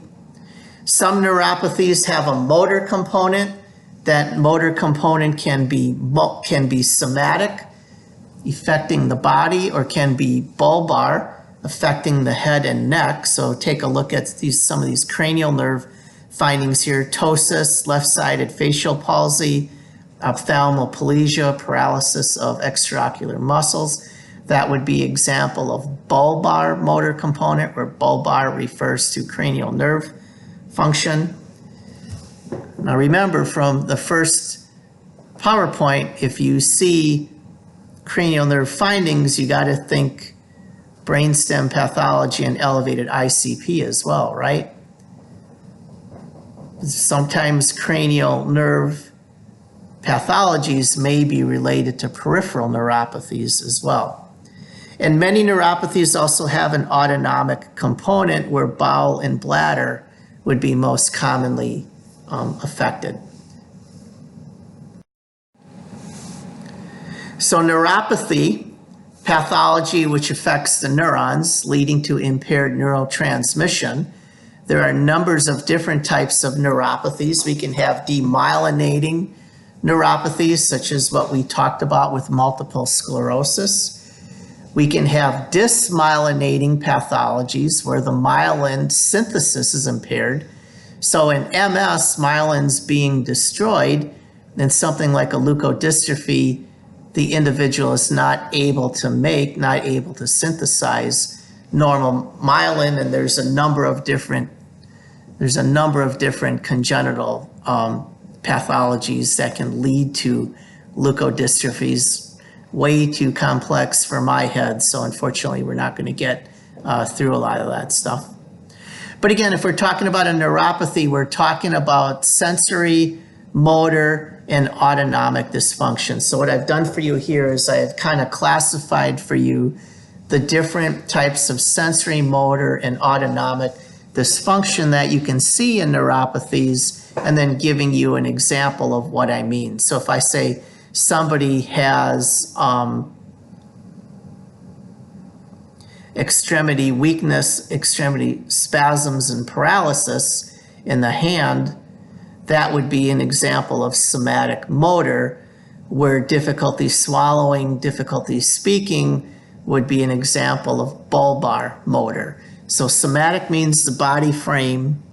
Some neuropathies have a motor component, That motor component can be somatic, affecting the body, or can be bulbar, affecting the head and neck. So take a look at some of these cranial nerve findings here: ptosis, left-sided facial palsy, ophthalmoplegia, paralysis of extraocular muscles. That would be example of bulbar motor component, where bulbar refers to cranial nerve function. Now remember, from the first PowerPoint, if you see cranial nerve findings, you got to think brainstem pathology and elevated ICP as well, right? Sometimes cranial nerve pathologies may be related to peripheral neuropathies as well. And many neuropathies also have an autonomic component, where bowel and bladder would be most commonly affected. So neuropathy, pathology which affects the neurons, leading to impaired neurotransmission. There are numbers of different types of neuropathies. We can have demyelinating neuropathies, such as what we talked about with multiple sclerosis. We can have dysmyelinating pathologies, where the myelin synthesis is impaired. So in MS, myelin's being destroyed. In something like a leukodystrophy, the individual is not able to synthesize normal myelin, and there's a number of different congenital pathologies that can lead to leukodystrophies. Way too complex for my head, so unfortunately we're not going to get through a lot of that stuff. But again, if we're talking about a neuropathy, we're talking about sensory, motor, and autonomic dysfunction. So what I've done for you here is I've kind of classified for you the different types of sensory, motor, and autonomic dysfunction that you can see in neuropathies, and then giving you an example of what I mean. So if I say somebody has extremity weakness, extremity spasms, and paralysis in the hand, that would be an example of somatic motor, where difficulty swallowing, difficulty speaking would be an example of bulbar motor. So somatic means the body frame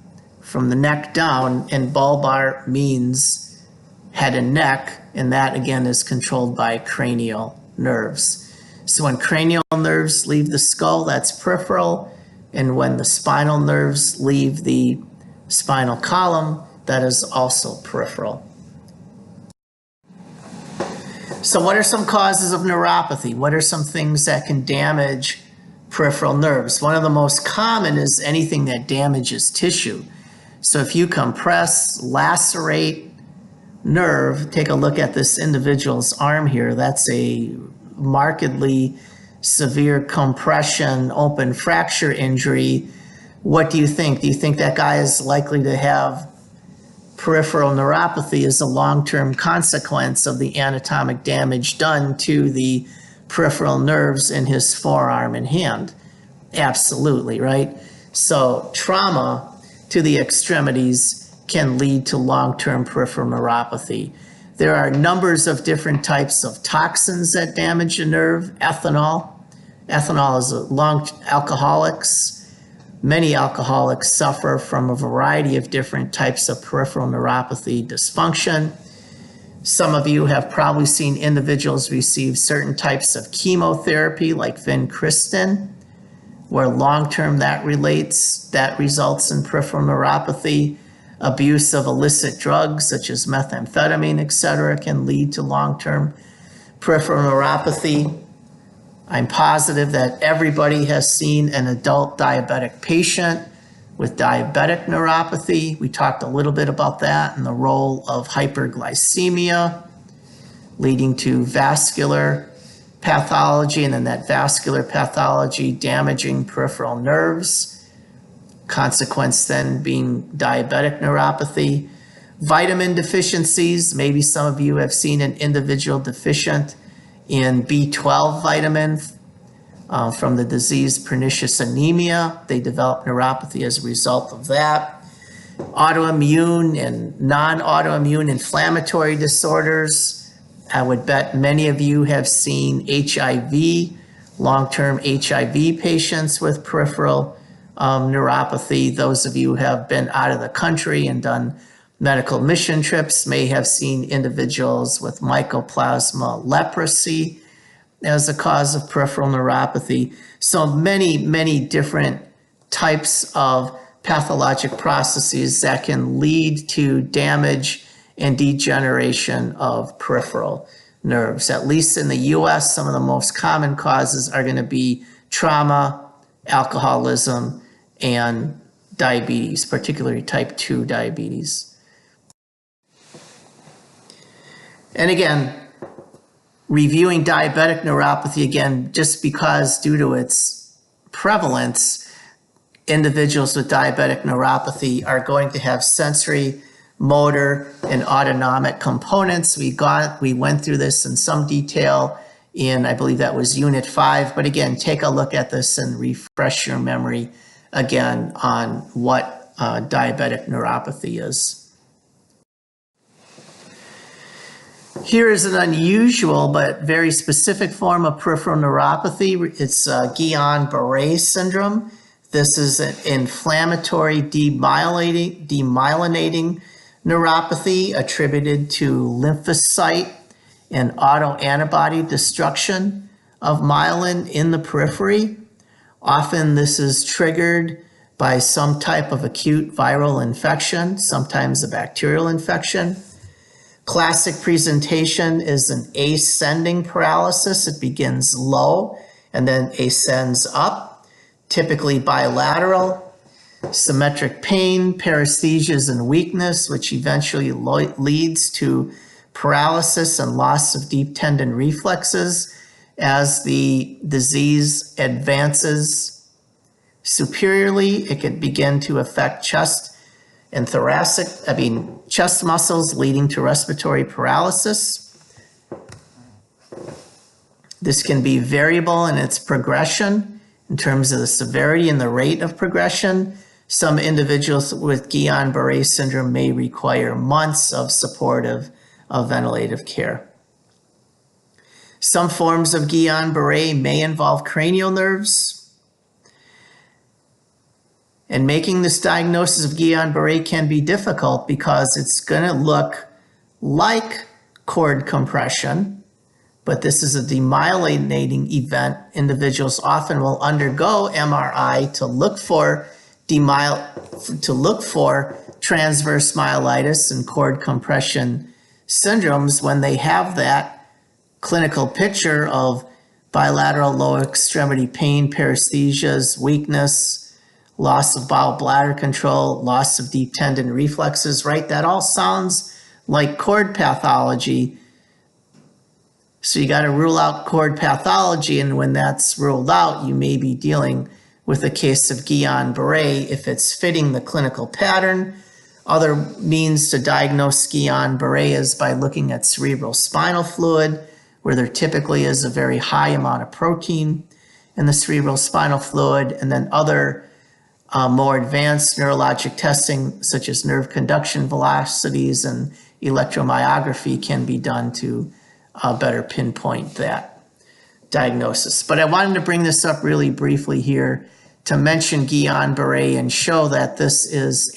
from the neck down, and bulbar means head and neck, and that again is controlled by cranial nerves. So when cranial nerves leave the skull, that's peripheral, and when the spinal nerves leave the spinal column, that is also peripheral. So what are some causes of neuropathy? What are some things that can damage peripheral nerves? One of the most common is anything that damages tissue. So if you compress, lacerate nerve, take a look at this individual's arm here. That's a markedly severe compression, open fracture injury. What do you think? Do you think that guy is likely to have peripheral neuropathy as a long-term consequence of the anatomic damage done to the peripheral nerves in his forearm and hand? Absolutely, right? So trauma to the extremities can lead to long-term peripheral neuropathy. There are numbers of different types of toxins that damage the nerve. Ethanol is alcoholics. Many alcoholics suffer from a variety of different types of peripheral neuropathy dysfunction. Some of you have probably seen individuals receive certain types of chemotherapy like vincristine, where long-term that results in peripheral neuropathy. Abuse of illicit drugs such as methamphetamine, etc., can lead to long-term peripheral neuropathy. I'm positive that everybody has seen an adult diabetic patient with diabetic neuropathy. We talked a little bit about that and the role of hyperglycemia leading to vascular pathology, and then that vascular pathology damaging peripheral nerves. Consequence then being diabetic neuropathy. Vitamin deficiencies, maybe some of you have seen an individual deficient in B12 vitamin from the disease pernicious anemia. They develop neuropathy as a result of that. autoimmune and non-autoimmune inflammatory disorders. I would bet many of you have seen HIV, long-term HIV patients with peripheral neuropathy. Those of you who have been out of the country and done medical mission trips may have seen individuals with mycoplasma leprosy as a cause of peripheral neuropathy. So many different types of pathologic processes that can lead to damage and degeneration of peripheral nerves. At least in the US, some of the most common causes are going to be trauma, alcoholism, and diabetes, particularly type 2 diabetes. And again, reviewing diabetic neuropathy, again, just because due to its prevalence, individuals with diabetic neuropathy are going to have sensory, motor, and autonomic components. We went through this in some detail in, I believe that was Unit 5, but again, take a look at this and refresh your memory again on what diabetic neuropathy is. Here is an unusual but very specific form of peripheral neuropathy. It's Guillain-Barré syndrome. This is an inflammatory demyelinating neuropathy attributed to lymphocyte and autoantibody destruction of myelin in the periphery. Often this is triggered by some type of acute viral infection, sometimes a bacterial infection. Classic presentation is an ascending paralysis. It begins low and then ascends up, typically bilateral. Symmetric pain, paresthesias, and weakness, which eventually leads to paralysis and loss of deep tendon reflexes as the disease advances superiorly. It can begin to affect chest and chest muscles, leading to respiratory paralysis. This can be variable in its progression in terms of the severity and the rate of progression. Some individuals with Guillain-Barré syndrome may require months of supportive ventilative care. Some forms of Guillain-Barré may involve cranial nerves. And making this diagnosis of Guillain-Barré can be difficult because it's going to look like cord compression, but this is a demyelinating event. Individuals often will undergo MRI to look for transverse myelitis and cord compression syndromes. When they have that clinical picture of bilateral lower extremity pain, paresthesias, weakness, loss of bowel bladder control, loss of deep tendon reflexes, right? That all sounds like cord pathology. So you got to rule out cord pathology, and when that's ruled out, you may be dealing with a case of Guillain-Barré if it's fitting the clinical pattern. Other means to diagnose Guillain-Barré is by looking at cerebral spinal fluid, where there typically is a very high amount of protein in the cerebral spinal fluid, and then other more advanced neurologic testing, such as nerve conduction velocities and electromyography, can be done to better pinpoint that diagnosis. But I wanted to bring this up really briefly here to mention Guillain-Barré and show that this is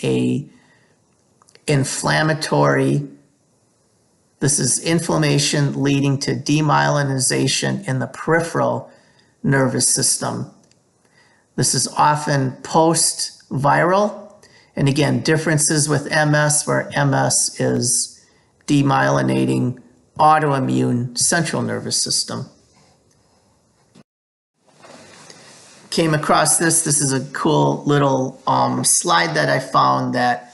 inflammation leading to demyelinization in the peripheral nervous system. This is often post-viral, and again, differences with MS, where MS is demyelinating autoimmune central nervous system. Came across this. This is a cool little slide that I found that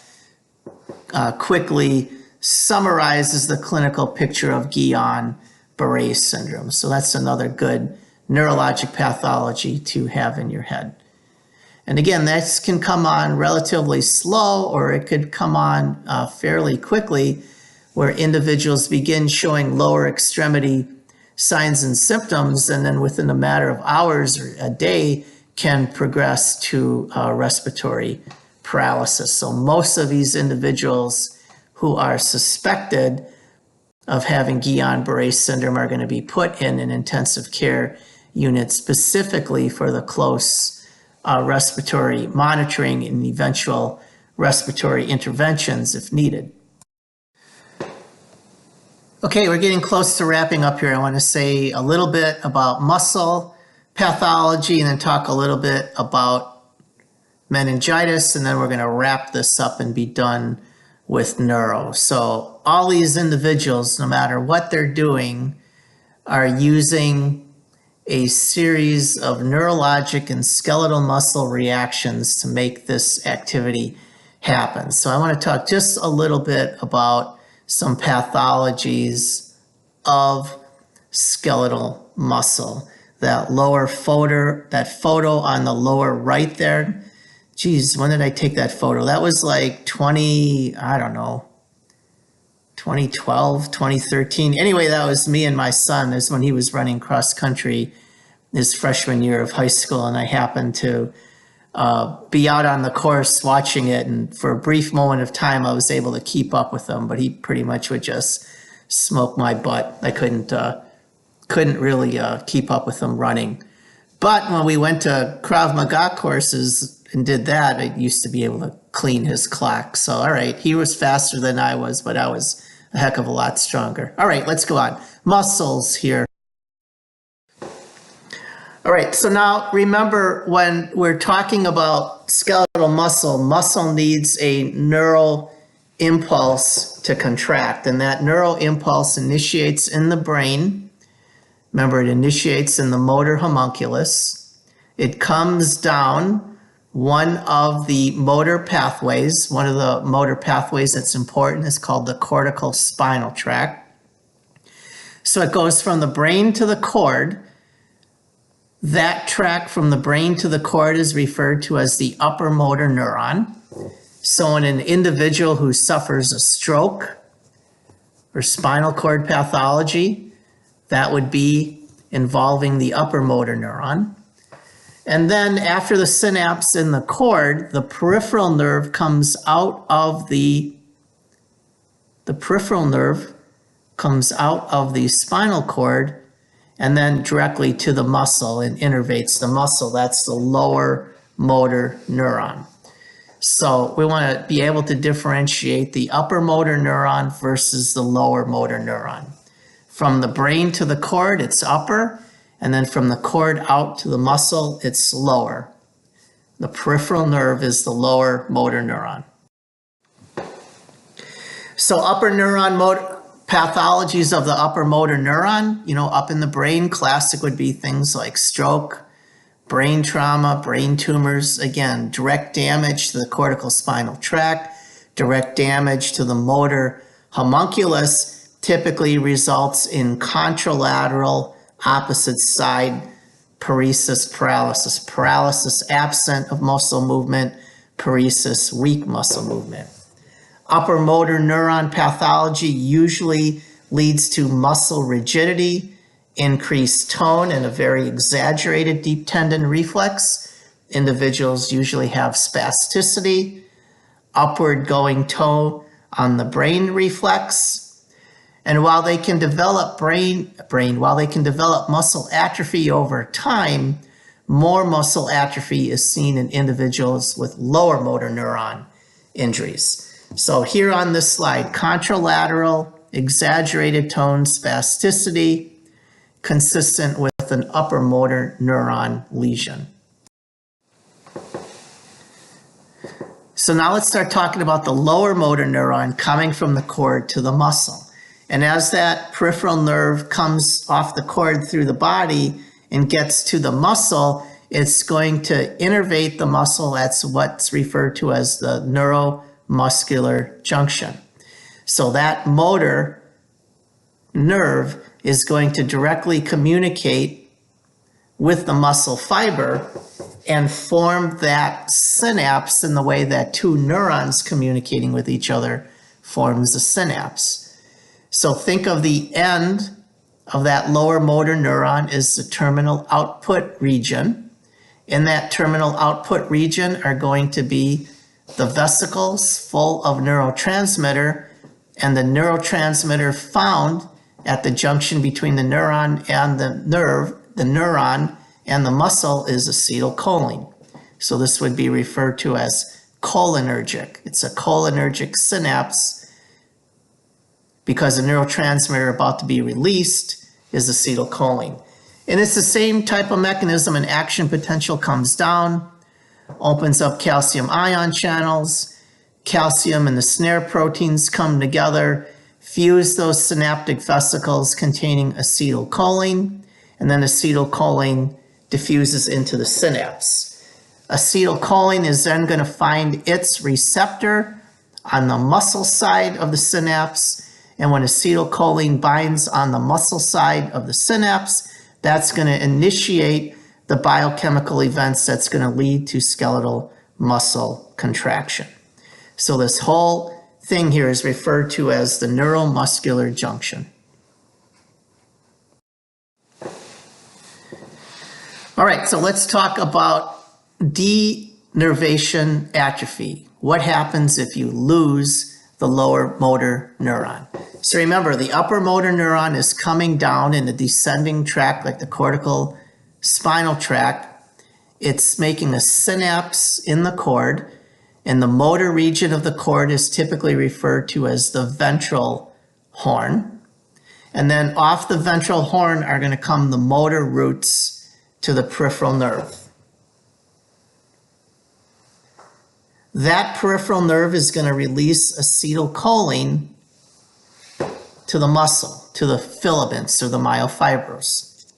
quickly summarizes the clinical picture of Guillain-Barré syndrome. So that's another good neurologic pathology to have in your head. And again, this can come on relatively slow, or it could come on fairly quickly, where individuals begin showing lower extremity signs and symptoms, and then within a matter of hours or a day can progress to respiratory paralysis. So most of these individuals who are suspected of having Guillain-Barré syndrome are going to be put in an intensive care unit specifically for the close respiratory monitoring and eventual respiratory interventions if needed. Okay, we're getting close to wrapping up here. I want to say a little bit about muscle pathology and then talk a little bit about meningitis, and then we're going to wrap this up and be done with neuro. So all these individuals, no matter what they're doing, are using a series of neurologic and skeletal muscle reactions to make this activity happen. So I want to talk just a little bit about some pathologies of skeletal muscle. That photo on the lower right there. Geez, when did I take that photo? That was like 2012, 2013. Anyway, that was me and my son. That's when he was running cross country his freshman year of high school, and I happened to be out on the course watching it, and for a brief moment of time I was able to keep up with him, but he pretty much would just smoke my butt. I couldn't really keep up with him running. But when we went to Krav Maga courses and did that, I used to be able to clean his clock. So all right, he was faster than I was, but I was a heck of a lot stronger. All right, let's go on. Muscles here. All right, so now remember, when we're talking about skeletal muscle, muscle needs a neural impulse to contract, and that neural impulse initiates in the brain. Remember, it initiates in the motor homunculus. It comes down one of the motor pathways. One of the motor pathways that's important is called the cortical spinal tract. So it goes from the brain to the cord. That track from the brain to the cord is referred to as the upper motor neuron. So in an individual who suffers a stroke or spinal cord pathology, that would be involving the upper motor neuron. And then after the synapse in the cord, the peripheral nerve comes out of the spinal cord and then directly to the muscle and innervates the muscle. That's the lower motor neuron. So we want to be able to differentiate the upper motor neuron versus the lower motor neuron. From the brain to the cord, it's upper, and then from the cord out to the muscle, it's lower. The peripheral nerve is the lower motor neuron. So upper neuron motor pathologies of the upper motor neuron, up in the brain, classic would be things like stroke, brain trauma, brain tumors. Again, direct damage to the cortical spinal tract, direct damage to the motor homunculus typically results in contralateral opposite side paresis paralysis. Paralysis absent of muscle movement, paresis weak muscle movement. Upper motor neuron pathology usually leads to muscle rigidity, increased tone, and a very exaggerated deep tendon reflex. Individuals usually have spasticity, upward going toe on the brain reflex. And while they can develop muscle atrophy over time, more muscle atrophy is seen in individuals with lower motor neuron injuries. So here on this slide, contralateral, exaggerated tone, spasticity, consistent with an upper motor neuron lesion. So now let's start talking about the lower motor neuron coming from the cord to the muscle. And as that peripheral nerve comes off the cord through the body and gets to the muscle, it's going to innervate the muscle. That's what's referred to as the neuromuscular junction. So that motor nerve is going to directly communicate with the muscle fiber and form that synapse in the way that two neurons communicating with each other forms a synapse. So think of the end of that lower motor neuron as the terminal output region. In that terminal output region are going to be the vesicles full of neurotransmitter, and the neurotransmitter found at the junction between the neuron and the nerve, the neuron and the muscle, is acetylcholine. So this would be referred to as cholinergic. It's a cholinergic synapse because the neurotransmitter about to be released is acetylcholine. And it's the same type of mechanism. An action potential comes down, opens up calcium ion channels, calcium and the snare proteins come together, fuse those synaptic vesicles containing acetylcholine, and then acetylcholine diffuses into the synapse. Acetylcholine is then going to find its receptor on the muscle side of the synapse, and when acetylcholine binds on the muscle side of the synapse, that's going to initiate the biochemical events that's going to lead to skeletal muscle contraction. So this whole thing here is referred to as the neuromuscular junction. All right, so let's talk about denervation atrophy. What happens if you lose the lower motor neuron? So remember, the upper motor neuron is coming down in the descending tract like the cortical spinal tract. It's making a synapse in the cord, and the motor region of the cord is typically referred to as the ventral horn. And then off the ventral horn are going to come the motor roots to the peripheral nerve. That peripheral nerve is going to release acetylcholine to the muscle, to the filaments or the myofibrils.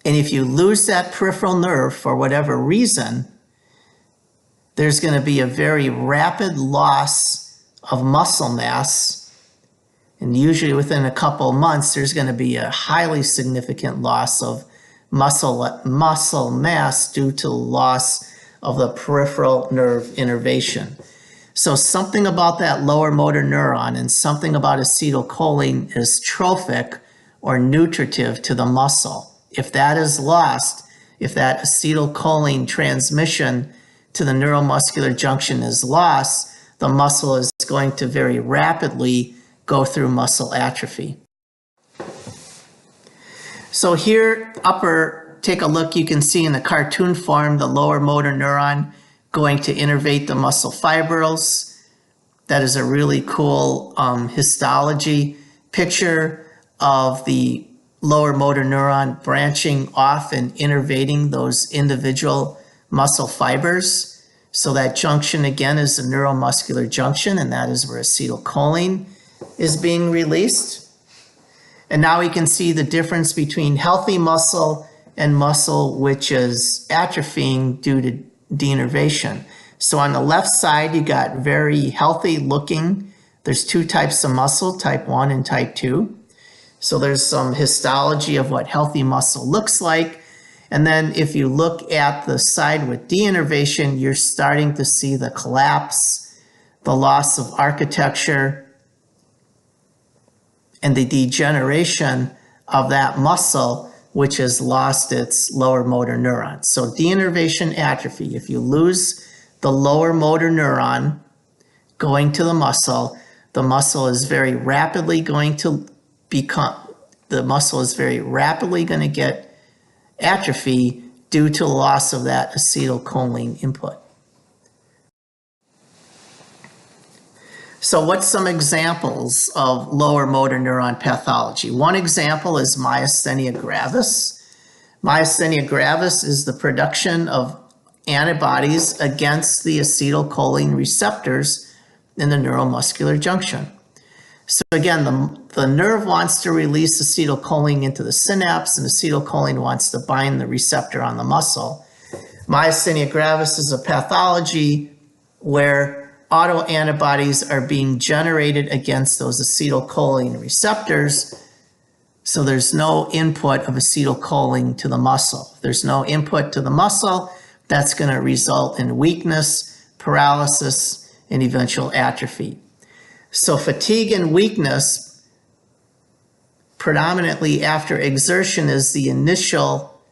And if you lose that peripheral nerve for whatever reason, there's going to be a very rapid loss of muscle mass. And usually within a couple of months, there's going to be a highly significant loss of muscle mass due to loss of the peripheral nerve innervation. So something about that lower motor neuron and something about acetylcholine is trophic or nutritive to the muscle. If that is lost, if that acetylcholine transmission to the neuromuscular junction is lost, the muscle is going to very rapidly go through muscle atrophy. So here, take a look, you can see in the cartoon form the lower motor neuron going to innervate the muscle fibrils. That is a really cool histology picture of the lower motor neuron branching off and innervating those individual muscle fibers. So that junction again is the neuromuscular junction, and that is where acetylcholine is being released. And now we can see the difference between healthy muscle and muscle which is atrophying due to denervation. So on the left side, you got very healthy looking. There's two types of muscle, type 1 and type 2. So there's some histology of what healthy muscle looks like. And then if you look at the side with deinnervation, you're starting to see the collapse, the loss of architecture, and the degeneration of that muscle which has lost its lower motor neuron. So deinnervation atrophy, if you lose the lower motor neuron going to the musle is very rapidly going to get atrophy due to loss of that acetylcholine input. So what's some examples of lower motor neuron pathology? One example is myasthenia gravis. Myasthenia gravis is the production of antibodies against the acetylcholine receptors in the neuromuscular junction. So again, the nerve wants to release acetylcholine into the synapse, and acetylcholine wants to bind the receptor on the muscle. Myasthenia gravis is a pathology where autoantibodies are being generated against those acetylcholine receptors, so there's no input of acetylcholine to the muscle. If there's no input to the muscle, that's going to result in weakness, paralysis, and eventual atrophy. So fatigue and weakness, predominantly after exertion, is the initial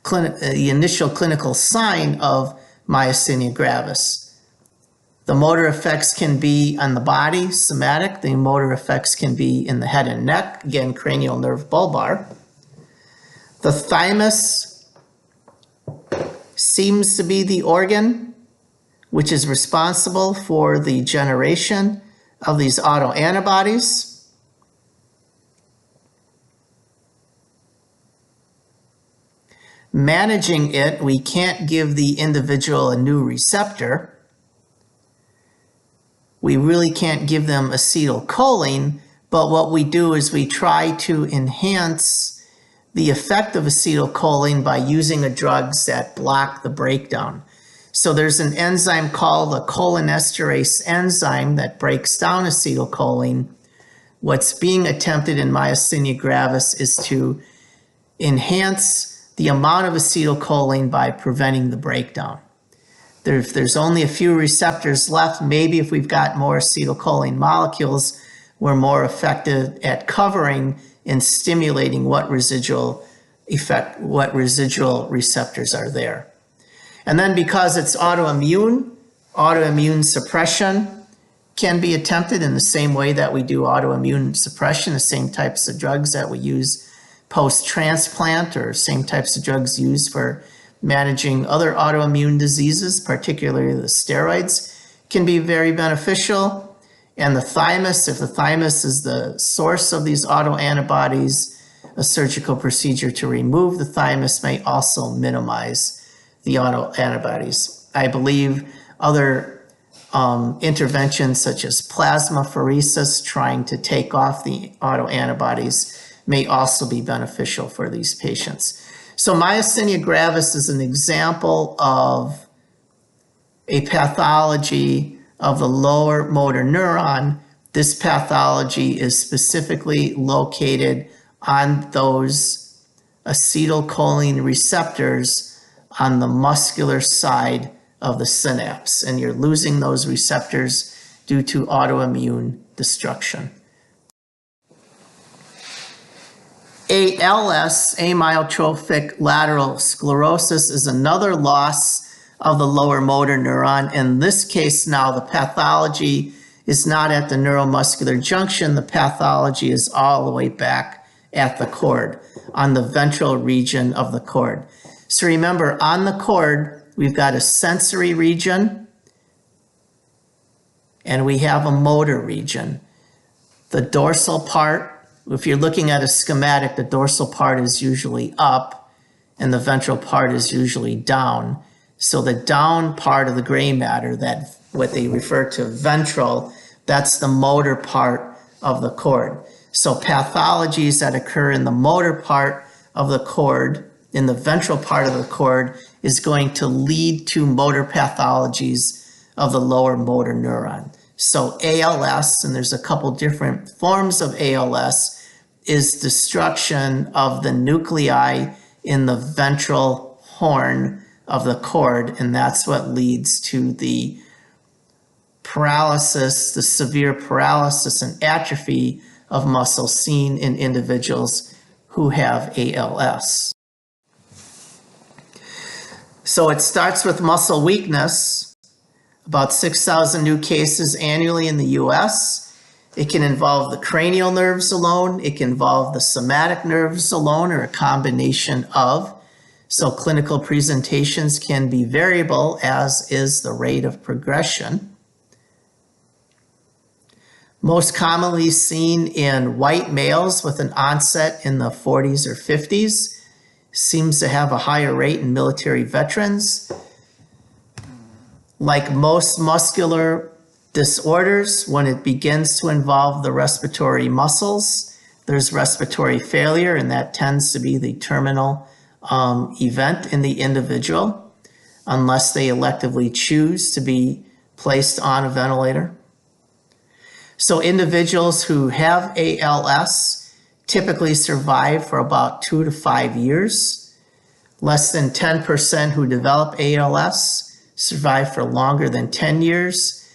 clinical sign of myasthenia gravis. The motor effects can be on the body, somatic. The motor effects can be in the head and neck, again, cranial nerve bulbar. The thymus seems to be the organ which is responsible for the generation of these autoantibodies. Managing it, we can't give the individual a new receptor. We really can't give them acetylcholine, but what we do is we try to enhance the effect of acetylcholine by using drugs that block the breakdown. So there's an enzyme called the cholinesterase enzyme that breaks down acetylcholine. What's being attempted in myasthenia gravis is to enhance the amount of acetylcholine by preventing the breakdown. If there's only a few receptors left, maybe if we've got more acetylcholine molecules, we're more effective at covering and stimulating what residual receptors are there. And then because it's autoimmune suppression can be attempted in the same way that we do autoimmune suppression, the same types of drugs that we use post-transplant or same types of drugs used for managing other autoimmune diseases, particularly the steroids, can be very beneficial. And the thymus, if the thymus is the source of these autoantibodies, a surgical procedure to remove the thymus may also minimize the autoantibodies. I believe other interventions such as plasmapheresis, trying to take off the autoantibodies, may also be beneficial for these patients. So myasthenia gravis is an example of a pathology of the lower motor neuron. This pathology is specifically located on those acetylcholine receptors on the muscular side of the synapse, and you're losing those receptors due to autoimmune destruction. ALS, amyotrophic lateral sclerosis, is another loss of the lower motor neuron. In this case now, the pathology is not at the neuromuscular junction. The pathology is all the way back at the cord, on the ventral region of the cord. So remember, on the cord, we've got a sensory region and we have a motor region. The dorsal part, if you're looking at a schematic, the dorsal part is usually up and the ventral part is usually down. So the down part of the gray matter, that what they refer to ventral, that's the motor part of the cord. So pathologies that occur in the motor part of the cord, in the ventral part of the cord, is going to lead to motor pathologies of the lower motor neuron. So ALS, and there's a couple different forms of ALS, is destruction of the nuclei in the ventral horn of the cord, and that's what leads to the paralysis, the severe paralysis and atrophy of muscle seen in individuals who have ALS. So it starts with muscle weakness, about 6,000 new cases annually in the US. It can involve the cranial nerves alone. It can involve the somatic nerves alone, or a combination of. So clinical presentations can be variable, as is the rate of progression. Most commonly seen in white males with an onset in the 40s or 50s. Seems to have a higher rate in military veterans. Like most muscular disorders, when it begins to involve the respiratory muscles, there's respiratory failure, and that tends to be the terminal event in the individual, unless they electively choose to be placed on a ventilator. So individuals who have ALS typically survive for about 2 to 5 years. Less than 10% who develop ALS survive for longer than 10 years.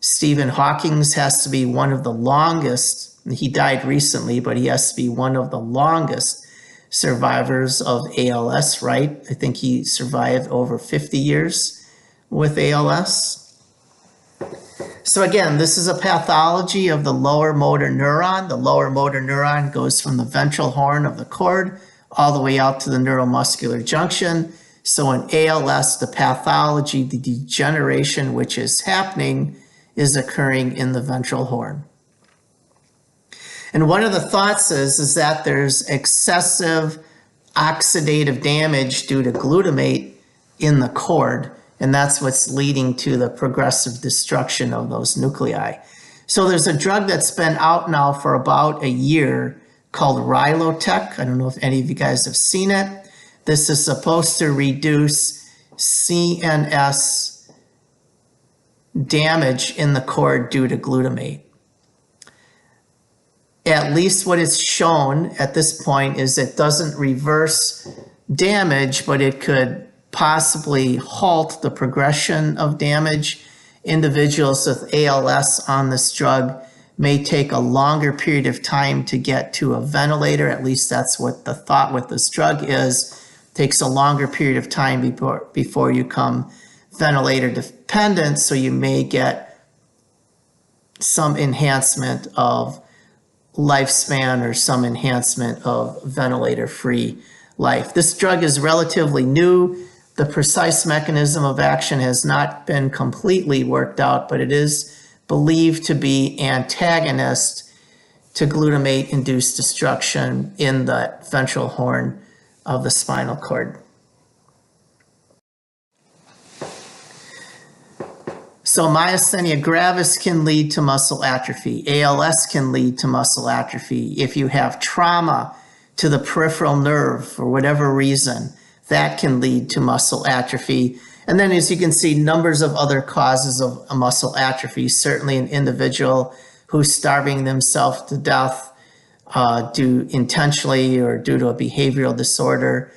Stephen Hawking has to be one of the longest, he died recently, but he has to be one of the longest survivors of ALS, right? I think he survived over 50 years with ALS? So again, this is a pathology of the lower motor neuron. The lower motor neuron goes from the ventral horn of the cord all the way out to the neuromuscular junction. So in ALS, the pathology, the degeneration which is happening is occurring in the ventral horn. And one of the thoughts is that there's excessive oxidative damage due to glutamate in the cord, and that's what's leading to the progressive destruction of those nuclei. So there's a drug that's been out now for about a year called Rilotech. I don't know if any of you guys have seen it. This is supposed to reduce CNS damage in the cord due to glutamate. At least what is shown at this point is it doesn't reverse damage, but it could possibly halt the progression of damage. Individuals with ALS on this drug may take a longer period of time to get to a ventilator. At least that's what the thought with this drug is. It takes a longer period of time before you come ventilator dependent, so you may get some enhancement of lifespan or some enhancement of ventilator-free life. This drug is relatively new. The precise mechanism of action has not been completely worked out, but it is believed to be antagonist to glutamate-induced destruction in the ventral horn of the spinal cord. So myasthenia gravis can lead to muscle atrophy. ALS can lead to muscle atrophy. If you have trauma to the peripheral nerve for whatever reason, that can lead to muscle atrophy. And then as you can see, numbers of other causes of muscle atrophy. Certainly an individual who's starving themselves to death due intentionally or due to a behavioral disorder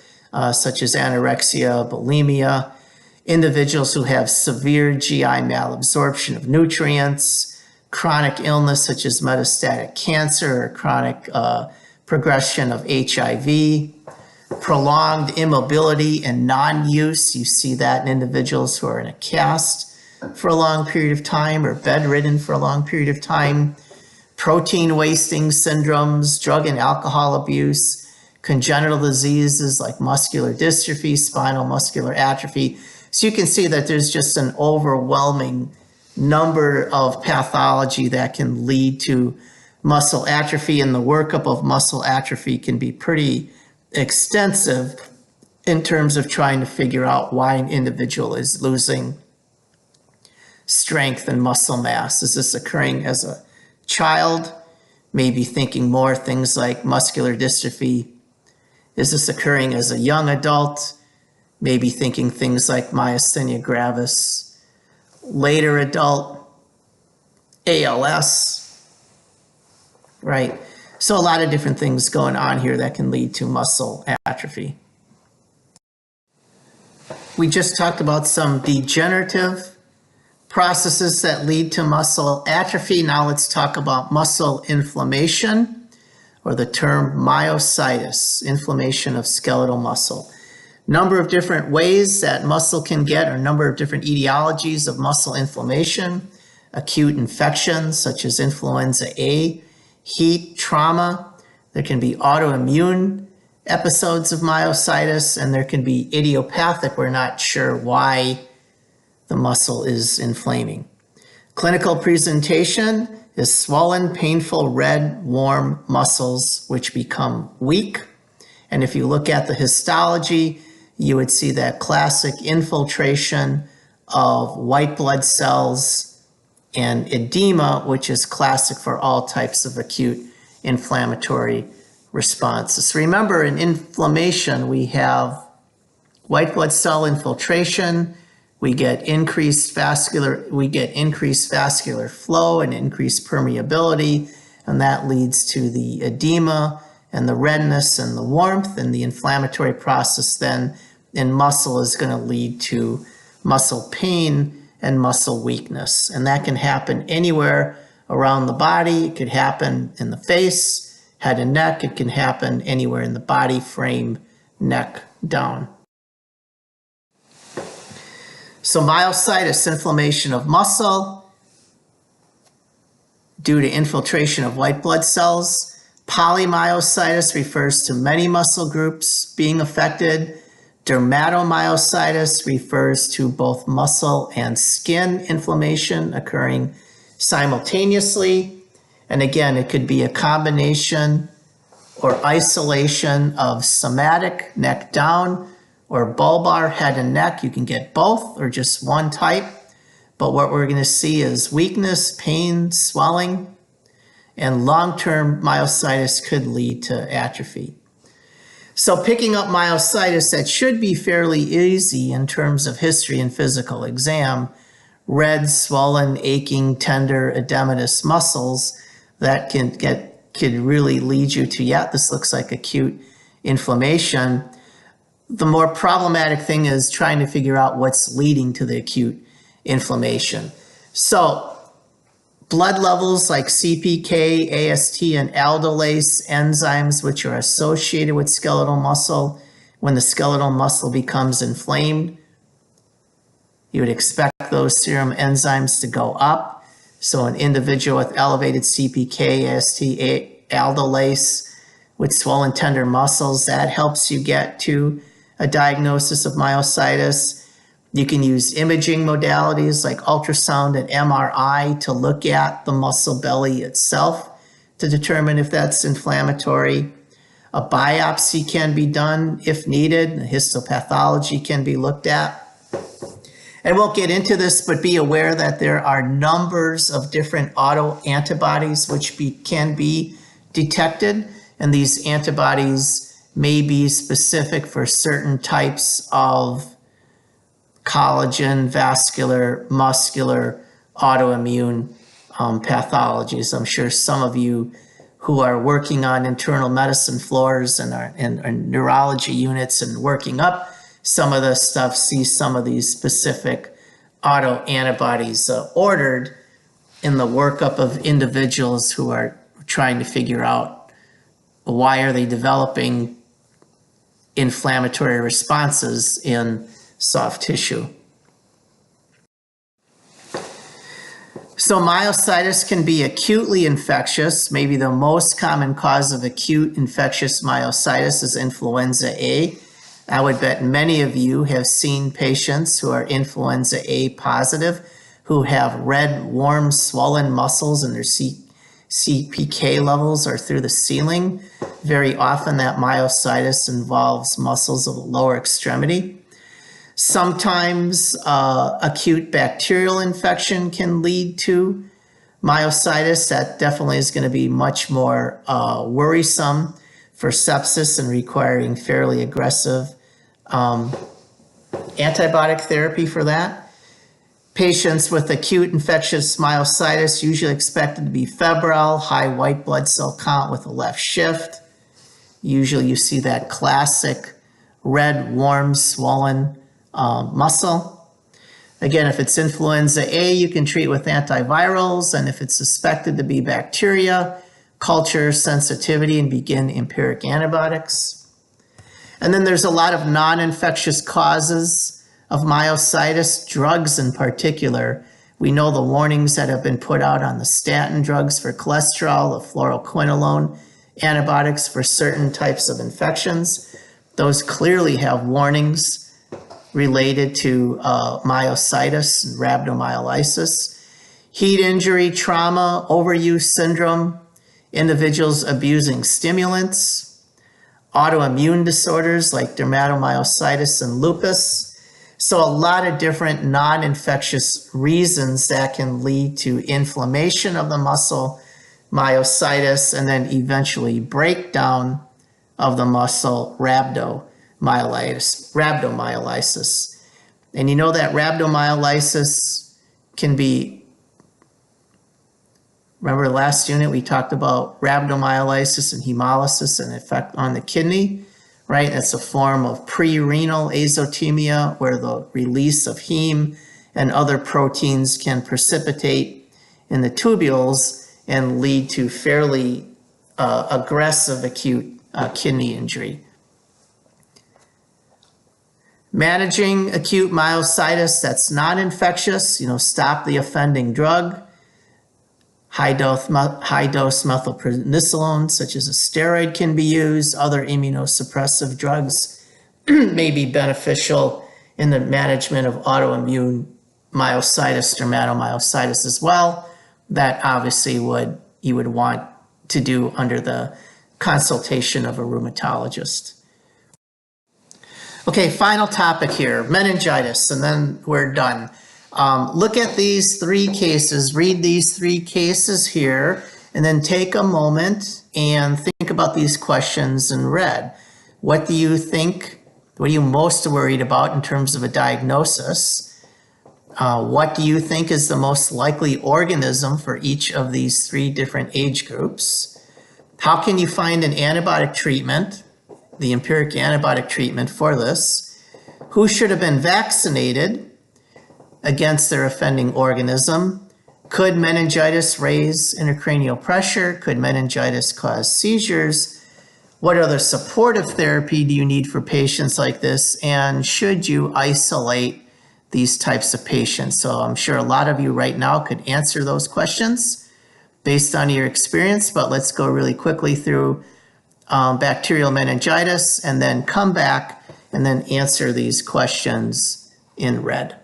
such as anorexia, bulimia. Individuals who have severe GI malabsorption of nutrients, chronic illness such as metastatic cancer or chronic progression of HIV, prolonged immobility and non-use. You see that in individuals who are in a cast for a long period of time or bedridden for a long period of time, protein wasting syndromes, drug and alcohol abuse, congenital diseases like muscular dystrophy, spinal muscular atrophy. So you can see that there's just an overwhelming number of pathology that can lead to muscle atrophy, and the workup of muscle atrophy can be pretty extensive in terms of trying to figure out why an individual is losing strength and muscle mass. Is this occurring as a child? Maybe thinking more things like muscular dystrophy. Is this occurring as a young adult? Maybe thinking things like myasthenia gravis, later adult, ALS, right? So a lot of different things going on here that can lead to muscle atrophy. We just talked about some degenerative processes that lead to muscle atrophy. Now let's talk about muscle inflammation, or the term myositis, inflammation of skeletal muscle. Number of different ways that muscle can get, or number of different etiologies of muscle inflammation: acute infections such as influenza A, heat, trauma. There can be autoimmune episodes of myositis, and there can be idiopathic. We're not sure why the muscle is inflaming. Clinical presentation is swollen, painful, red, warm muscles which become weak. And if you look at the histology, you would see that classic infiltration of white blood cells and edema, which is classic for all types of acute inflammatory responses. Remember, in inflammation, we have white blood cell infiltration, we get increased vascular flow and increased permeability, and that leads to the edema and the redness and the warmth, and the inflammatory process then in muscle is going to lead to muscle pain and muscle weakness. And that can happen anywhere around the body. It could happen in the face, head and neck. It can happen anywhere in the body, frame, neck, down. So myositis, inflammation of muscle due to infiltration of white blood cells. Polymyositis refers to many muscle groups being affected. Dermatomyositis refers to both muscle and skin inflammation occurring simultaneously. And again, it could be a combination or isolation of somatic, neck down, or bulbar, head and neck. You can get both or just one type. But what we're going to see is weakness, pain, swelling, and long-term myositis could lead to atrophy. So picking up myositis, that should be fairly easy in terms of history and physical exam. Red, swollen, aching, tender, edematous muscles, that could really lead you to, yeah, this looks like acute inflammation. The more problematic thing is trying to figure out what's leading to the acute inflammation. So blood levels like CPK, AST, and aldolase enzymes, which are associated with skeletal muscle, when the skeletal muscle becomes inflamed, you would expect those serum enzymes to go up. So an individual with elevated CPK, AST, aldolase with swollen tender muscles, that helps you get to a diagnosis of myositis. You can use imaging modalities like ultrasound and MRI to look at the muscle belly itself to determine if that's inflammatory. A biopsy can be done if needed. Histopathology can be looked at. I won't get into this, but be aware that there are numbers of different autoantibodies which can be detected, and these antibodies may be specific for certain types of collagen, vascular, muscular, autoimmune pathologies. I'm sure some of you who are working on internal medicine floors and are neurology units and working up some of the stuff see some of these specific autoantibodies ordered in the workup of individuals who are trying to figure out why are they developing inflammatory responses in soft tissue. So myositis can be acutely infectious. Maybe the most common cause of acute infectious myositis is influenza A. I would bet many of you have seen patients who are influenza A positive who have red, warm, swollen muscles and their CPK levels are through the ceiling. Very often that myositis involves muscles of the lower extremity. Sometimes acute bacterial infection can lead to myositis. That definitely is going to be much more worrisome for sepsis and requiring fairly aggressive antibiotic therapy for that. Patients with acute infectious myositis usually expected to be febrile, high white blood cell count with a left shift. Usually you see that classic red, warm, swollen muscle. Again, if it's influenza A, you can treat with antivirals, and if it's suspected to be bacteria, culture sensitivity and begin empiric antibiotics. And then there's a lot of non-infectious causes of myositis, drugs in particular. We know the warnings that have been put out on the statin drugs for cholesterol, the fluoroquinolone antibiotics for certain types of infections. Those clearly have warnings related to myositis and rhabdomyolysis. Heat injury, trauma, overuse syndrome, individuals abusing stimulants, autoimmune disorders like dermatomyositis and lupus. So a lot of different non-infectious reasons that can lead to inflammation of the muscle, myositis, and then eventually breakdown of the muscle, rhabdomyolysis. And you know that rhabdomyolysis can be, remember last unit we talked about rhabdomyolysis and hemolysis and effect on the kidney, right? That's a form of pre-renal azotemia where the release of heme and other proteins can precipitate in the tubules and lead to fairly aggressive acute kidney injury. Managing acute myositis that's not infectious, stop the offending drug. High-dose methylprednisolone, such as a steroid, can be used. Other immunosuppressive drugs may be beneficial in the management of autoimmune myositis, dermatomyositis as well. That obviously you would want to do under the consultation of a rheumatologist. Okay, final topic here, meningitis, and then we're done. Look at these three cases, read these three cases here, and then take a moment and think about these questions in red. What do you think? What are you most worried about in terms of a diagnosis? What do you think is the most likely organism for each of these three different age groups? How can you find an antibiotic treatment, the empiric antibiotic treatment for this? Who should have been vaccinated against their offending organism? Could meningitis raise intracranial pressure? Could meningitis cause seizures? What other supportive therapy do you need for patients like this? And should you isolate these types of patients? So I'm sure a lot of you right now could answer those questions based on your experience, but let's go really quickly through bacterial meningitis and then come back and then answer these questions in red.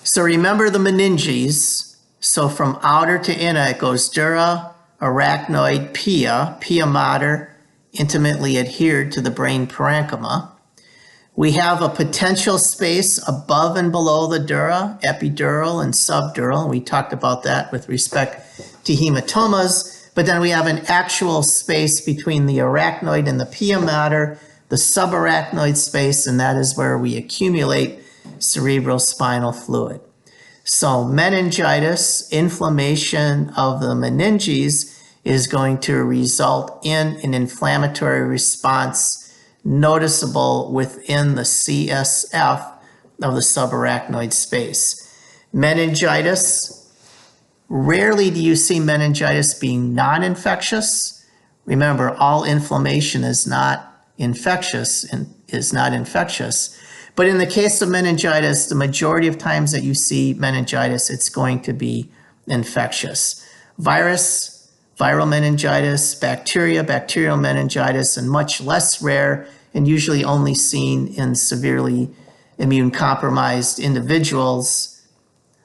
So remember the meninges. So from outer to inner, it goes dura, arachnoid, pia mater, intimately adhered to the brain parenchyma. We have a potential space above and below the dura, epidural and subdural. We talked about that with respect to hematomas, but then we have an actual space between the arachnoid and the pia mater, the subarachnoid space, and that is where we accumulate cerebrospinal fluid. So meningitis, inflammation of the meninges, is going to result in an inflammatory response noticeable within the CSF of the subarachnoid space. Meningitis, rarely do you see meningitis being non-infectious. Remember, all inflammation is not infectious and is not infectious. But in the case of meningitis, the majority of times that you see meningitis, it's going to be infectious. Virus, viral meningitis, bacteria, bacterial meningitis, and much less rare and usually only seen in severely immune-compromised individuals,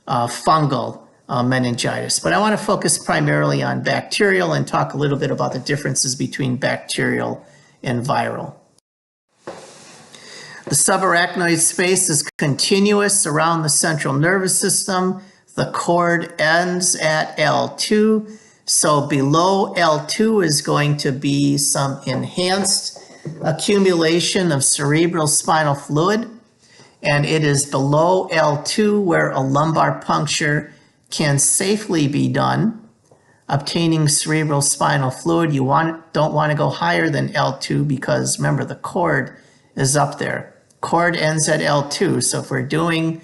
fungal meningitis. But I want to focus primarily on bacterial and talk a little bit about the differences between bacterial and viral. The subarachnoid space is continuous around the central nervous system. The cord ends at L2. So below L2 is going to be some enhanced accumulation of cerebral spinal fluid. And it is below L2 where a lumbar puncture can safely be done. Obtaining cerebral spinal fluid, you don't want to go higher than L2 because remember the cord is up there. Cord ends at L2. So if we're doing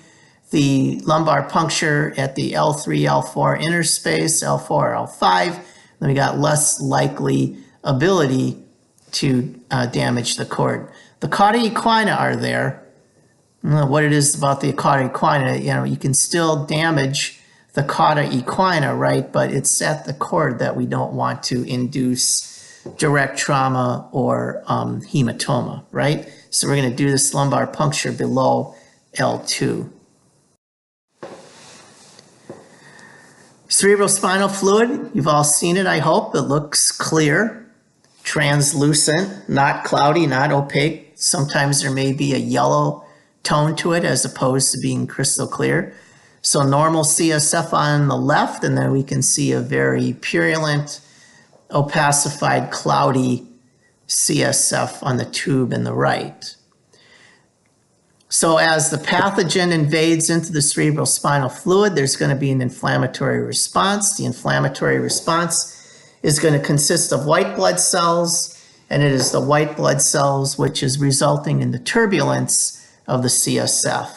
the lumbar puncture at the L3, L4 interspace, L4, L5, then we got less likely ability to damage the cord. The cauda equina are there. I don't know what it is about the cauda equina. You can still damage the cauda equina, right? But it's at the cord that we don't want to induce direct trauma or hematoma, right? So we're going to do this lumbar puncture below L2. Cerebrospinal fluid, you've all seen it, I hope. It looks clear, translucent, not cloudy, not opaque. Sometimes there may be a yellow tone to it as opposed to being crystal clear. So normal CSF on the left, and then we can see a very purulent, opacified, cloudy CSF on the tube in the right. So as the pathogen invades into the cerebrospinal fluid, there's going to be an inflammatory response. The inflammatory response is going to consist of white blood cells, and it is the white blood cells which is resulting in the turbulence of the CSF.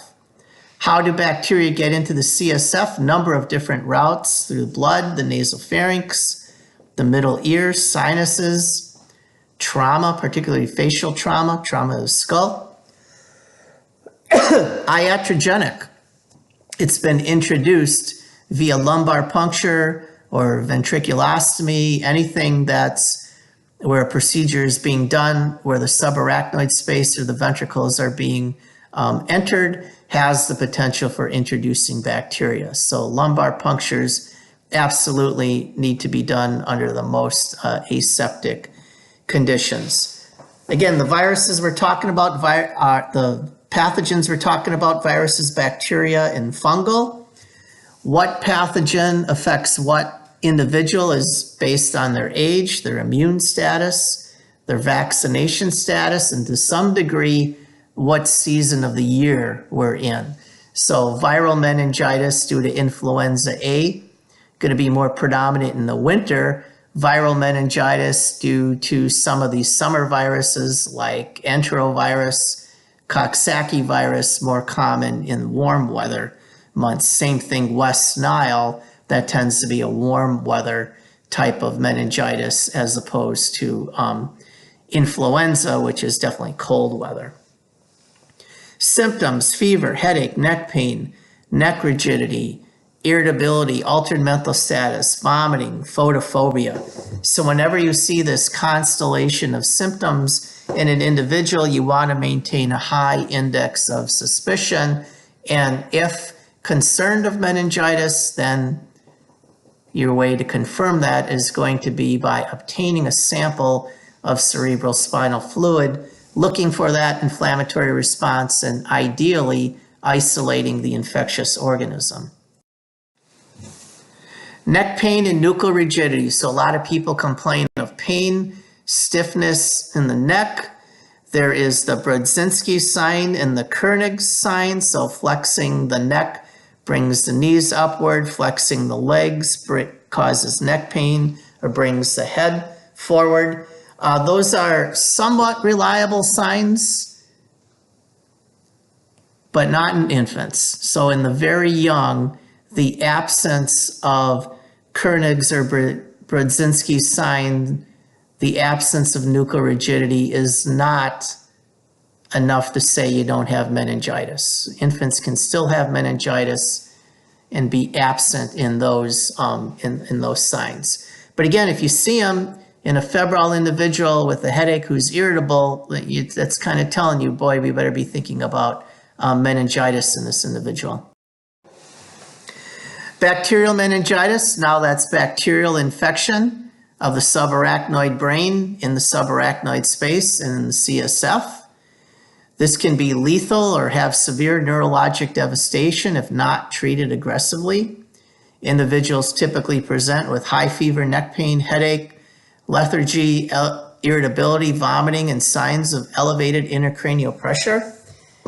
How do bacteria get into the CSF? Number of different routes: through the blood, the nasopharynx, the middle ear, sinuses, trauma, particularly facial trauma, trauma of the skull. Iatrogenic. It's been introduced via lumbar puncture or ventriculostomy, anything that's where a procedure is being done, where the subarachnoid space or the ventricles are being entered, has the potential for introducing bacteria. So lumbar punctures absolutely need to be done under the most aseptic conditions. Again, the viruses we're talking about, the pathogens we're talking about, viruses, bacteria, and fungal. What pathogen affects what individual is based on their age, their immune status, their vaccination status, and to some degree, what season of the year we're in. So viral meningitis due to influenza A, going to be more predominant in the winter. Viral meningitis due to some of these summer viruses like enterovirus, Coxsackie virus, more common in warm weather months. Same thing, West Nile, that tends to be a warm weather type of meningitis as opposed to influenza, which is definitely cold weather. Symptoms: fever, headache, neck pain, neck rigidity, irritability, altered mental status, vomiting, photophobia. So whenever you see this constellation of symptoms in an individual, you want to maintain a high index of suspicion. And if concerned of meningitis, then your way to confirm that is going to be by obtaining a sample of cerebral spinal fluid, looking for that inflammatory response, and ideally isolating the infectious organism. Neck pain and nuchal rigidity. So a lot of people complain of pain, stiffness in the neck. There is the Brudzinski sign and the Koenig sign. So flexing the neck brings the knees upward, flexing the legs causes neck pain or brings the head forward. Those are somewhat reliable signs, but not in infants. So in the very young, the absence of Koenig's or Brudzinski sign, the absence of nuchal rigidity is not enough to say you don't have meningitis. Infants can still have meningitis and be absent in those signs. But again, if you see them in a febrile individual with a headache who's irritable, that's kind of telling you, boy, we better be thinking about meningitis in this individual. Bacterial meningitis, now that's bacterial infection of the subarachnoid brain in the subarachnoid space and in the CSF. This can be lethal or have severe neurologic devastation if not treated aggressively. Individuals typically present with high fever, neck pain, headache, lethargy, irritability, vomiting, and signs of elevated intracranial pressure.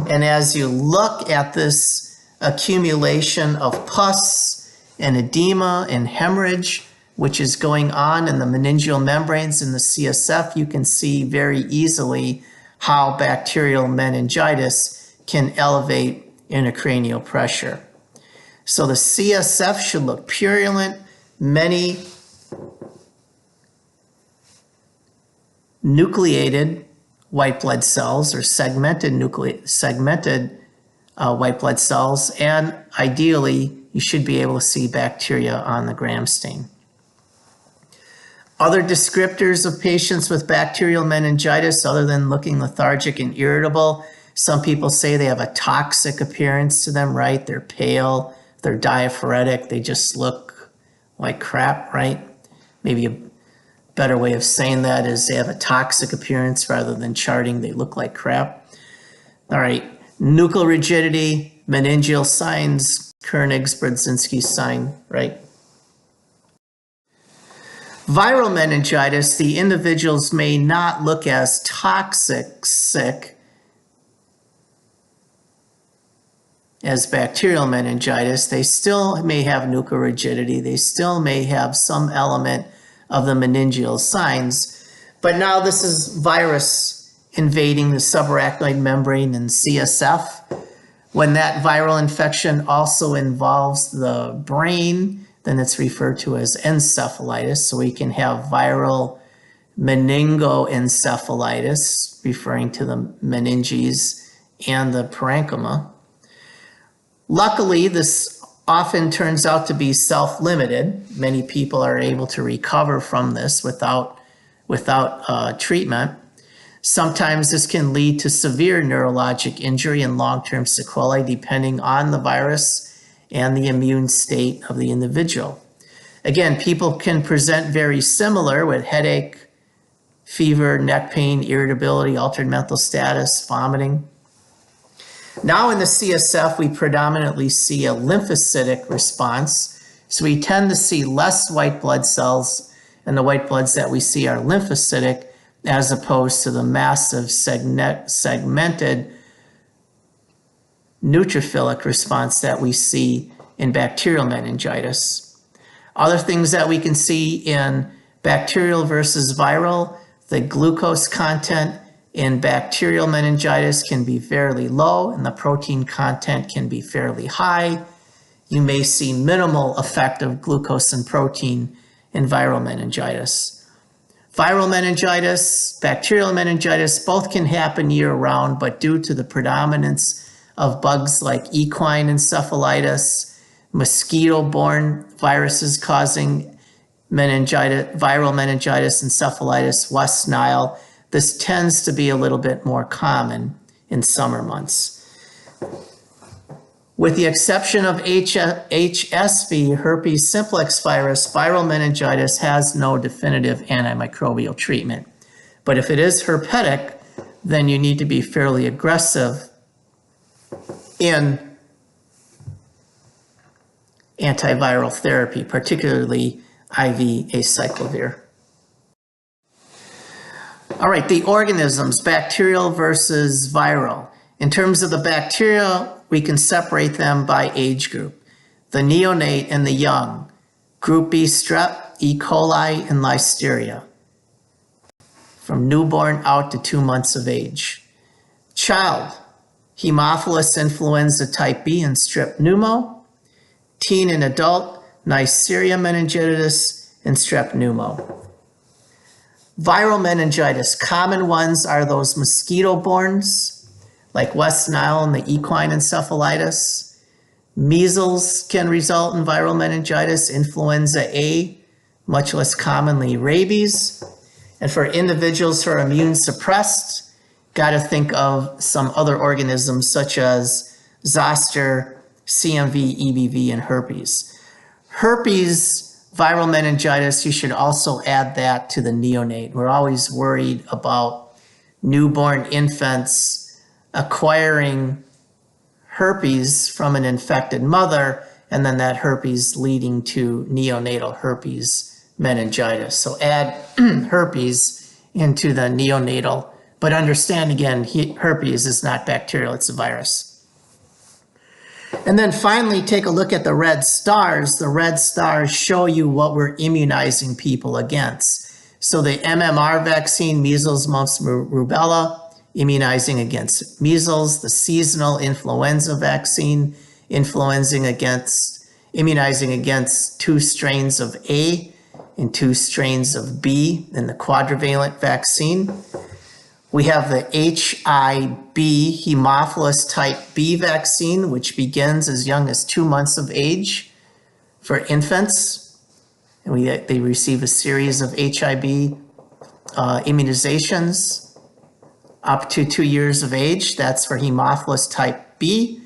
And as you look at this accumulation of pus and edema and hemorrhage, which is going on in the meningeal membranes in the CSF, you can see very easily how bacterial meningitis can elevate intracranial pressure. So the CSF should look purulent. Many nucleated white blood cells or segmented white blood cells, and ideally you should be able to see bacteria on the gram stain. Other descriptors of patients with bacterial meningitis, other than looking lethargic and irritable, some people say they have a toxic appearance to them, right? They're pale, they're diaphoretic, they just look like crap, right? Maybe a better way of saying that is they have a toxic appearance rather than charting they look like crap. All right, nuchal rigidity, meningeal signs, Koenig's, Brudzinski sign, right? Viral meningitis, the individuals may not look as toxic sick as bacterial meningitis. They still may have nuchal rigidity. They still may have some element of the meningeal signs. But now this is virus invading the subarachnoid membrane and CSF. When that viral infection also involves the brain, then it's referred to as encephalitis. So we can have viral meningoencephalitis, referring to the meninges and the parenchyma. Luckily, this often turns out to be self-limited. Many people are able to recover from this without treatment. Sometimes this can lead to severe neurologic injury and long-term sequelae depending on the virus and the immune state of the individual. Again, people can present very similar with headache, fever, neck pain, irritability, altered mental status, vomiting. Now in the CSF, we predominantly see a lymphocytic response. So we tend to see less white blood cells, and the white bloods that we see are lymphocytic as opposed to the massive segmented neutrophilic response that we see in bacterial meningitis. Other things that we can see in bacterial versus viral, the glucose content in bacterial meningitis can be fairly low and the protein content can be fairly high. You may see minimal effect of glucose and protein in viral meningitis. Viral meningitis, bacterial meningitis, both can happen year-round, but due to the predominance of bugs like equine encephalitis, mosquito-borne viruses causing meningitis, viral meningitis, encephalitis, West Nile, this tends to be a little bit more common in summer months. With the exception of HSV, herpes simplex virus, viral meningitis has no definitive antimicrobial treatment. But if it is herpetic, then you need to be fairly aggressive in antiviral therapy, particularly IV acyclovir. All right, the organisms, bacterial versus viral. In terms of the bacteria, we can separate them by age group. The neonate and the young, group B strep, E. coli, and listeria, from newborn out to 2 months of age. Child, Haemophilus influenza type B and strep pneumo. Teen and adult, Neisseria meningitidis and strep pneumo. Viral meningitis, common ones are those mosquito-bornes, like West Nile and the equine encephalitis. Measles can result in viral meningitis, influenza A, much less commonly rabies. And for individuals who are immune suppressed, got to think of some other organisms such as zoster, CMV, EBV, and herpes. Herpes viral meningitis, you should also add that to the neonate. We're always worried about newborn infants acquiring herpes from an infected mother, and then that herpes leading to neonatal herpes meningitis. So add herpes into the neonatal, but understand again, herpes is not bacterial, it's a virus. And then finally, take a look at the red stars. The red stars show you what we're immunizing people against. So the MMR vaccine, measles, mumps, rubella, immunizing against measles. The seasonal influenza vaccine, immunizing against 2 strains of A and 2 strains of B in the quadrivalent vaccine. We have the HIB, Haemophilus type B vaccine, which begins as young as 2 months of age for infants. And they receive a series of HIB immunizations up to 2 years of age. That's for Haemophilus type B.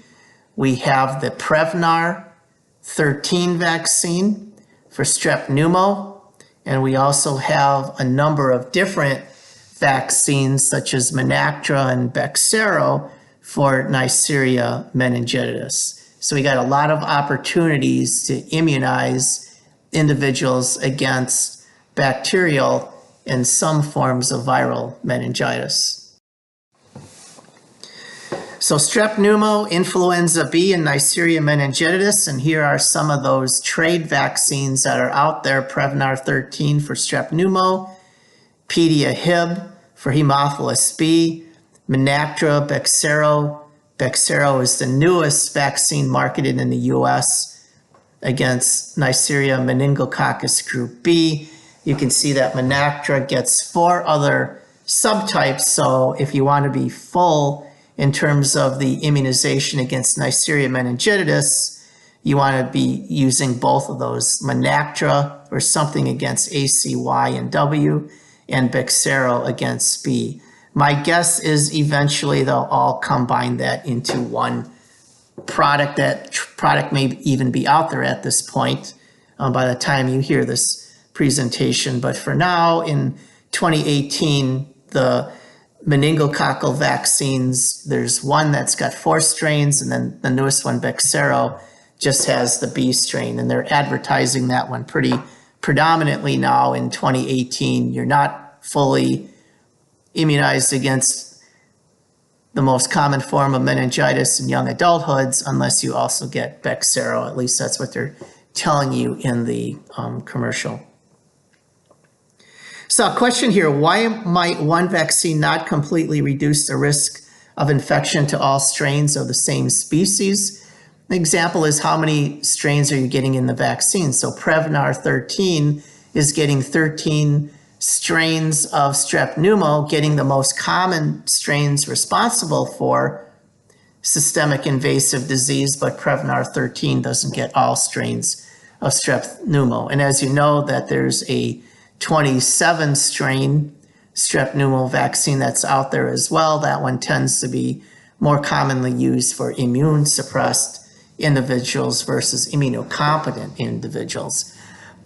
We have the Prevnar 13 vaccine for strep pneumo. And we also have a number of different vaccines such as Menactra and Bexsero for Neisseria meningitidis. So we got a lot of opportunities to immunize individuals against bacterial and some forms of viral meningitis. So strep pneumo, influenza B, and Neisseria meningitidis, and here are some of those trade vaccines that are out there. Prevnar 13 for strep pneumo, Pedia-Hib for Haemophilus B, Menactra, Bexsero. Bexsero is the newest vaccine marketed in the US against Neisseria meningococcus group B. You can see that Menactra gets 4 other subtypes. So if you want to be full in terms of the immunization against Neisseria meningitidis, you want to be using both of those, Menactra or something against ACY and W, and Bexsero against B. My guess is eventually they'll all combine that into one product. That product may even be out there at this point by the time you hear this presentation. But for now, in 2018, the meningococcal vaccines, there's one that's got 4 strains, and then the newest one, Bexsero, just has the B strain, and they're advertising that one pretty predominantly now in 2018. You're not fully immunized against the most common form of meningitis in young adulthoods unless you also get Bexsero. At least that's what they're telling you in the commercial. So a question here, why might one vaccine not completely reduce the risk of infection to all strains of the same species? An example is how many strains are you getting in the vaccine? So Prevnar 13 is getting 13 strains of strep pneumo, getting the most common strains responsible for systemic invasive disease, but Prevnar 13 doesn't get all strains of strep pneumo. And as you know, that there's a 27 strain strep pneumo vaccine that's out there as well. That one tends to be more commonly used for immune suppressed individuals versus immunocompetent individuals.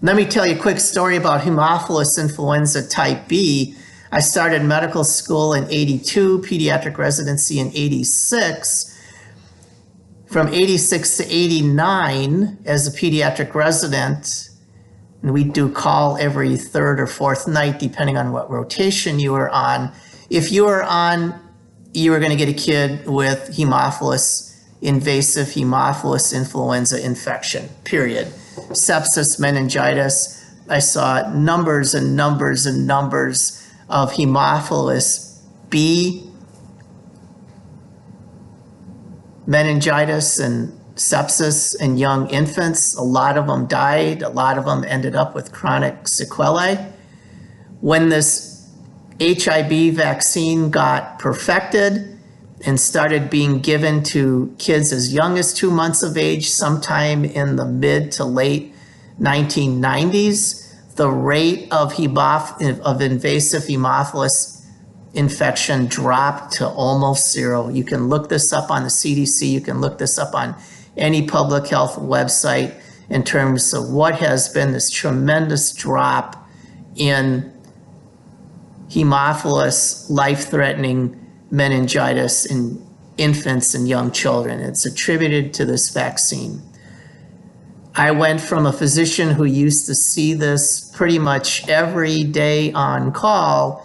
Let me tell you a quick story about Haemophilus influenza type B. I started medical school in '82, pediatric residency in '86. From '86 to '89 as a pediatric resident, and we do call every 3rd or 4th night, depending on what rotation you were on. If you were on, you were going to get a kid with invasive Haemophilus influenza infection, period. Sepsis, meningitis. I saw numbers and numbers and numbers of Haemophilus B meningitis and sepsis in young infants. A lot of them died. A lot of them ended up with chronic sequelae. When this HIV vaccine got perfected and started being given to kids as young as 2 months of age, sometime in the mid to late 1990s, the rate of invasive Haemophilus infection dropped to almost 0. You can look this up on the CDC. You can look this up on any public health website in terms of what has been this tremendous drop in Haemophilus life-threatening meningitis in infants and young children. It's attributed to this vaccine. I went from a physician who used to see this pretty much every day on call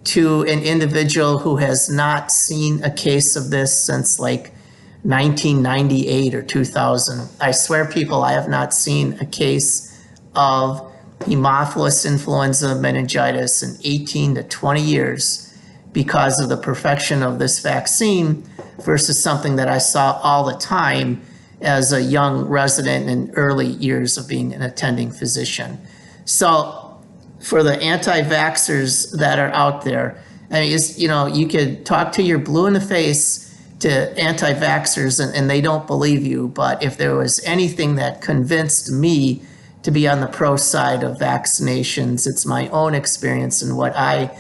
to an individual who has not seen a case of this since like 1998 or 2000. I swear, people, I have not seen a case of Haemophilus influenza meningitis in 18 to 20 years because of the perfection of this vaccine versus something that I saw all the time as a young resident in early years of being an attending physician. So for the anti-vaxxers that are out there, I mean, you could talk to your blue in the face to anti-vaxxers and they don't believe you, but if there was anything that convinced me to be on the pro side of vaccinations, it's my own experience and what I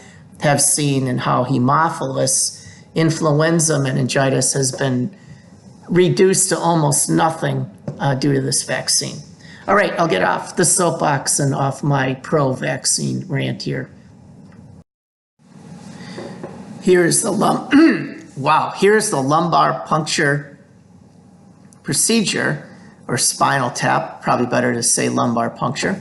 have seen and how Haemophilus influenza meningitis has been reduced to almost nothing due to this vaccine. All right, I'll get off the soapbox and off my pro-vaccine rant here. Here's the here's the lumbar puncture procedure, or spinal tap, probably better to say lumbar puncture.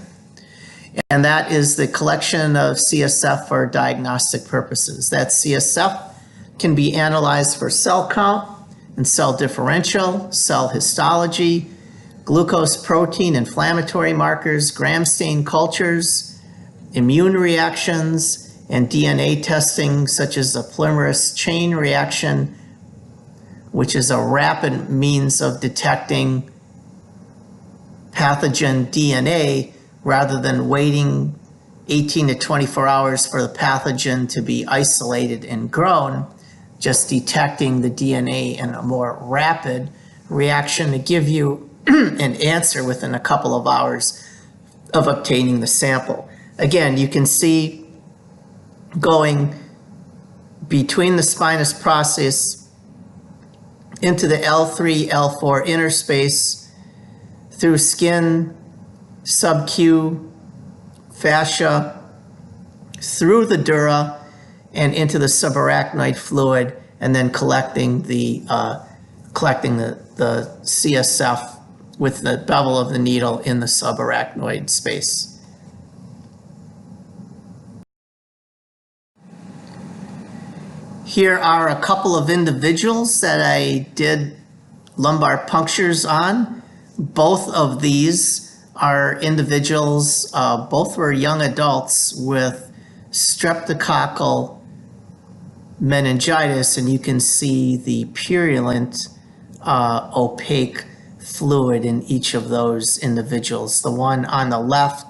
And that is the collection of CSF for diagnostic purposes. That CSF can be analyzed for cell count and cell differential, cell histology, glucose protein inflammatory markers, gram stain cultures, immune reactions, and DNA testing such as the polymerase chain reaction, which is a rapid means of detecting pathogen DNA rather than waiting 18 to 24 hours for the pathogen to be isolated and grown, just detecting the DNA in a more rapid reaction to give you an answer within a couple of hours of obtaining the sample. Again, you can see going between the spinous process into the L3, L4 interspace through skin, sub-Q, fascia, through the dura, and into the subarachnoid fluid, and then collecting the CSF with the bevel of the needle in the subarachnoid space. Here are a couple of individuals that I did lumbar punctures on. Both of these are individuals, both were young adults with streptococcal meningitis, and you can see the purulent opaque fluid in each of those individuals. The one on the left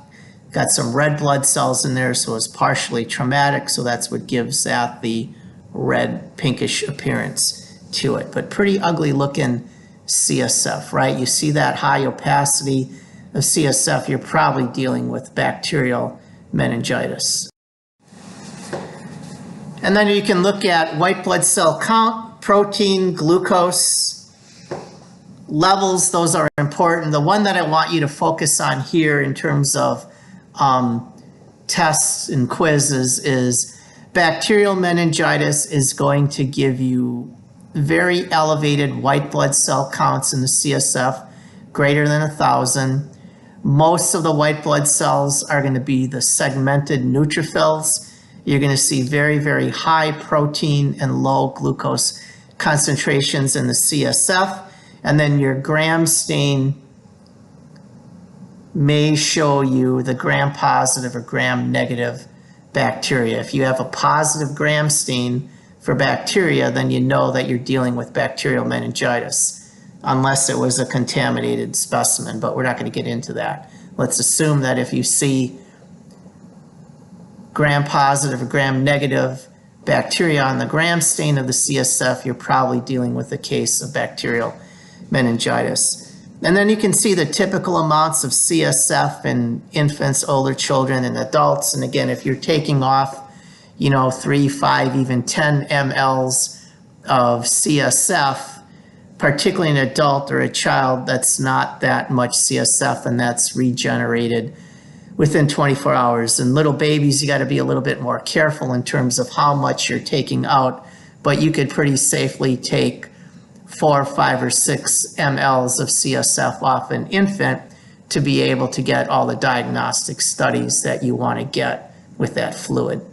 got some red blood cells in there, so it's partially traumatic, so that's what gives that the red pinkish appearance to it. But pretty ugly looking CSF, right? You see that high opacity of CSF, you're probably dealing with bacterial meningitis. And then you can look at white blood cell count, protein, glucose levels. Those are important. The one that I want you to focus on here in terms of tests and quizzes is bacterial meningitis is going to give you very elevated white blood cell counts in the CSF, greater than 1,000. Most of the white blood cells are going to be the segmented neutrophils. You're going to see very, very high protein and low glucose concentrations in the CSF. And then your gram stain may show you the gram positive or gram negative bacteria. If you have a positive gram stain for bacteria, then you know that you're dealing with bacterial meningitis, unless it was a contaminated specimen, but we're not going to get into that. Let's assume that if you see gram positive or gram negative bacteria on the gram stain of the CSF, you're probably dealing with a case of bacterial meningitis. And then you can see the typical amounts of CSF in infants, older children, and adults. And again, if you're taking off, 3, 5, even 10 mLs of CSF, particularly an adult or a child, that's not that much CSF, and that's regenerated within 24 hours. And little babies, you got to be a little bit more careful in terms of how much you're taking out, but you could pretty safely take 4, 5, or 6 mLs of CSF off an infant to be able to get all the diagnostic studies that you want to get with that fluid.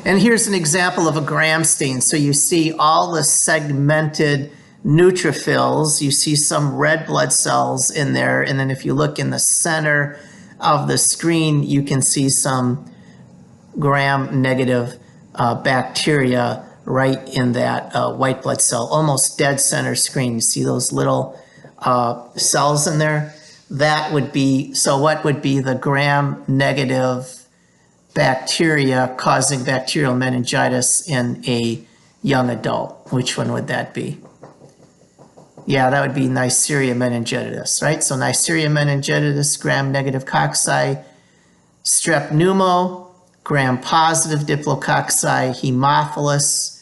And here's an example of a gram stain. So you see all the segmented neutrophils, you see some red blood cells in there, and then if you look in the center of the screen, you can see some gram negative bacteria right in that white blood cell, almost dead center screen. You see those little cells in there? That would be, so what would be the gram negative bacteria causing bacterial meningitis in a young adult? Which one would that be? Yeah, that would be Neisseria meningitidis, right? So Neisseria meningitidis, gram negative cocci, strep pneumo, gram positive diplococci, Haemophilus,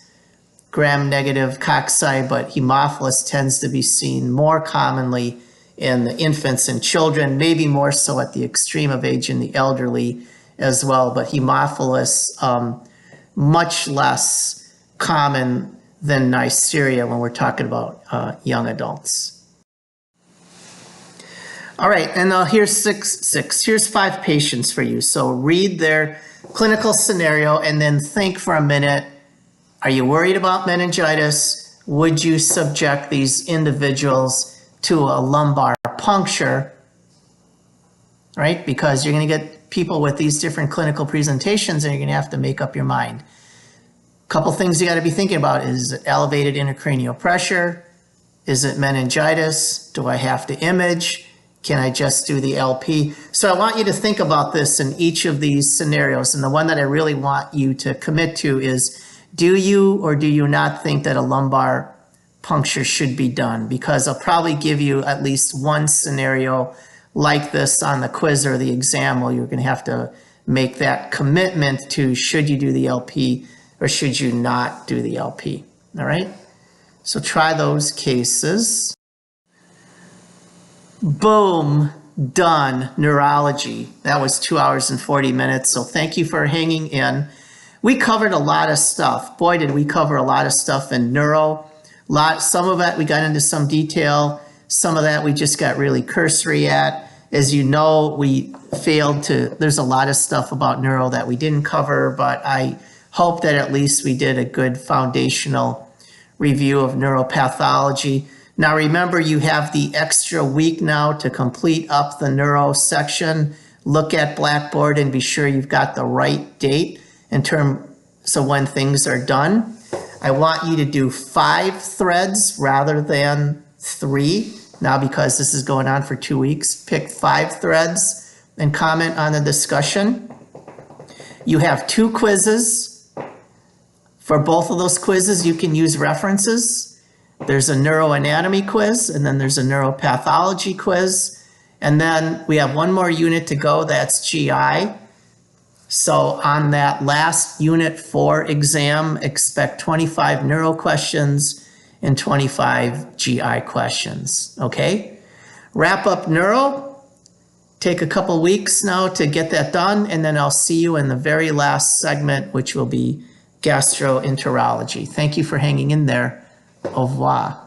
gram negative cocci, but Haemophilus tends to be seen more commonly in the infants and children, maybe more so at the extreme of age in the elderly as well, but Haemophilus much less common than Neisseria when we're talking about young adults. All right, and here's here's 5 patients for you. So read their clinical scenario and then think for a minute, are you worried about meningitis? Would you subject these individuals to a lumbar puncture, right? Because you're going to get people with these different clinical presentations and you're going to have to make up your mind. A couple things you got to be thinking about. Is it elevated intracranial pressure? Is it meningitis? Do I have to image? can I just do the LP? So I want you to think about this in each of these scenarios. And the one that I really want you to commit to is, do you or do you not think that a lumbar puncture should be done? Because I'll probably give you at least one scenario like this on the quiz or the exam where you're going to have to make that commitment to should you do the LP or should you not do the LP. All right? So try those cases. Boom, done, neurology. That was 2 hours and 40 minutes, so thank you for hanging in. We covered a lot of stuff. Boy, did we cover a lot of stuff in neuro. Some of it we got into some detail. Some of that we just got really cursory at. As you know, we failed to, there's a lot of stuff about neuro that we didn't cover, but I hope that at least we did a good foundational review of neuropathology. Now remember, you have the extra week now to complete up the neuro section. Look at Blackboard and be sure you've got the right date in terms of when things are done. I want you to do 5 threads rather than 3. Now, because this is going on for 2 weeks, pick 5 threads and comment on the discussion. You have 2 quizzes. For both of those quizzes, you can use references. There's a neuroanatomy quiz, and then there's a neuropathology quiz. And then we have one more unit to go, that's GI. So on that last unit 4 exam, expect 25 neuro questions and 25 GI questions, okay? Wrap up neuro. Take a couple weeks now to get that done, and then I'll see you in the very last segment, which will be gastroenterology. Thank you for hanging in there. Au revoir.